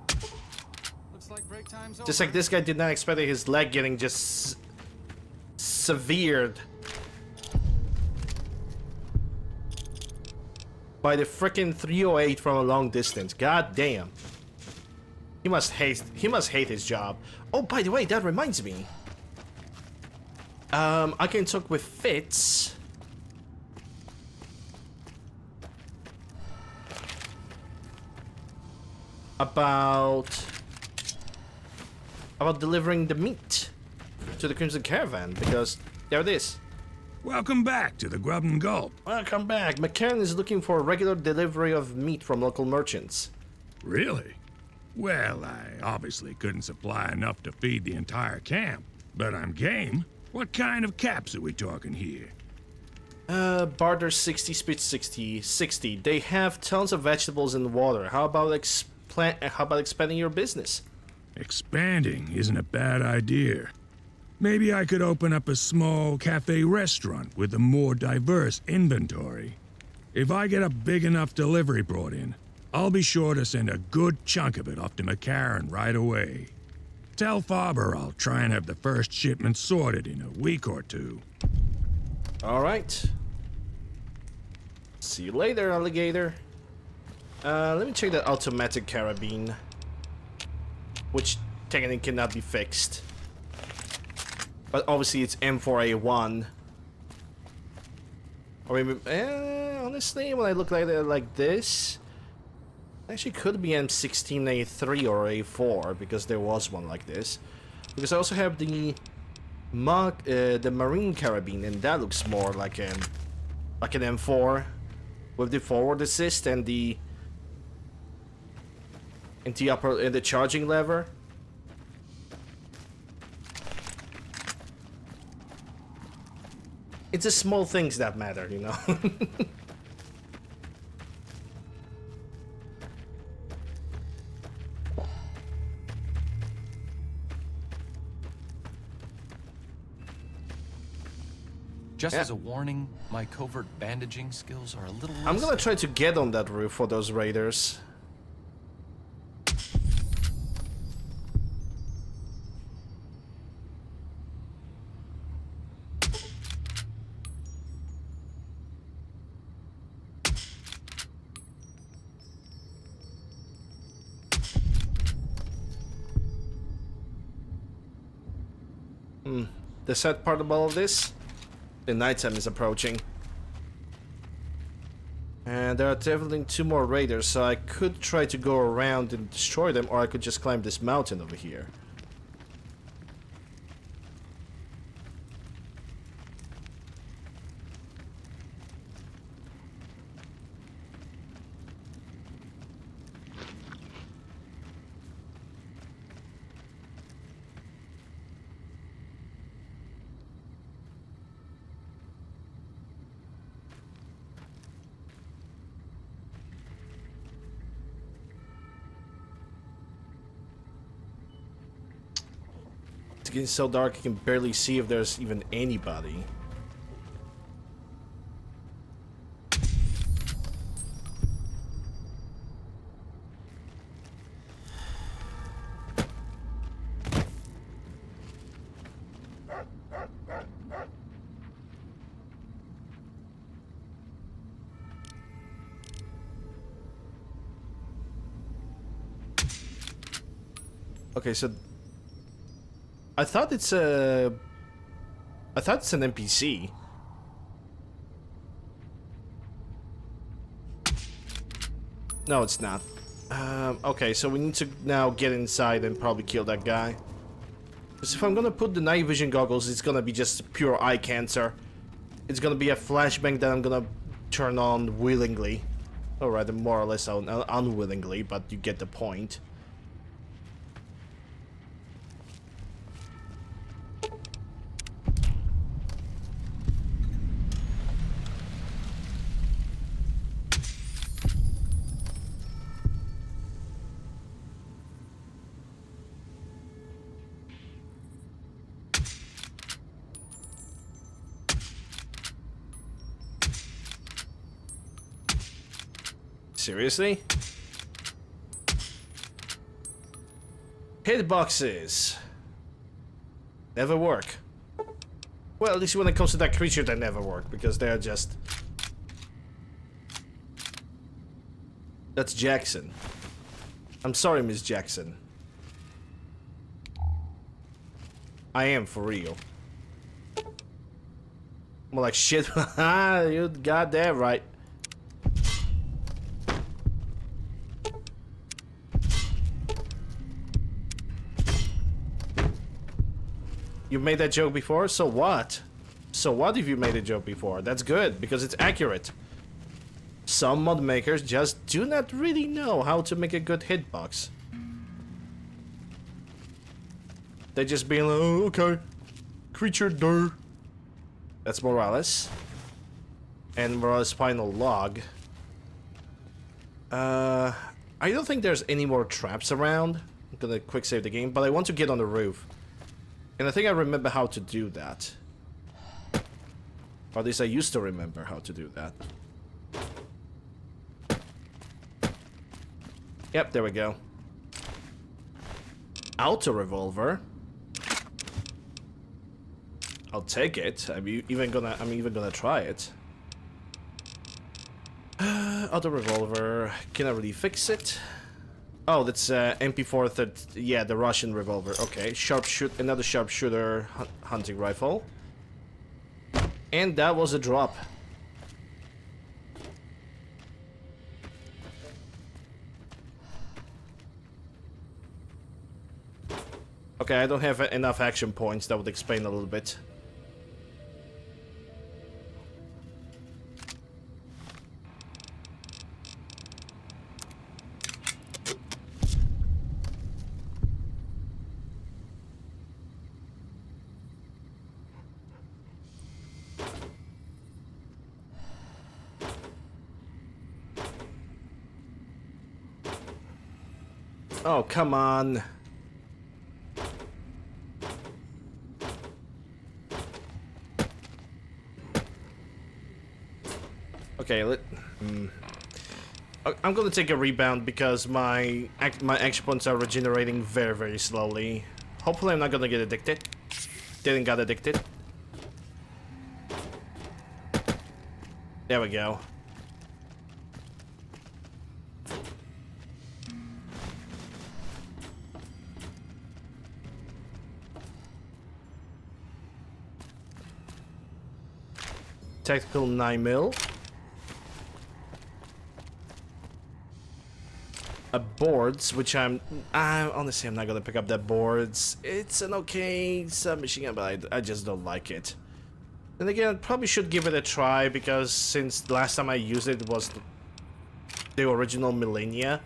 Looks like break time Just like this guy did not expect his leg getting just severed by the frickin' 308 from a long distance. God damn. He must hate his job. Oh, by the way, that reminds me. I can talk with Fitz. About delivering the meat to the Crimson Caravan, because there it is. Welcome back to the Grub and Gulp. Welcome back. McCarran is looking for a regular delivery of meat from local merchants. Really? Well, I obviously couldn't supply enough to feed the entire camp, but I'm game. What kind of caps are we talking here? Barter 60, speed 60. They have tons of vegetables and water. How about expanding your business? Expanding isn't a bad idea. Maybe I could open up a small cafe restaurant with a more diverse inventory. If I get a big enough delivery brought in, I'll be sure to send a good chunk of it off to McCarran right away. Tell Faber I'll try and have the first shipment sorted in a week or two. Alright. See you later, alligator. Let me check that automatic carabine, which technically cannot be fixed. But obviously it's M4A1. Or maybe, honestly, when I look like this, actually could be M16A3 or A4, because there was one like this. Because I also have the Marine carabine, and that looks more like an M4 with the forward assist and the charging lever. It's the small things that matter, you know. Just as a warning, my covert bandaging skills are a little I'm gonna try to get on that roof for those raiders. The sad part about all of this? The nighttime is approaching. And there are definitely 2 more raiders, so I could try to go around and destroy them, or I could just climb this mountain over here. It's getting so dark I can barely see if there's even anybody. Okay, so I thought it's an NPC. No, it's not. Okay, so we need to now get inside and probably kill that guy. Because if I'm gonna put the night vision goggles, it's gonna be just pure eye cancer. It's gonna be a flashbang that I'm gonna turn on willingly. Alright, more or less unwillingly, but you get the point. Seriously? Hitboxes. Never work. Well, at least when it comes to that creature, they never work, because they're just... That's Jackson. I'm sorry, Miss Jackson. I am, for real. I'm like, shit, you got that right. You made that joke before? So what? So what if you made a joke before? That's good, because it's accurate. Some mod makers just do not really know how to make a good hitbox. They just be like, oh, okay. Creature dur. That's Morales. And Morales' final log. I don't think there's any more traps around. I'm gonna quick save the game, but I want to get on the roof. And I think I remember how to do that. Or at least I used to remember how to do that. Yep, there we go. Auto revolver. I'll take it. I'm even gonna try it. Auto revolver. Can I really fix it? Oh, that's MP4. Yeah, the Russian revolver. Okay, another sharpshooter hunting rifle. And that was a drop. Okay, I don't have enough action points. That would explain a little bit. Oh, come on. Okay, I'm gonna take a rebound because my action points are regenerating very, very slowly. Hopefully I'm not gonna get addicted. Didn't get addicted. There we go. Tactical 9mm. Boards, which honestly I'm not gonna pick up that boards. It's an okay submachine gun, but I just don't like it. And again, I probably should give it a try because since the last time I used it was the original Millennia.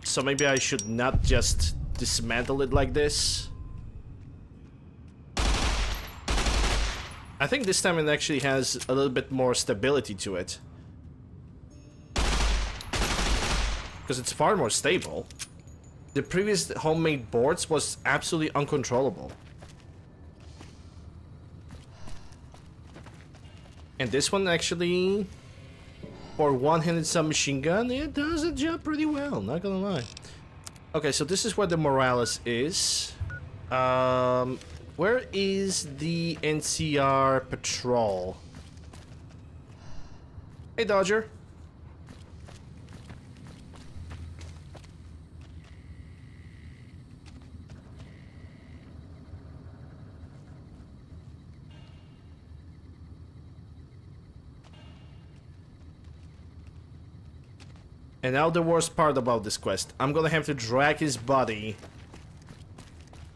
So maybe I should not just dismantle it like this. I think this time it actually has a little bit more stability to it. Because it's far more stable. The previous homemade boards was absolutely uncontrollable. And this one actually, for one-handed submachine gun, it does the job pretty well, not gonna lie. Okay, so this is where the Morales is. Where is the NCR patrol? Hey, Dodger. And now the worst part about this quest. I'm gonna have to drag his body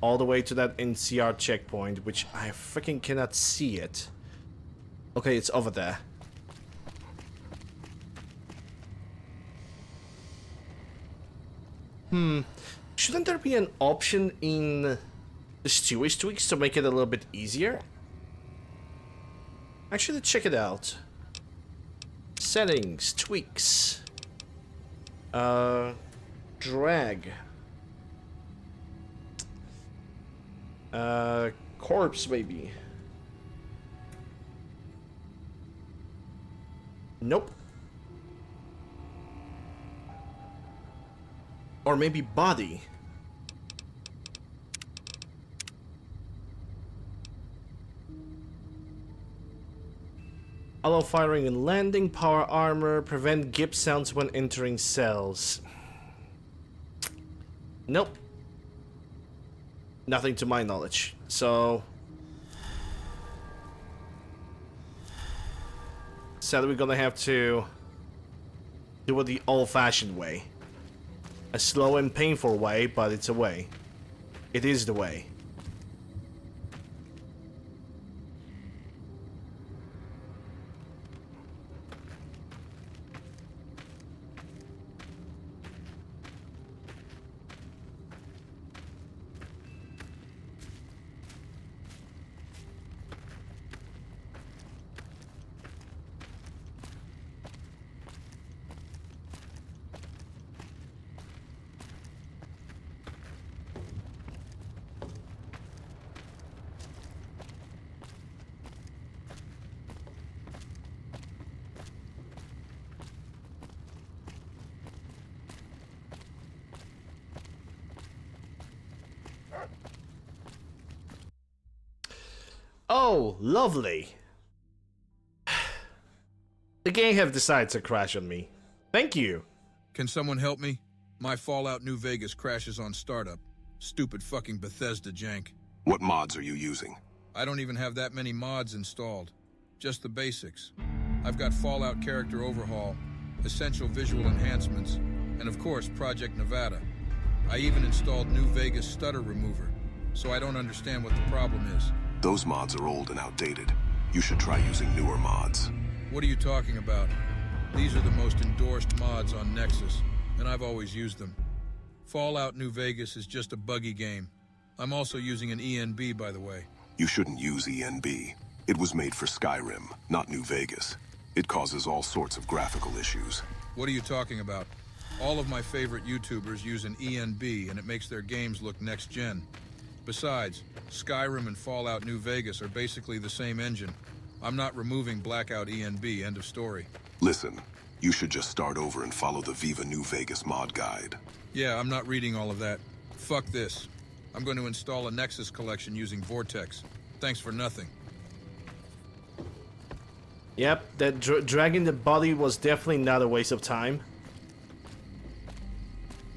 all the way to that NCR checkpoint, which I freaking cannot see it. Okay, it's over there. Shouldn't there be an option in the Stewie's tweaks to make it a little bit easier? Actually, check it out. Settings, tweaks. Drag. Corpse, maybe. Nope. Or maybe body. Allow firing and landing, power armor, prevent gip sounds when entering cells. Nope. Nothing to my knowledge. So... sadly we're gonna have to do it the old-fashioned way. A slow and painful way, but it's a way. It is the way. Oh, lovely. The game have decided to crash on me. Thank you. Can someone help me? My Fallout New Vegas crashes on startup. Stupid fucking Bethesda jank. What mods are you using? I don't even have that many mods installed. Just the basics. I've got Fallout Character Overhaul, Essential Visual Enhancements, and of course Project Nevada. I even installed New Vegas Stutter Remover, so I don't understand what the problem is. Those mods are old and outdated. You should try using newer mods. What are you talking about? These are the most endorsed mods on Nexus, and I've always used them. Fallout New Vegas is just a buggy game. I'm also using an ENB, by the way. You shouldn't use ENB. It was made for Skyrim, not New Vegas. It causes all sorts of graphical issues. What are you talking about? All of my favorite YouTubers use an ENB, and it makes their games look next-gen. Besides, Skyrim and Fallout New Vegas are basically the same engine. I'm not removing Blackout ENB, end of story. Listen, you should just start over and follow the Viva New Vegas mod guide. Yeah, I'm not reading all of that. Fuck this. I'm going to install a Nexus collection using Vortex. Thanks for nothing. Yep, that dragging the body was definitely not a waste of time.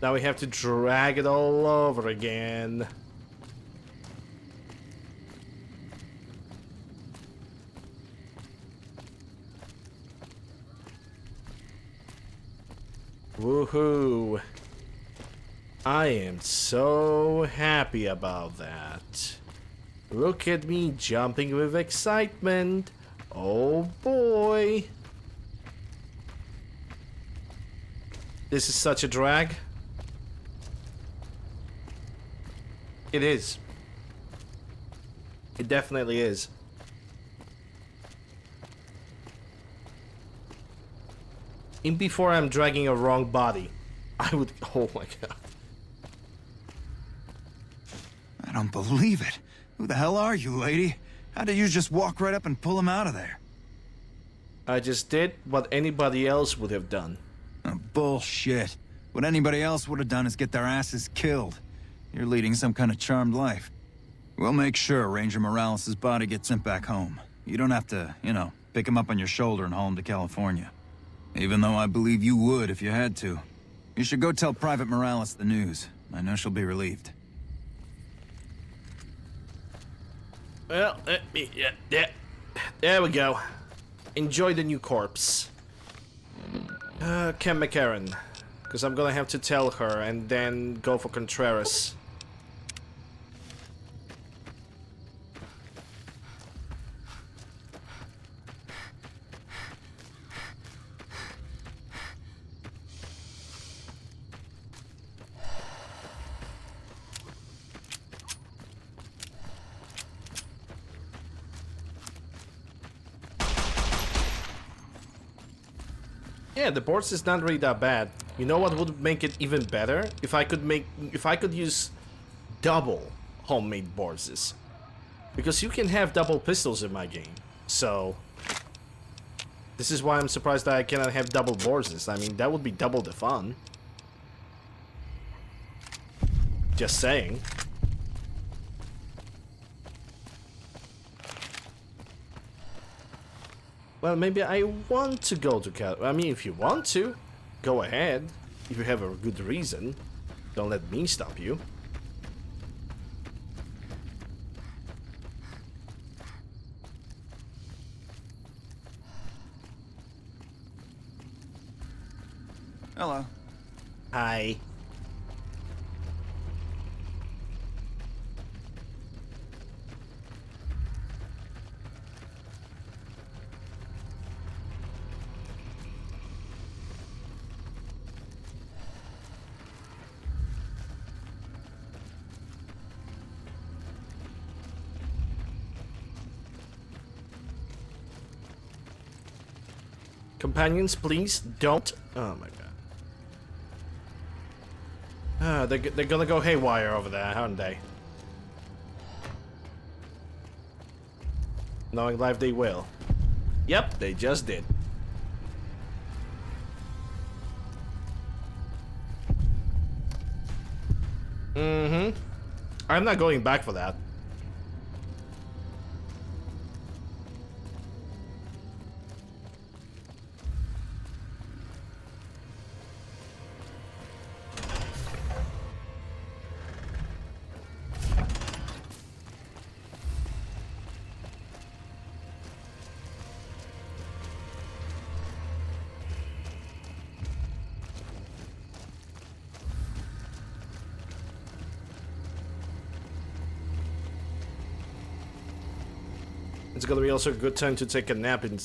Now we have to drag it all over again. Woohoo! I am so happy about that. Look at me jumping with excitement. Oh boy. This is such a drag. It is. It definitely is. And before I'm dragging a wrong body, I would. Oh my god. I don't believe it. Who the hell are you, lady? How did you just walk right up and pull him out of there? I just did what anybody else would have done. Bullshit. What anybody else would have done is get their asses killed. You're leading some kind of charmed life. We'll make sure Ranger Morales' body gets sent back home. You don't have to, pick him up on your shoulder and haul him to California. Even though I believe you would if you had to. You should go tell Private Morales the news. I know she'll be relieved. Well, yeah. There we go. Enjoy the new corpse. Ken McCarran. Because I'm gonna have to tell her and then go for Contreras. Yeah, the boards is not really that bad. You know what would make it even better? If I could use double homemade boards. Because you can have double pistols in my game. So this is why I'm surprised that I cannot have double boards. I mean, that would be double the fun. Just saying. Well, maybe I want to go to Cal. I mean, if you want to, go ahead. If you have a good reason, don't let me stop you. Hello. Hi. Companions, please don't. Oh my god. They're gonna go haywire over there, aren't they? Knowing life, they will. Yep, they just did. Mm-hmm. I'm not going back for that. It's gonna be also a good time to take a nap in,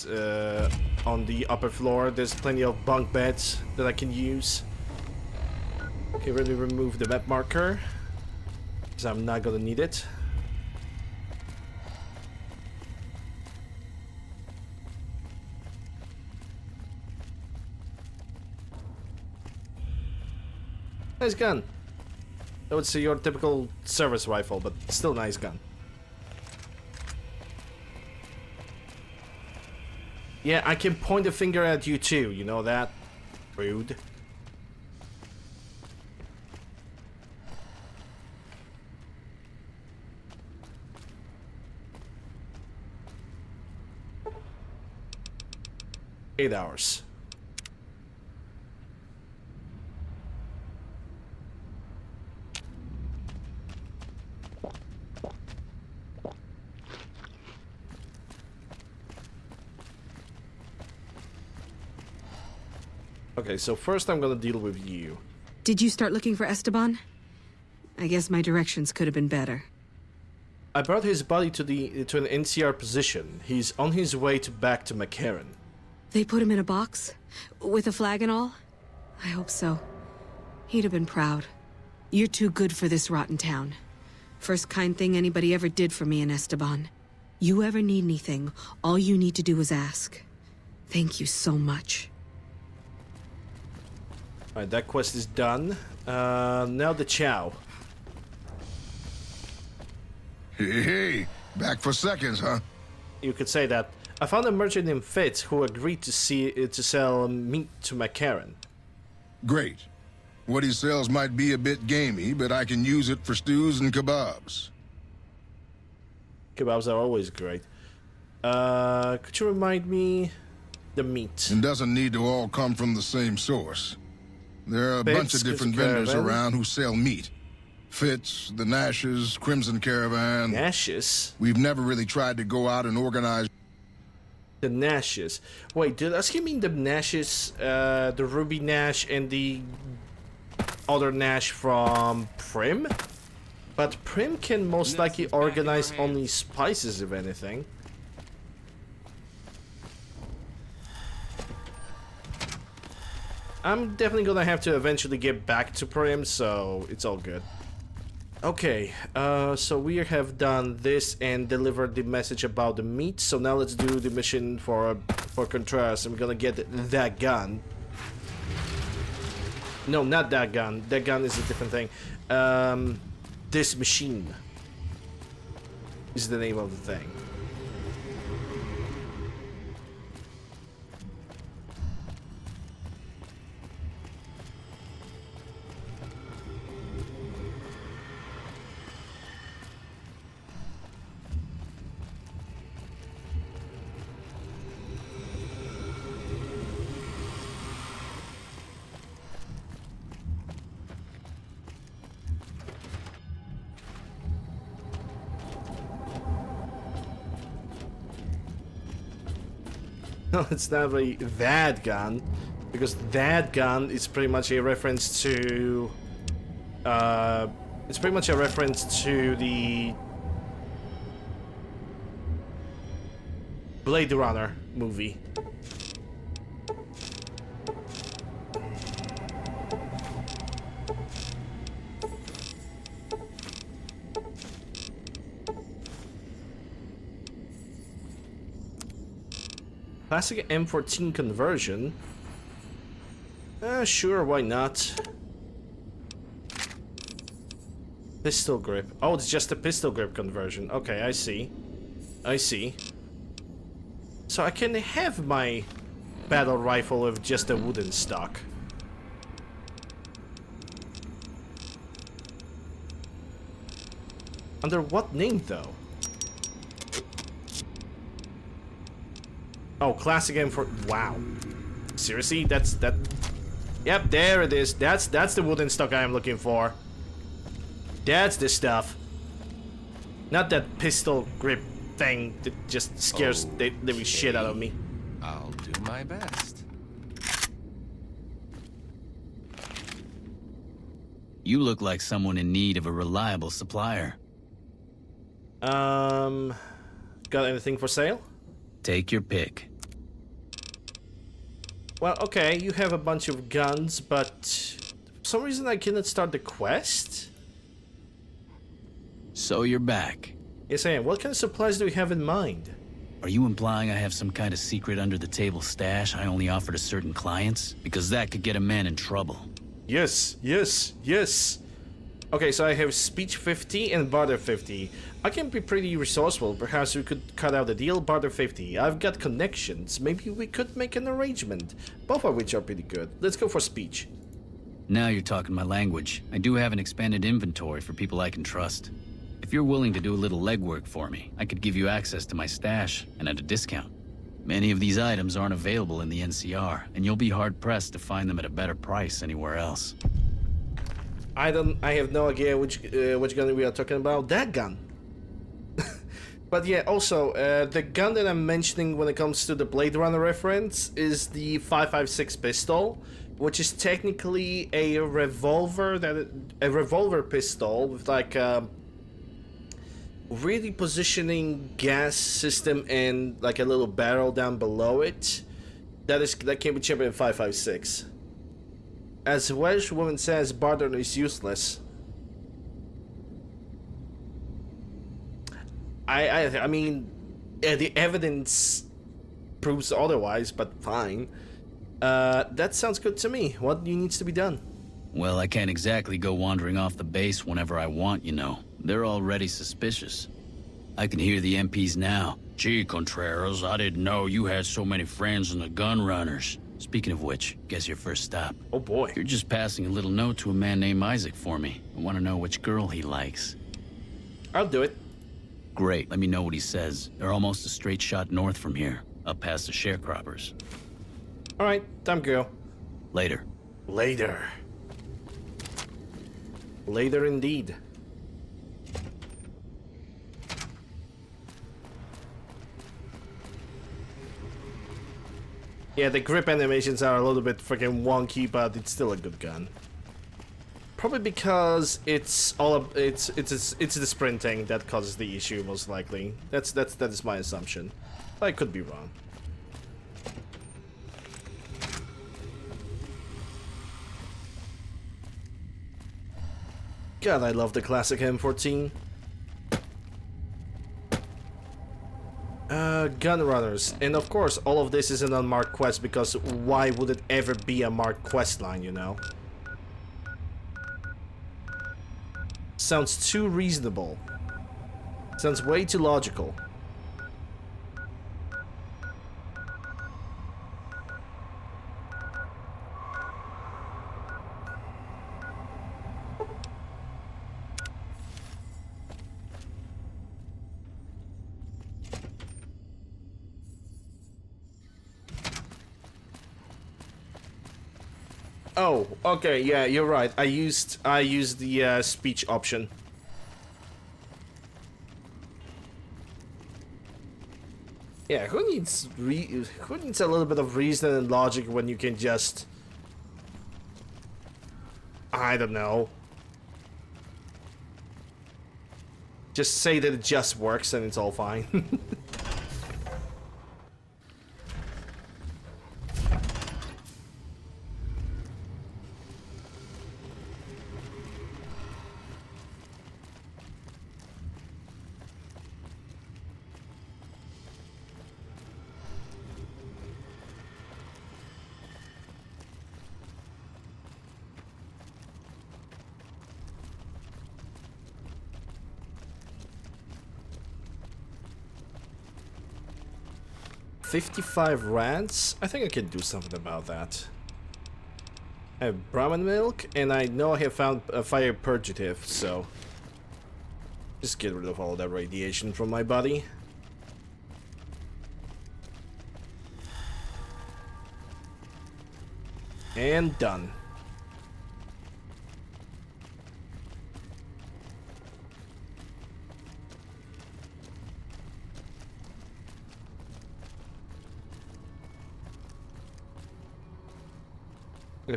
on the upper floor. There's plenty of bunk beds that I can use. Okay, really remove the map marker, because I'm not gonna need it. Nice gun. I would say your typical service rifle, but still nice gun. Yeah, I can point a finger at you too, you know that? Rude. Eight hours. Okay, so first I'm gonna deal with you. Did you start looking for Esteban? I guess my directions could have been better. I brought his body to an NCR position. He's on his way back to McCarran. They put him in a box? With a flag and all? I hope so. He'd have been proud. You're too good for this rotten town. First kind thing anybody ever did for me in Esteban. You ever need anything, all you need to do is ask. Thank you so much. Alright, that quest is done. Now the chow. Hey, back for seconds, huh? You could say that. I found a merchant named Fitz who agreed to sell meat to McCarran. Great. What he sells might be a bit gamey, but I can use it for stews and kebabs. Kebabs are always great. Could you remind me the meat? It doesn't need to all come from the same source. There are a bunch of different vendors around who sell meat. Fitz, the Nashes, Crimson Caravan. Nashes? We've never really tried to go out and organize... The Nashes. Wait, does he mean the Nashes, the Ruby Nash and the other Nash from Prim? But Prim can most likely organize only spices, if anything. I'm definitely gonna have to eventually get back to Prim, so it's all good. Okay, so we have done this and delivered the message about the meat. So now let's do the mission for Contreras. I'm gonna get that gun. No, not that gun. That gun is a different thing. This machine is the name of the thing. No, it's not really that gun, because that gun is pretty much a reference to... it's pretty much a reference to the Blade Runner movie. Classic M14 conversion. Sure, why not? Pistol grip. Oh, it's just a pistol grip conversion. Okay, I see. I see. So I can have my battle rifle with just a wooden stock. Under what name, though? Oh, classic M4. Wow. Seriously? That's that. Yep, there it is. That's the wooden stock I am looking for. That's the stuff. Not that pistol grip thing that just scares the living shit out of me. I'll do my best. You look like someone in need of a reliable supplier. Got anything for sale? Take your pick. Well, okay, you have a bunch of guns, but for some reason I cannot start the quest? So you're back. Yes, I am. What kind of supplies do you have in mind? Are you implying I have some kind of secret under-the-table stash I only offer to certain clients? Because that could get a man in trouble. Yes, yes, yes. Okay, so I have speech 50 and barter 50. I can be pretty resourceful. Perhaps we could cut out a deal, barter 50. I've got connections. Maybe we could make an arrangement. Both of which are pretty good. Let's go for speech. Now you're talking my language. I do have an expanded inventory for people I can trust. If you're willing to do a little legwork for me, I could give you access to my stash, and at a discount. Many of these items aren't available in the NCR, and you'll be hard-pressed to find them at a better price anywhere else. I have no idea which gun we are talking about. That gun. But yeah, also, the gun that I'm mentioning when it comes to the Blade Runner reference is the 5.56 pistol, which is technically a revolver pistol with like really positioning gas system and like a little barrel down below it. That can be cheaper than 5.56. As a Welsh woman says, barter is useless. I mean, the evidence proves otherwise, but fine. That sounds good to me. What needs to be done? Well, I can't exactly go wandering off the base whenever I want, you know. They're already suspicious. I can hear the MPs now. Gee, Contreras, I didn't know you had so many friends in the gun runners. Speaking of which, guess your first stop. Oh boy. You're just passing a little note to a man named Isaac for me. I want to know which girl he likes. I'll do it. Great, let me know what he says. They're almost a straight shot north from here, up past the sharecroppers. Alright, time girl. Later. Later. Later indeed. Yeah, the grip animations are a little bit freaking wonky, but it's still a good gun. Probably because it's the sprinting that causes the issue, most likely. That is my assumption. I could be wrong. God, I love the classic M14. Gun runners, and of course all of this is an unmarked quest, because why would it ever be a marked quest line, you know? Sounds too reasonable. Sounds way too logical. Oh, okay, yeah, you're right. I used the speech option. Yeah, who needs a little bit of reason and logic when you can just, I don't know, just say that it just works and it's all fine. 55 rands? I think I can do something about that. I have Brahmin milk, and I know I have found a fire purgative, so just get rid of all that radiation from my body. And done.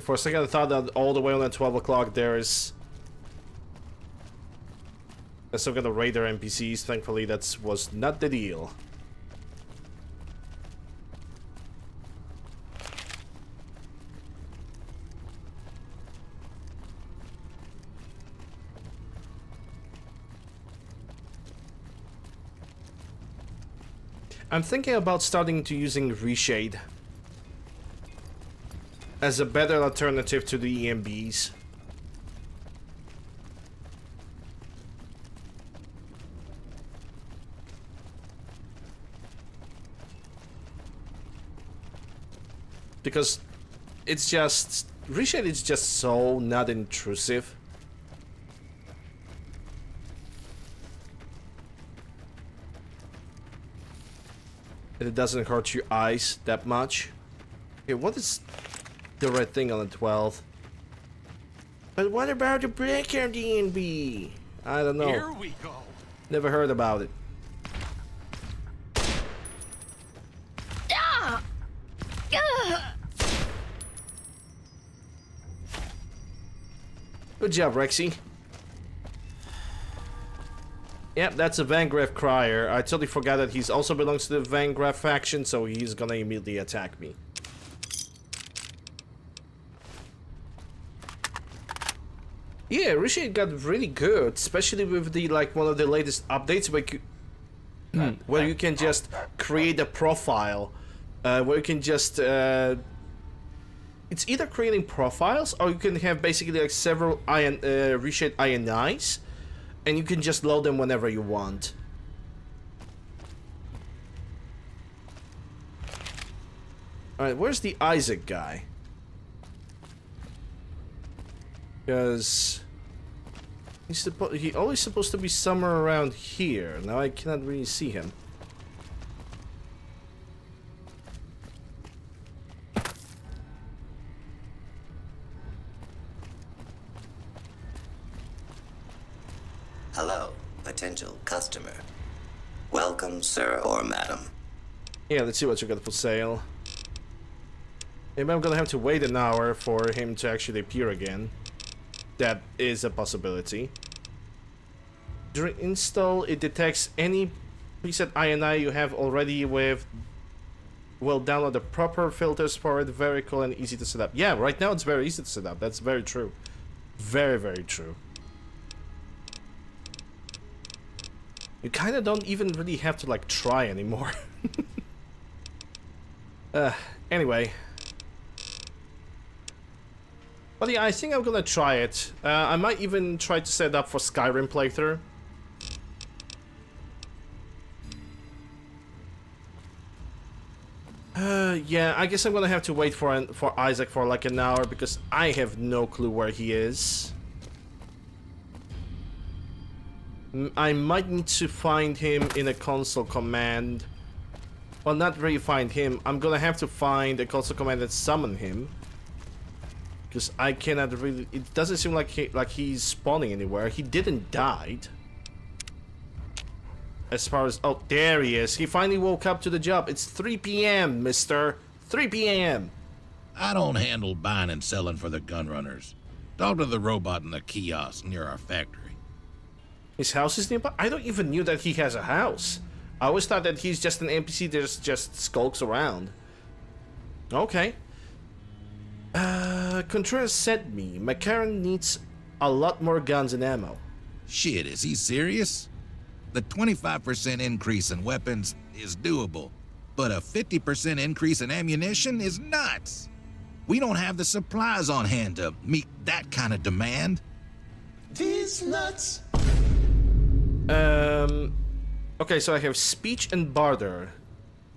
For a second I thought that all the way on at 12 o'clock there's some kind of radar NPCs. Thankfully that was not the deal. I'm thinking about starting to using Reshade as a better alternative to the EMBs. Because it's just, Reshade is just so not intrusive. And it doesn't hurt your eyes that much. Okay, what is the red thing on the 12th? But what about the breaker DNB? I don't know. Here we go. Never heard about it. Good job, Rexy. Yep, that's a Vangraff Crier. I totally forgot that he's also belongs to the Vangraff faction, so he's gonna immediately attack me. Yeah, Reshade got really good, especially with the one of the latest updates where you can just create a profile, where you can just it's either creating profiles or you can have basically like several Reshade INIs, and you can just load them whenever you want. All right, where's the Isaac guy? Because he's always supposed to be somewhere around here. Now I cannot really see him. Hello, potential customer. Welcome, sir or madam. Yeah, let's see what you got for sale. Maybe I'm gonna have to wait an hour for him to actually appear again. That is a possibility. During install, it detects any preset INI you have already with. Will download the proper filters for it. Very cool and easy to set up. Yeah, right now it's very easy to set up. That's very true. Very, very true. You kind of don't even really have to like try anymore. Anyway. But yeah, I think I'm gonna try it. I might even try to set up for Skyrim playthrough. Yeah, I guess I'm gonna have to wait for Isaac for like an hour because I have no clue where he is. I might need to find him in a console command. Well, not really find him. I'm gonna have to find a console command that summon him. Because I cannot really... It doesn't seem like he's spawning anywhere. He didn't die. as far as... Oh, there he is. He finally woke up to the job. It's 3 p.m., mister. 3 p.m. I don't handle buying and selling for the gunrunners. Talk to the robot in the kiosk near our factory. His house is nearby? I don't even knew that he has a house. I always thought that he's just an NPC that just skulks around. Okay. Contreras sent me. McCarran needs a lot more guns and ammo. Shit, is he serious? The 25% increase in weapons is doable, but a 50% increase in ammunition is nuts. We don't have the supplies on hand to meet that kind of demand. These nuts. Okay, so I have speech and barter.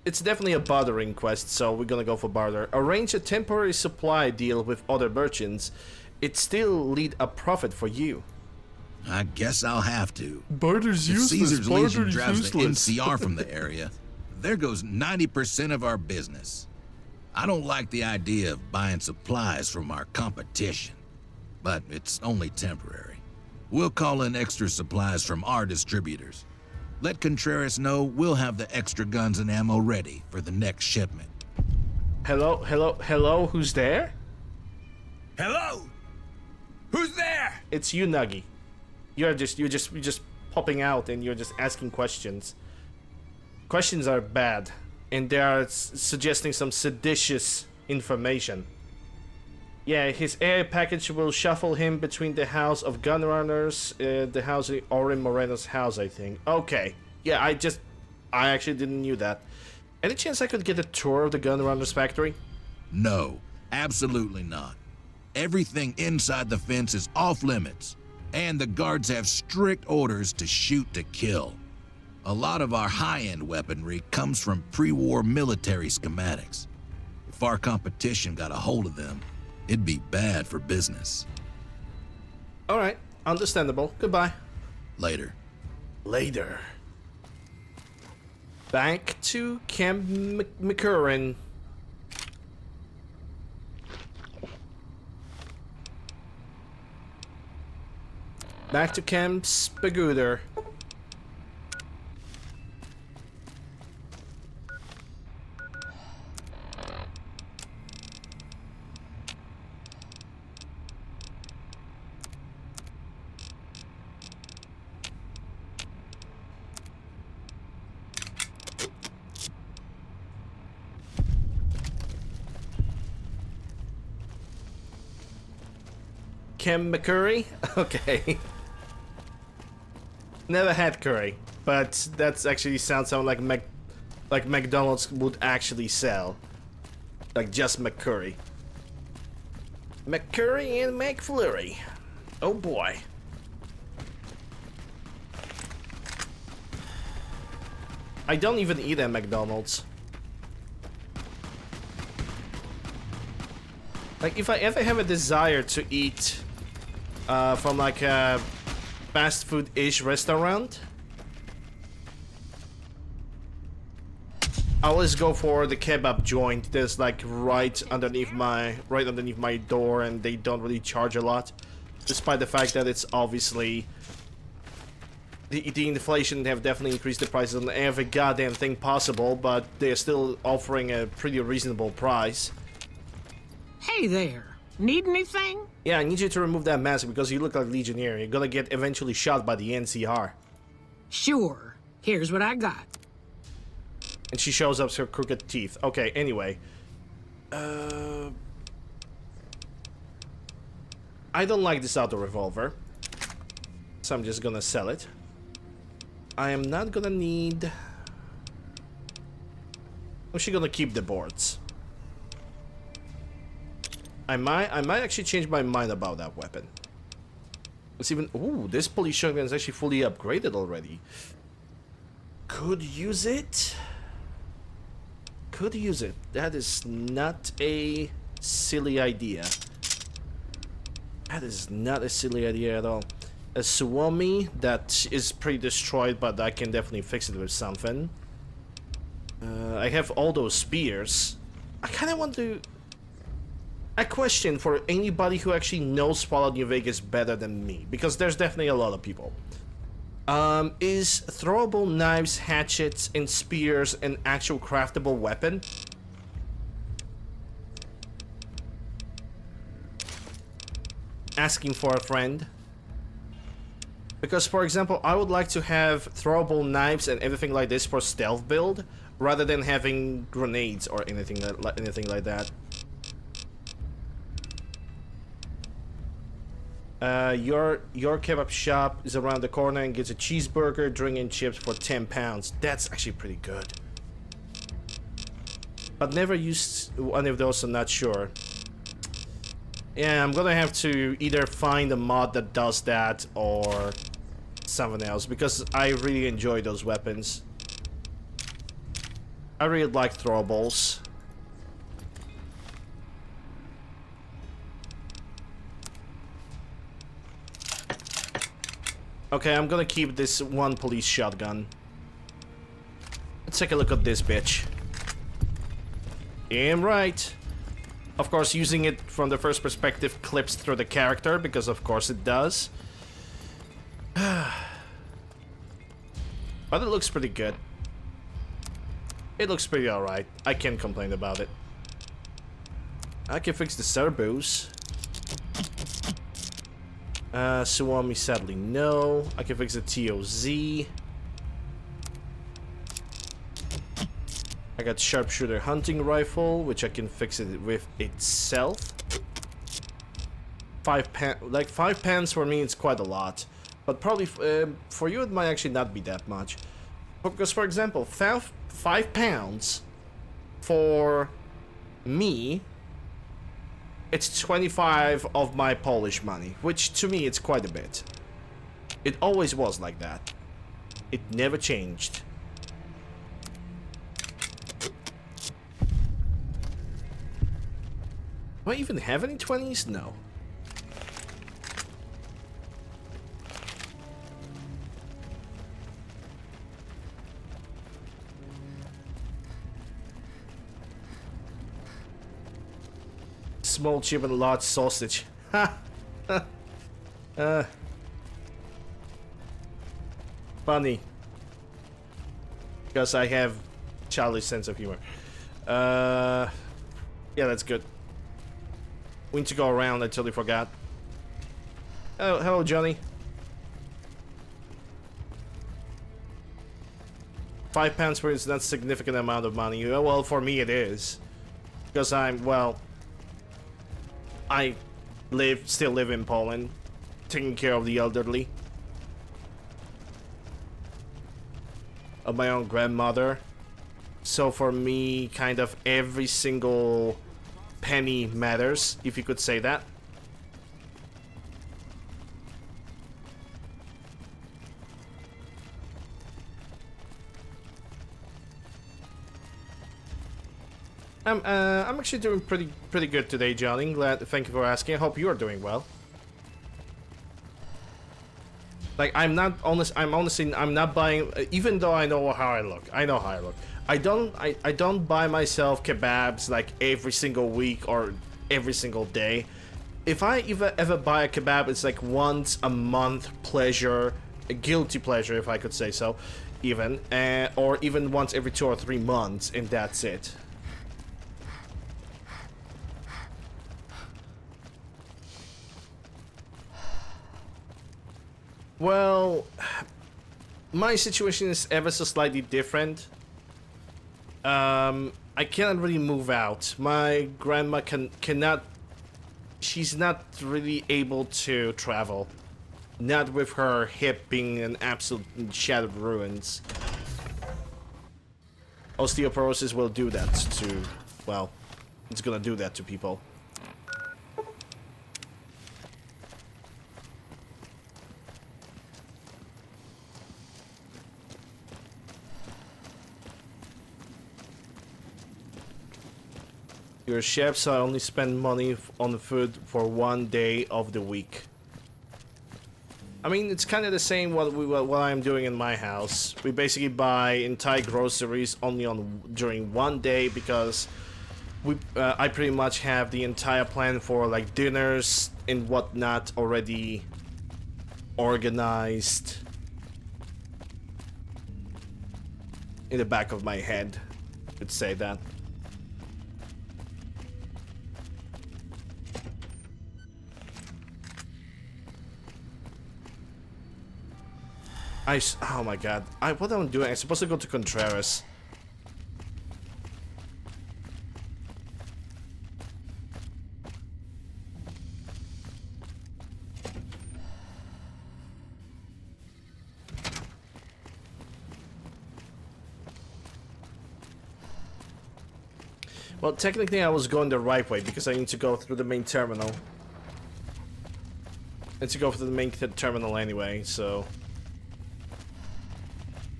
It's definitely a bartering quest, so we're gonna go for barter. Arrange a temporary supply deal with other merchants. It still lead a profit for you. I guess I'll have to. Barter's if useless. Caesar's Legion Barter's drives useless. the NCR from the area, there goes 90% of our business. I don't like the idea of buying supplies from our competition, but it's only temporary. We'll call in extra supplies from our distributors. Let Contreras know we'll have the extra guns and ammo ready for the next shipment. Hello, who's there? Hello? Who's there? It's you, Nuggy. You're just popping out and you're just asking questions. Questions are bad, and they are suggesting some seditious information. Yeah, his air package will shuffle him between the house of gunrunners, the house of Orin Moreno's house, I think. Okay. Yeah, I actually didn't knew that. Any chance I could get a tour of the gunrunners factory? No, absolutely not. Everything inside the fence is off limits, and the guards have strict orders to shoot to kill. A lot of our high-end weaponry comes from pre-war military schematics. If our competition got a hold of them, it'd be bad for business. Alright, understandable. Goodbye. Later. Later. Back to Camp McCurran. Back to Camp Spagooder. Kim McCurry? Okay. Never had curry, but that's actually sounds like McDonald's would actually sell. Like just McCurry. McCurry and McFlurry. Oh boy. I don't even eat at McDonald's. Like if I ever have a desire to eat from like a fast food-ish restaurant, I always go for the kebab joint that's like right underneath my door, and they don't really charge a lot, despite the fact that it's obviously the inflation have definitely increased the prices on every goddamn thing possible, but they're still offering a pretty reasonable price. Hey there, need anything? Yeah, I need you to remove that mask because you look like Legionnaire. You're gonna get eventually shot by the NCR. Sure, here's what I got. And she shows up her crooked teeth. Okay, anyway. I don't like this auto revolver, so I'm just gonna sell it. I am not gonna need... I'm actually gonna keep the boards. I might actually change my mind about that weapon. Let's even... Ooh, this police shotgun is actually fully upgraded already. Could use it. Could use it. That is not a silly idea. That is not a silly idea at all. A Suomi that is pretty destroyed, but I can definitely fix it with something. I have all those spears. I kind of want to... A question for anybody who actually knows Fallout New Vegas better than me, because there's definitely a lot of people. Is throwable knives, hatchets, and spears an actual craftable weapon? Asking for a friend. Because, for example, I would like to have throwable knives and everything like this for stealth build, rather than having grenades or anything like that. Your kebab shop is around the corner and gets a cheeseburger, drink, and chips for 10 pounds. That's actually pretty good. But never used one of those, I'm not sure. Yeah, I'm gonna have to either find a mod that does that or something else, because I really enjoy those weapons. I really like throwables. Okay, I'm gonna keep this one police shotgun. Let's take a look at this bitch. Damn right. Of course, using it from the first perspective clips through the character, because of course it does. But it looks pretty good. It looks pretty alright. I can't complain about it. I can fix the servos. Suomi, sadly, no. I can fix the TOZ. I got sharpshooter hunting rifle, which I can fix it with itself. 5 pence for me, it's quite a lot. But probably for you, it might actually not be that much. Because, for example, 5 pounds for me, it's 25 of my Polish money, which to me, it's quite a bit. It always was like that. It never changed. Do I even have any 20s? No. Small chip and large sausage. Ha! Funny. Because I have childish sense of humor. Yeah, that's good. We need to go around, I totally forgot. Oh, hello, Johnny. 5 pounds for is not a significant amount of money. Well, for me it is. Because I still live in Poland, taking care of the elderly. Of my own grandmother. So for me, kind of every single penny matters, if you could say that. I'm actually doing pretty good today, Johnny. Thank you for asking. I hope you are doing well. Like, I'm not buying, even though I know how I look. I know how I look. I don't buy myself kebabs like every single week or every single day. If I ever buy a kebab, it's like once a month pleasure, a guilty pleasure, if I could say so, even, or even once every 2 or 3 months, and that's it. Well, my situation is ever so slightly different. I cannot really move out. My grandma cannot. She's not really able to travel. Not with her hip being in absolute shattered ruins. Osteoporosis will do that to, well, it's gonna do that to people. Your chefs only spend money on food for 1 day of the week. I mean, it's kind of the same what I'm doing in my house. We basically buy entire groceries only during 1 day because I pretty much have the entire plan for like dinners and whatnot already organized in the back of my head could say that. Oh my god. What am I doing? I'm supposed to go to Contreras. Well, technically I was going the right way because I need to go through the main terminal. I need to go through the main terminal anyway, so...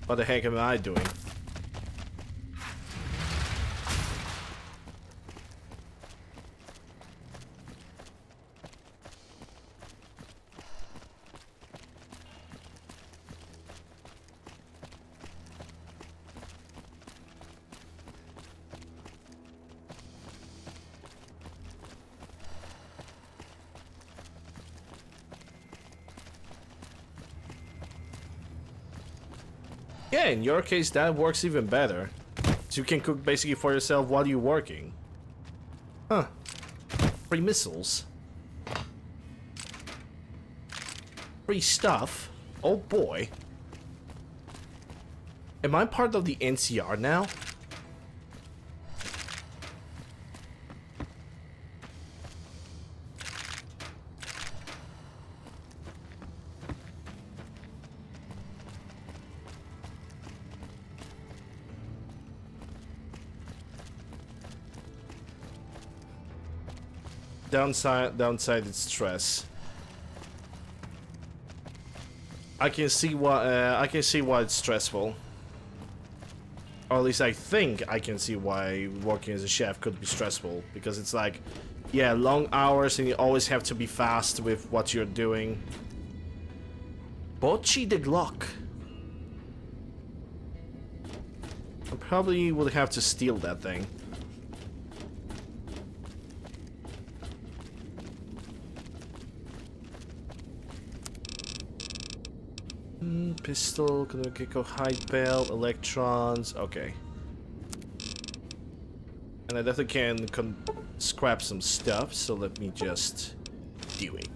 What the heck am I doing? Yeah, in your case, that works even better. So you can cook basically for yourself while you're working. Huh. Free missiles. Free stuff. Oh boy. Am I part of the NCR now? Downside is stress. I can see why it's stressful. Or at least I think I can see why working as a chef could be stressful, because it's like, yeah, long hours and you always have to be fast with what you're doing. Bocce de Glock. I probably would have to steal that thing. Pistol, Gecko, hide belt, electrons, okay. And I definitely can scrap some stuff, so let me just do it.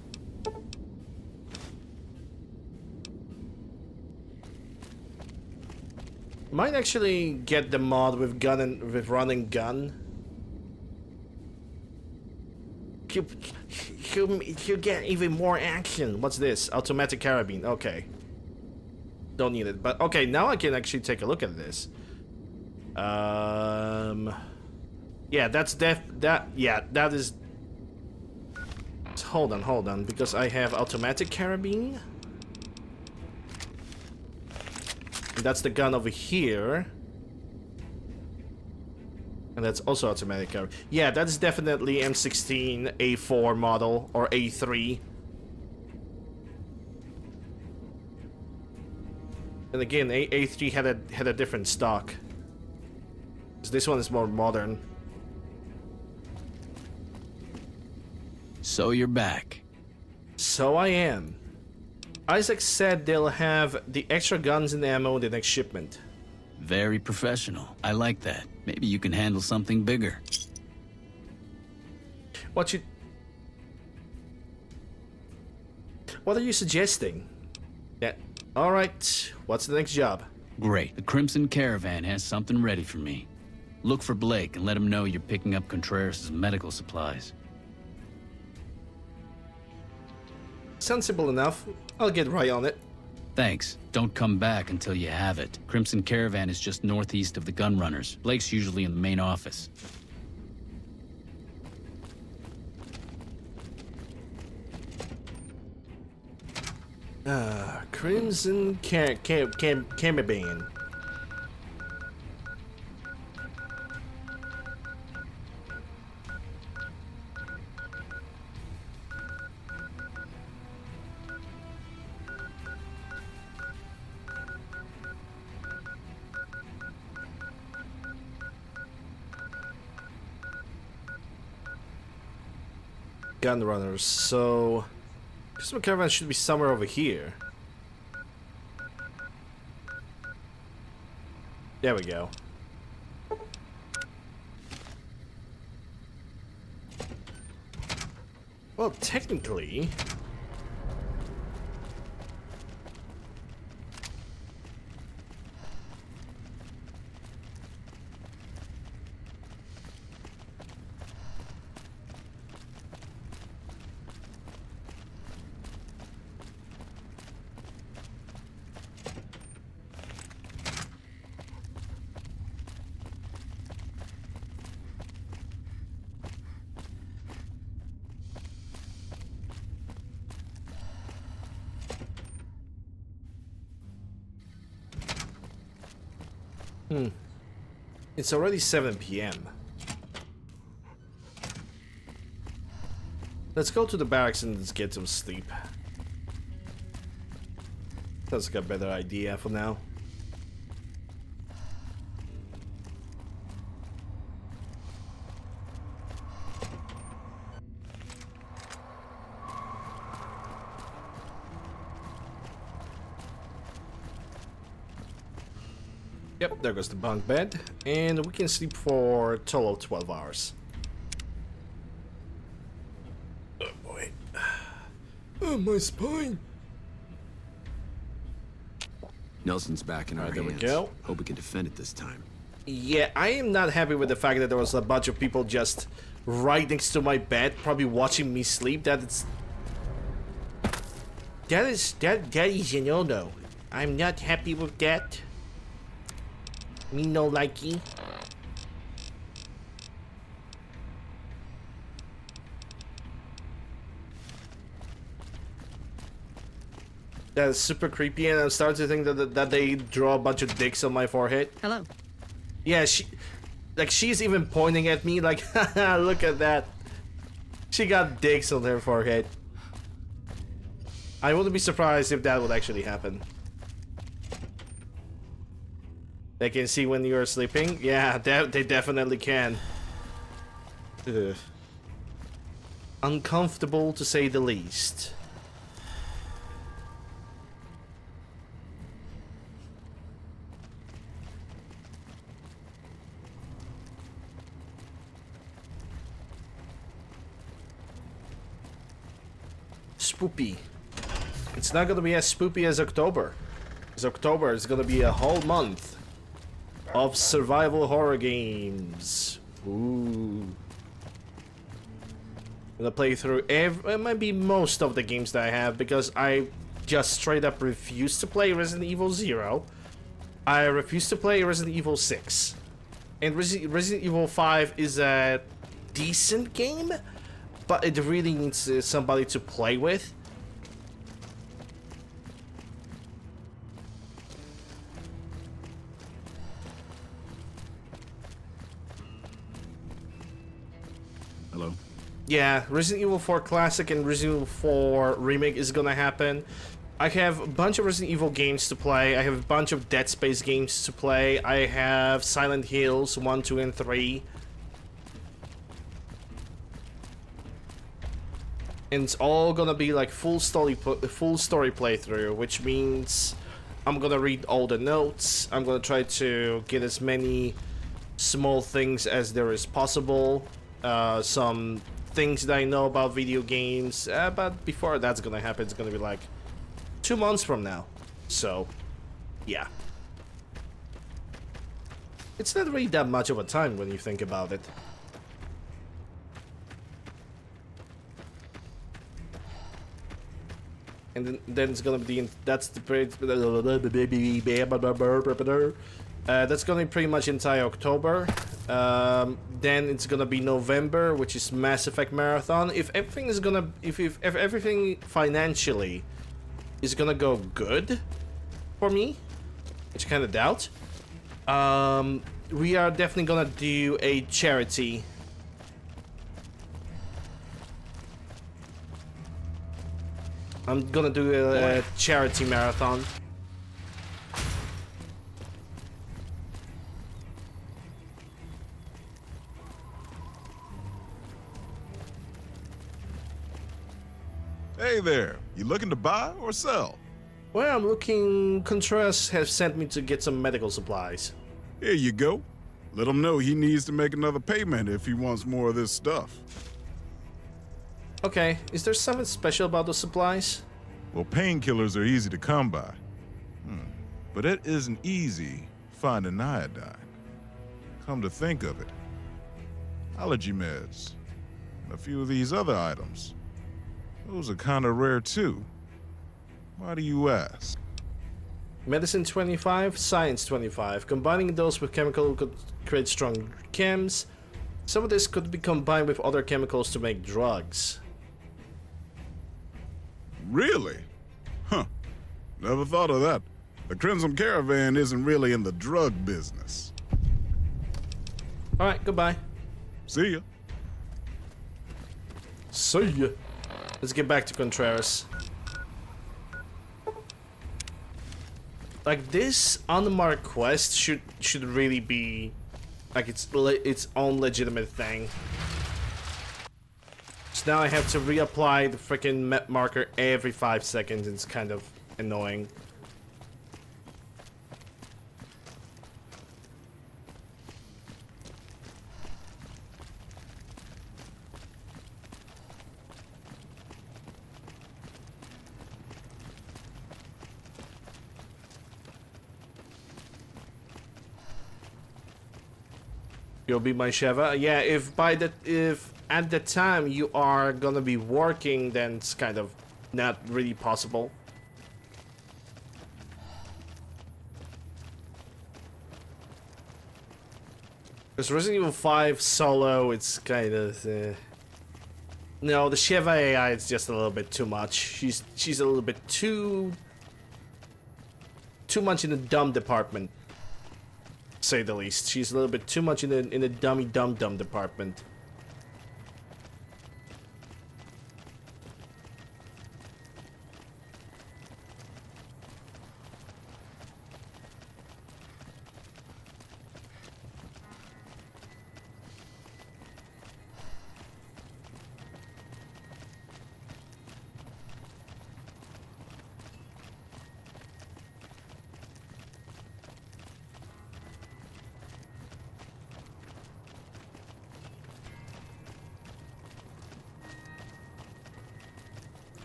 Might actually get the mod with gun and with running gun. You get even more action. What's this? Automatic carabine. Okay. Don't need it, but okay, now I can actually take a look at this. Yeah, that's that is. Hold on, because I have automatic carabine. And that's the gun over here. And that's also automatic carabine. Yeah, that is definitely M16 A4 model or A3. And again, A3 had a different stock. So this one is more modern. So you're back. So I am. Isaac said they'll have the extra guns and ammo in the next shipment. Very professional. I like that. Maybe you can handle something bigger. What are you suggesting? Yeah. All right. What's the next job? Great. The Crimson Caravan has something ready for me. Look for Blake and let him know you're picking up Contreras' medical supplies. Sounds simple enough. I'll get right on it. Thanks. Don't come back until you have it. Crimson Caravan is just northeast of the Gunrunners. Blake's usually in the main office. Crimson Caravan. Gunrunners, so Crimson Caravan should be somewhere over here. There we go. Well, technically... It's already 7 p.m. Let's go to the barracks and let's get some sleep. That's like a better idea for now. Yep, there goes the bunk bed, and we can sleep for a total of 12 hours. Oh boy. Oh, my spine. Nelson's back in our hands. There we go. Hope we can defend it this time. Yeah, I am not happy with the fact that there was a bunch of people just right next to my bed, probably watching me sleep. That is a no-no. I'm not happy with that. Me no likey. That is super creepy, and I'm starting to think that they draw a bunch of dicks on my forehead. Hello. Yeah, she's even pointing at me like, haha, look at that. She got dicks on her forehead. I wouldn't be surprised if that would actually happen. They can see when you're sleeping? Yeah, they definitely can. Ugh. Uncomfortable to say the least. Spoopy. It's not gonna be as spoopy as October. Because October is gonna be a whole month of survival horror games. Ooh. I'm gonna play through maybe most of the games that I have, because I just straight up refuse to play Resident Evil 0. I refuse to play Resident Evil 6. And Resident Evil 5 is a decent game, but it really needs somebody to play with. Hello? Yeah, Resident Evil 4 Classic and Resident Evil 4 Remake is gonna happen. I have a bunch of Resident Evil games to play. I have a bunch of Dead Space games to play. I have Silent Hills 1, 2, and 3. And it's all gonna be like full story playthrough, which means I'm gonna read all the notes. I'm gonna try to get as many small things as there is possible. Some things that I know about video games, but before that's gonna happen, it's gonna be like 2 months from now. So, yeah. It's not really that much of a time when you think about it. And then it's gonna be that's gonna be pretty much entire October. Then it's gonna be November, which is Mass Effect Marathon. If everything is gonna, if everything financially is gonna go good for me, which I kind of doubt, we are definitely gonna do a charity. I'm gonna do a charity marathon. Hey there, you looking to buy or sell? Well, I'm looking. Contreras has sent me to get some medical supplies. Here you go. Let him know he needs to make another payment if he wants more of this stuff. Okay, is there something special about those supplies? Well, painkillers are easy to come by. But it isn't easy finding iodine. Come to think of it, allergy meds, and a few of these other items, those are kind of rare too. Why do you ask? Medicine 25, science 25. Combining those with chemical could create strong chems. Some of this could be combined with other chemicals to make drugs. Really? Huh. Never thought of that. The Crimson Caravan isn't really in the drug business. Alright, goodbye. See ya. See ya. Let's get back to Contreras. Like, this unmarked quest should really be like its own legitimate thing. So now I have to reapply the freaking map marker every 5 seconds. It's kind of annoying. You'll be my Sheva? Yeah, if at the time you are gonna be working, then it's kind of not really possible. Because Resident Evil 5 solo, it's kind of no, the Sheva AI is just a little bit too much. She's a little bit too much in the dumb department. Say the least. She's a little bit too much in the dummy dumb department.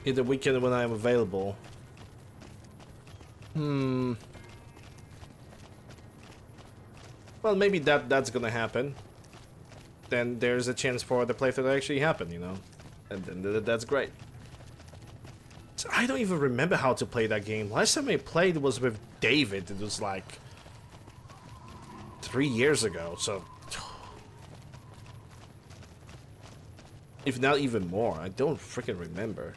In the weekend when I'm available. Well, maybe that's gonna happen. Then there's a chance for the playthrough to actually happen, you know? And then that's great. So I don't even remember how to play that game. Last time I played was with David. It was like 3 years ago, so... if not even more, I don't freaking remember.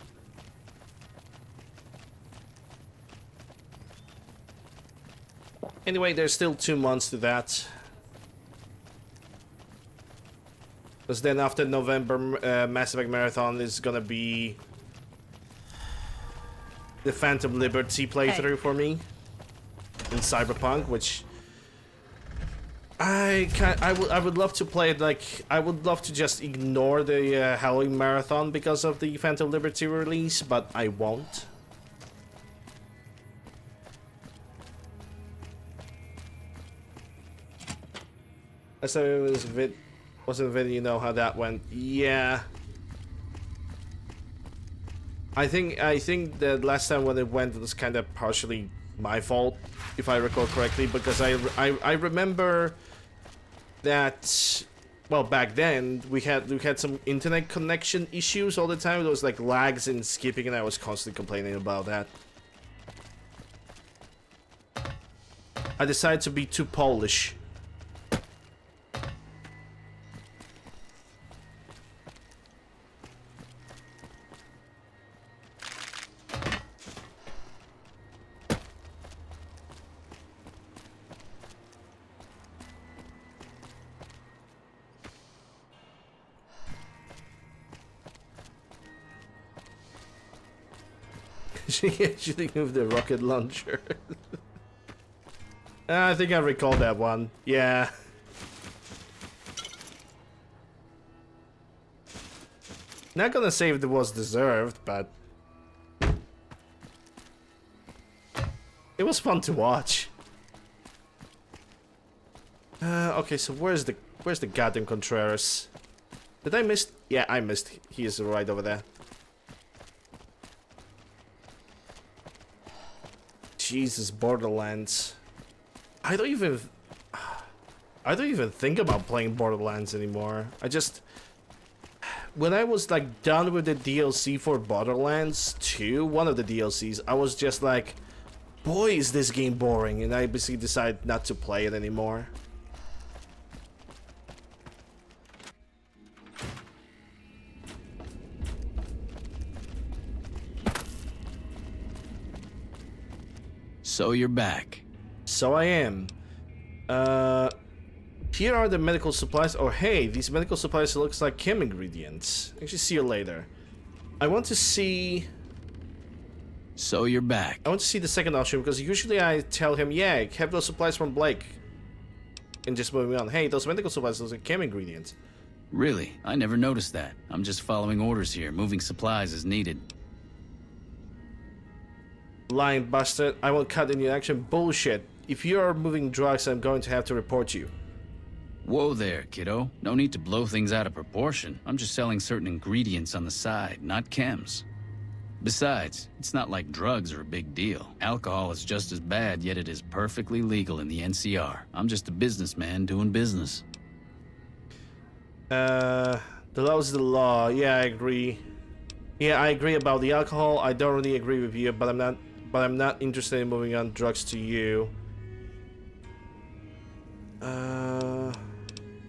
Anyway, there's still 2 months to that. Because then after November, Mass Effect Marathon is gonna be the Phantom Liberty playthrough for me in Cyberpunk, which I would love to play it. Like, I would love to just ignore the Halloween Marathon because of the Phantom Liberty release, but I won't. So it was wasn't a video, you know how that went. Yeah. I think the last time when it went was kind of partially my fault, if I recall correctly, because I remember that, well, back then we had some internet connection issues all the time. There was like lags and skipping, and I was constantly complaining about that. I decided to be too Polish. She actually moved the rocket launcher. I think I recall that one. Yeah. Not gonna say if it was deserved, but it was fun to watch. Okay, so where's the goddamn Contreras? Did I miss? Yeah, I missed. He is right over there. Jesus, Borderlands. I don't even think about playing Borderlands anymore. When I was like done with the DLC for Borderlands 2, one of the DLCs, I was just like, boy, is this game boring, and I basically decided not to play it anymore. So you're back. So I am. Here are the medical supplies. Oh, hey, these medical supplies looks like chem ingredients. Actually, see you later. I want to see... So you're back. I want to see the second option, because usually I tell him, yeah, have those supplies from Blake. And just moving on. Hey, those medical supplies, those are chem ingredients. Really? I never noticed that. I'm just following orders here, moving supplies as needed. Lying bastard, I won't cut any action. Bullshit. If you are moving drugs, I'm going to have to report you. Whoa there, kiddo. No need to blow things out of proportion. I'm just selling certain ingredients on the side, not chems. Besides, it's not like drugs are a big deal. Alcohol is just as bad, yet it is perfectly legal in the NCR. I'm just a businessman doing business. The law is the law. Yeah, I agree. Yeah, I agree about the alcohol. I don't really agree with you, but I'm not interested in moving on drugs to you.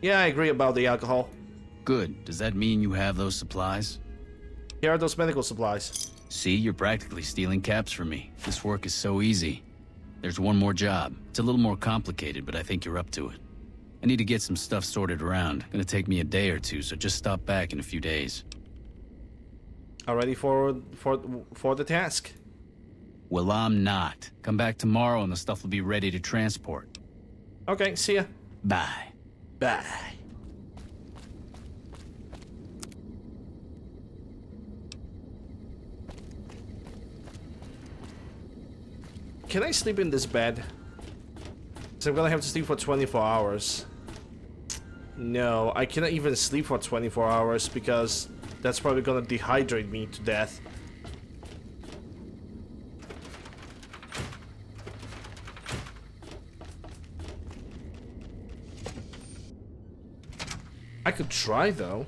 Yeah, I agree about the alcohol. Good. Does that mean you have those supplies? Here are those medical supplies. See, you're practically stealing caps from me. This work is so easy. There's one more job. It's a little more complicated, but I think you're up to it. I need to get some stuff sorted around. Gonna take me a day or two, so just stop back in a few days. Already for the task. Well, I'm not. Come back tomorrow and the stuff will be ready to transport. Okay, see ya. Bye. Bye. Can I sleep in this bed? So I'm gonna have to sleep for 24 hours. No, I cannot even sleep for 24 hours because that's probably gonna dehydrate me to death. I could try though.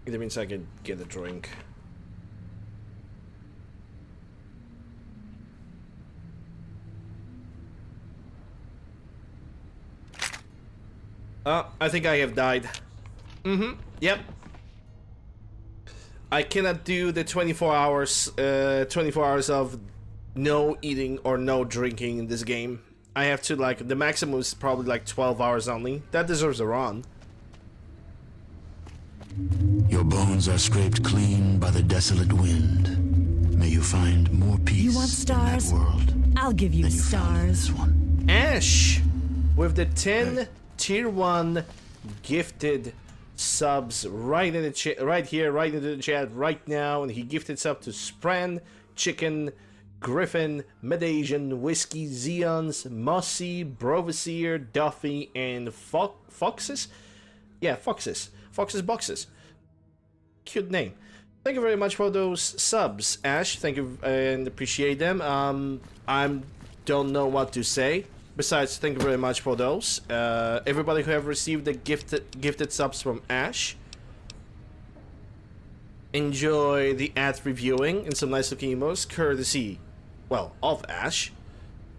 That means I can get a drink. I think I have died. Yep. I cannot do the 24 hours of no eating or no drinking in this game. I have to, like, the maximum is probably like 12 hours only. That deserves a run. Your bones are scraped clean by the desolate wind. May you find more peace You want stars? in that world. I'll give you than you found in stars. this one. Ash with the 10 tier 1 gifted subs right in the chat, right here, right into the chat right now, and he gifted sub to Spran, Chicken, Griffin, Mid-Asian, Whiskey, Zeons, Mossy, Brovasier, Duffy, and Foxes? Yeah, Foxes. Foxes Boxes. Cute name. Thank you very much for those subs, Ash. Thank you and appreciate them. I don't know what to say. Besides, thank you very much for those. Everybody who have received the gifted subs from Ash. Enjoy the ad reviewing and some nice looking emotes, courtesy, well, of Ash.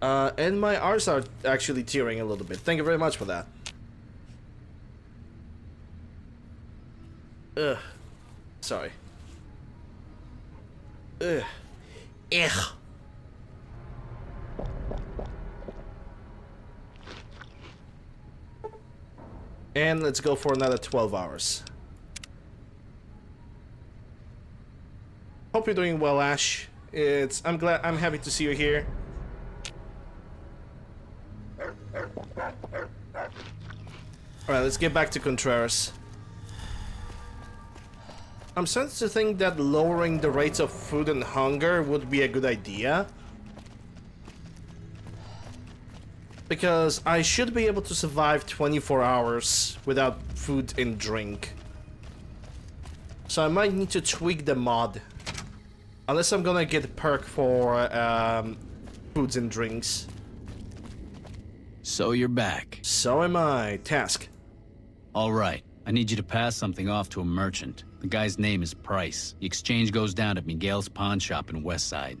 And my R's are actually tearing a little bit. Thank you very much for that. Ugh. Sorry. Ugh. Ugh. And let's go for another 12 hours. Hope you're doing well, Ash. I'm happy to see you here. Alright, let's get back to Contreras. I'm starting to think that lowering the rates of food and hunger would be a good idea. Because I should be able to survive 24 hours without food and drink. So I might need to tweak the mod. Unless I'm gonna get a perk for foods and drinks. So you're back. So am I. Task. All right. I need you to pass something off to a merchant. The guy's name is Price. The exchange goes down at Miguel's pawn shop in Westside.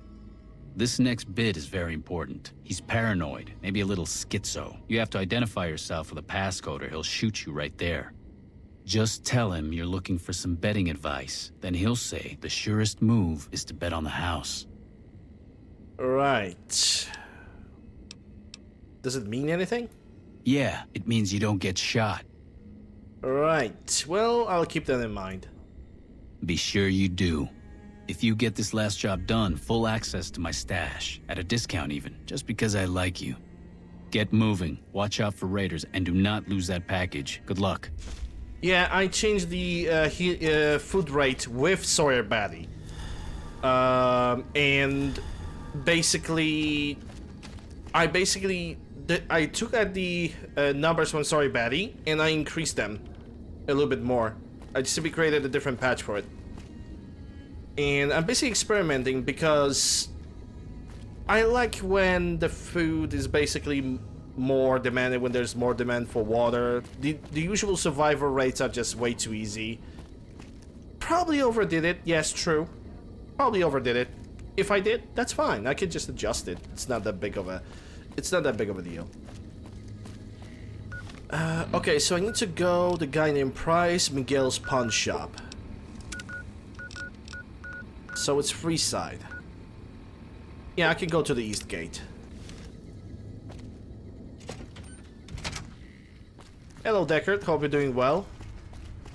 This next bid is very important. He's paranoid, maybe a little schizo. You have to identify yourself with a passcode or he'll shoot you right there. Just tell him you're looking for some betting advice. Then he'll say the surest move is to bet on the house. Right. Does it mean anything? Yeah, it means you don't get shot. Right. Well, I'll keep that in mind. Be sure you do. If you get this last job done, full access to my stash. At a discount even, just because I like you. Get moving, watch out for raiders, and do not lose that package. Good luck. Yeah, I changed the food rate with Sawyer Batty. And basically... I took at the numbers from Sawyer Batty, and I increased them a little bit more. I simply created a different patch for it. And I'm basically experimenting because I like when the food is basically more demanded, when there's more demand for water. The usual survival rates are just way too easy. Probably overdid it, yes, true. Probably overdid it. If I did, that's fine. I can just adjust it. It's not that big of a deal. Okay, so I need to go the guy named Price, Miguel's pawn shop. So it's Freeside. Yeah, I can go to the east gate. Hello, Deckard. Hope you're doing well.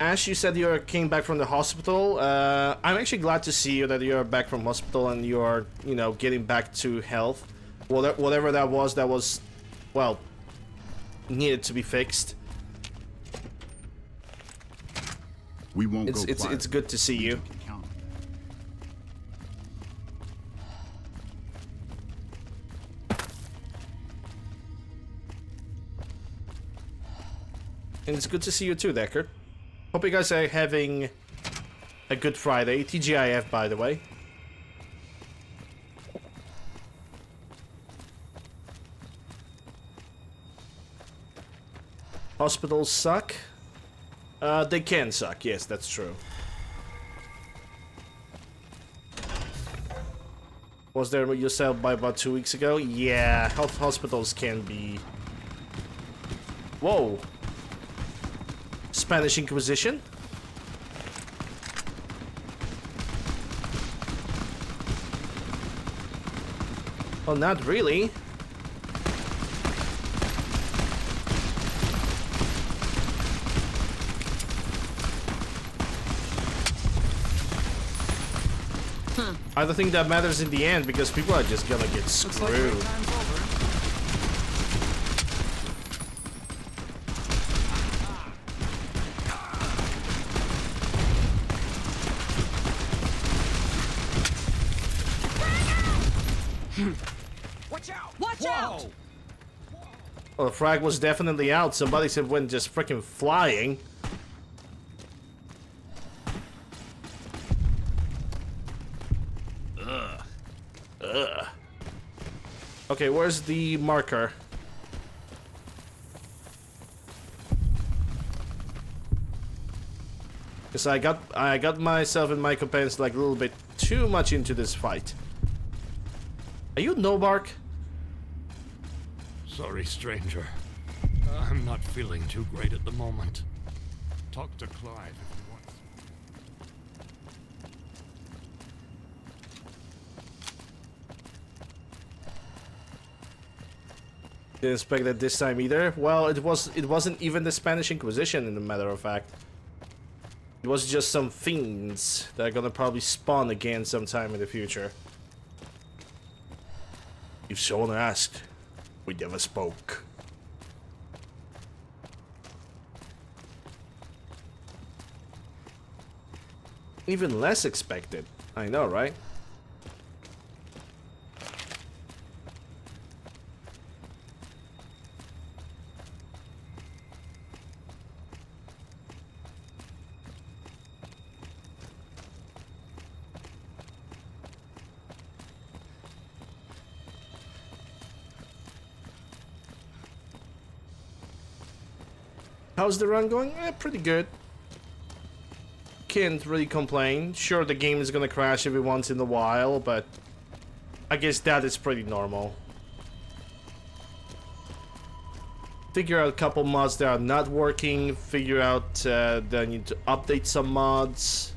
Ash, you said you came back from the hospital. I'm actually glad to see you that you're back from hospital and you're, you know, getting back to health. Whatever that was, well, needed to be fixed. We won't go quiet. It's good to see you. And it's good to see you too, Deckard. Hope you guys are having a good Friday. TGIF, by the way. Hospitals suck. They can suck, yes, that's true. Was there yourself by about 2 weeks ago? Yeah, health hospitals can be... Whoa. Spanish Inquisition? Well, not really. I don't think that matters in the end because people are just gonna get screwed. Watch out! Watch out! Well, the frag was definitely out. Somebody said went just freaking flying. Ugh. Okay, where's the marker? Because I got myself and my companions like a little bit too much into this fight. Are you Nobark? Sorry, stranger. I'm not feeling too great at the moment. Talk to Clive if you want. Didn't expect that this time either. Well, it wasn't even the Spanish Inquisition, in a matter of fact. It was just some fiends that are gonna probably spawn again sometime in the future. If someone asked, we never spoke. Even less expected. I know, right? How's the run going? Pretty good. Can't really complain. Sure, the game is gonna crash every once in a while, but I guess that is pretty normal. Figure out a couple mods that are not working, figure out that I need to update some mods.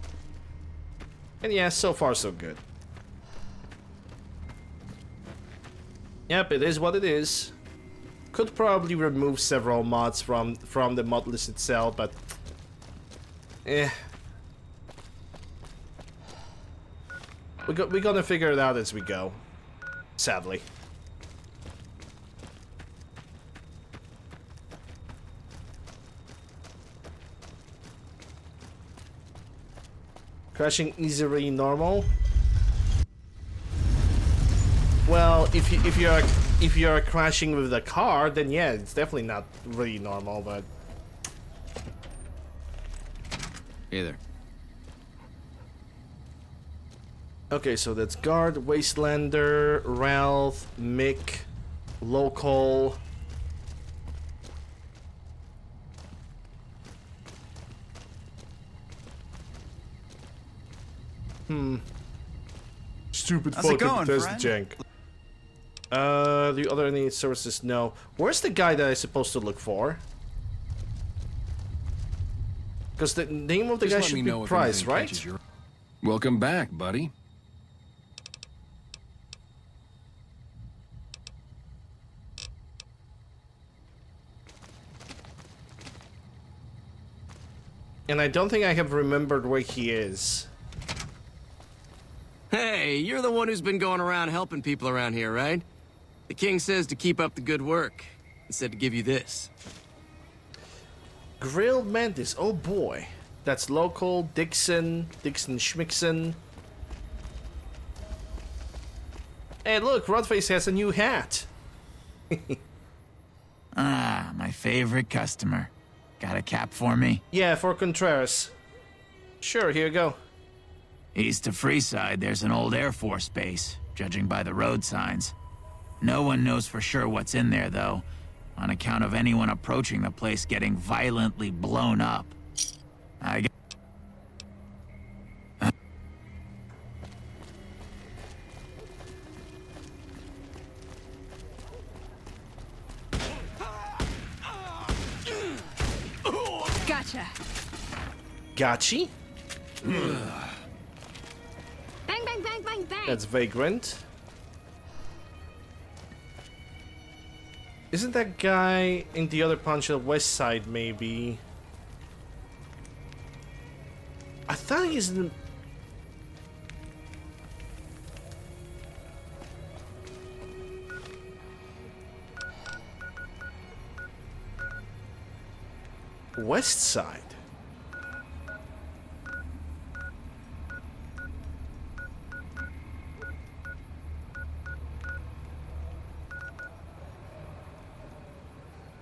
And yeah, so far so good. Yep, it is what it is. Could probably remove several mods from the mod list itself, but we're gonna figure it out as we go, sadly. Crashing easily normal. Well, if you're crashing with a car, then yeah, it's definitely not really normal, but... Hey there. Okay, so that's Guard, Wastelander, Ralph, Mick, Local... Stupid How's it fucking going, Bethesda friend? jank. The other any services? No. Where's the guy that I'm supposed to look for? Because the name of the guy should be Price, right? Welcome back, buddy. And I don't think I have remembered where he is. Hey, you're the one who's been going around helping people around here, right? The king says to keep up the good work, and said to give you this. Grilled Mantis, oh boy. That's Local, Dixon Schmixon. Hey look, Rodface has a new hat. Ah, my favorite customer. Got a cap for me? Yeah, for Contreras. Sure, here you go. East of Freeside, there's an old Air Force base, judging by the road signs. No one knows for sure what's in there, though, on account of anyone approaching the place getting violently blown up. I Gotcha. Gotchi? Bang, bang, bang, bang, bang. That's Vagrant. Isn't that guy in the other punch on the west side, maybe? I thought he's in the... West side.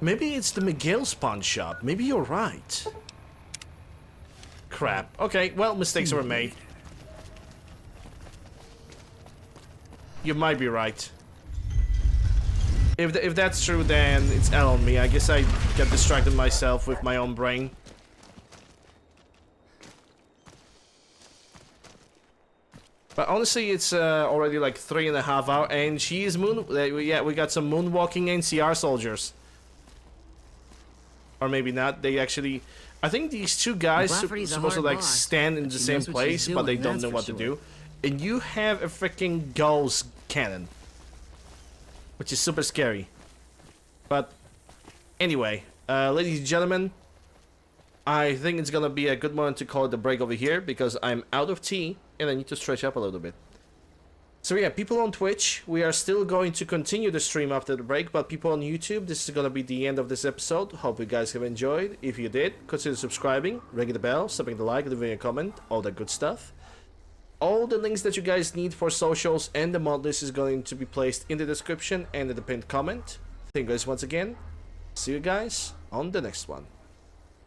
Maybe it's the Miguel's pawn shop. Maybe you're right. Crap. Okay, well, mistakes were made. You might be right. If that's true, then it's L on me. I guess I got distracted myself with my own brain. But honestly, it's already like 3.5 hours, and she is yeah, we got some moonwalking NCR soldiers. Or maybe not. They actually... I think these two guys supposed to like stand in the same place, but they don't know what to do. And you have a freaking gauss cannon, which is super scary. But anyway, ladies and gentlemen, I think it's gonna be a good moment to call it a break over here because I'm out of tea and I need to stretch up a little bit. So yeah, people on Twitch, we are still going to continue the stream after the break, but people on YouTube, this is gonna be the end of this episode. Hope you guys have enjoyed. If you did, consider subscribing, ringing the bell, stopping the like, leaving a comment, all that good stuff. All the links that you guys need for socials and the mod list is going to be placed in the description and in the pinned comment. Thank you guys once again. See you guys on the next one.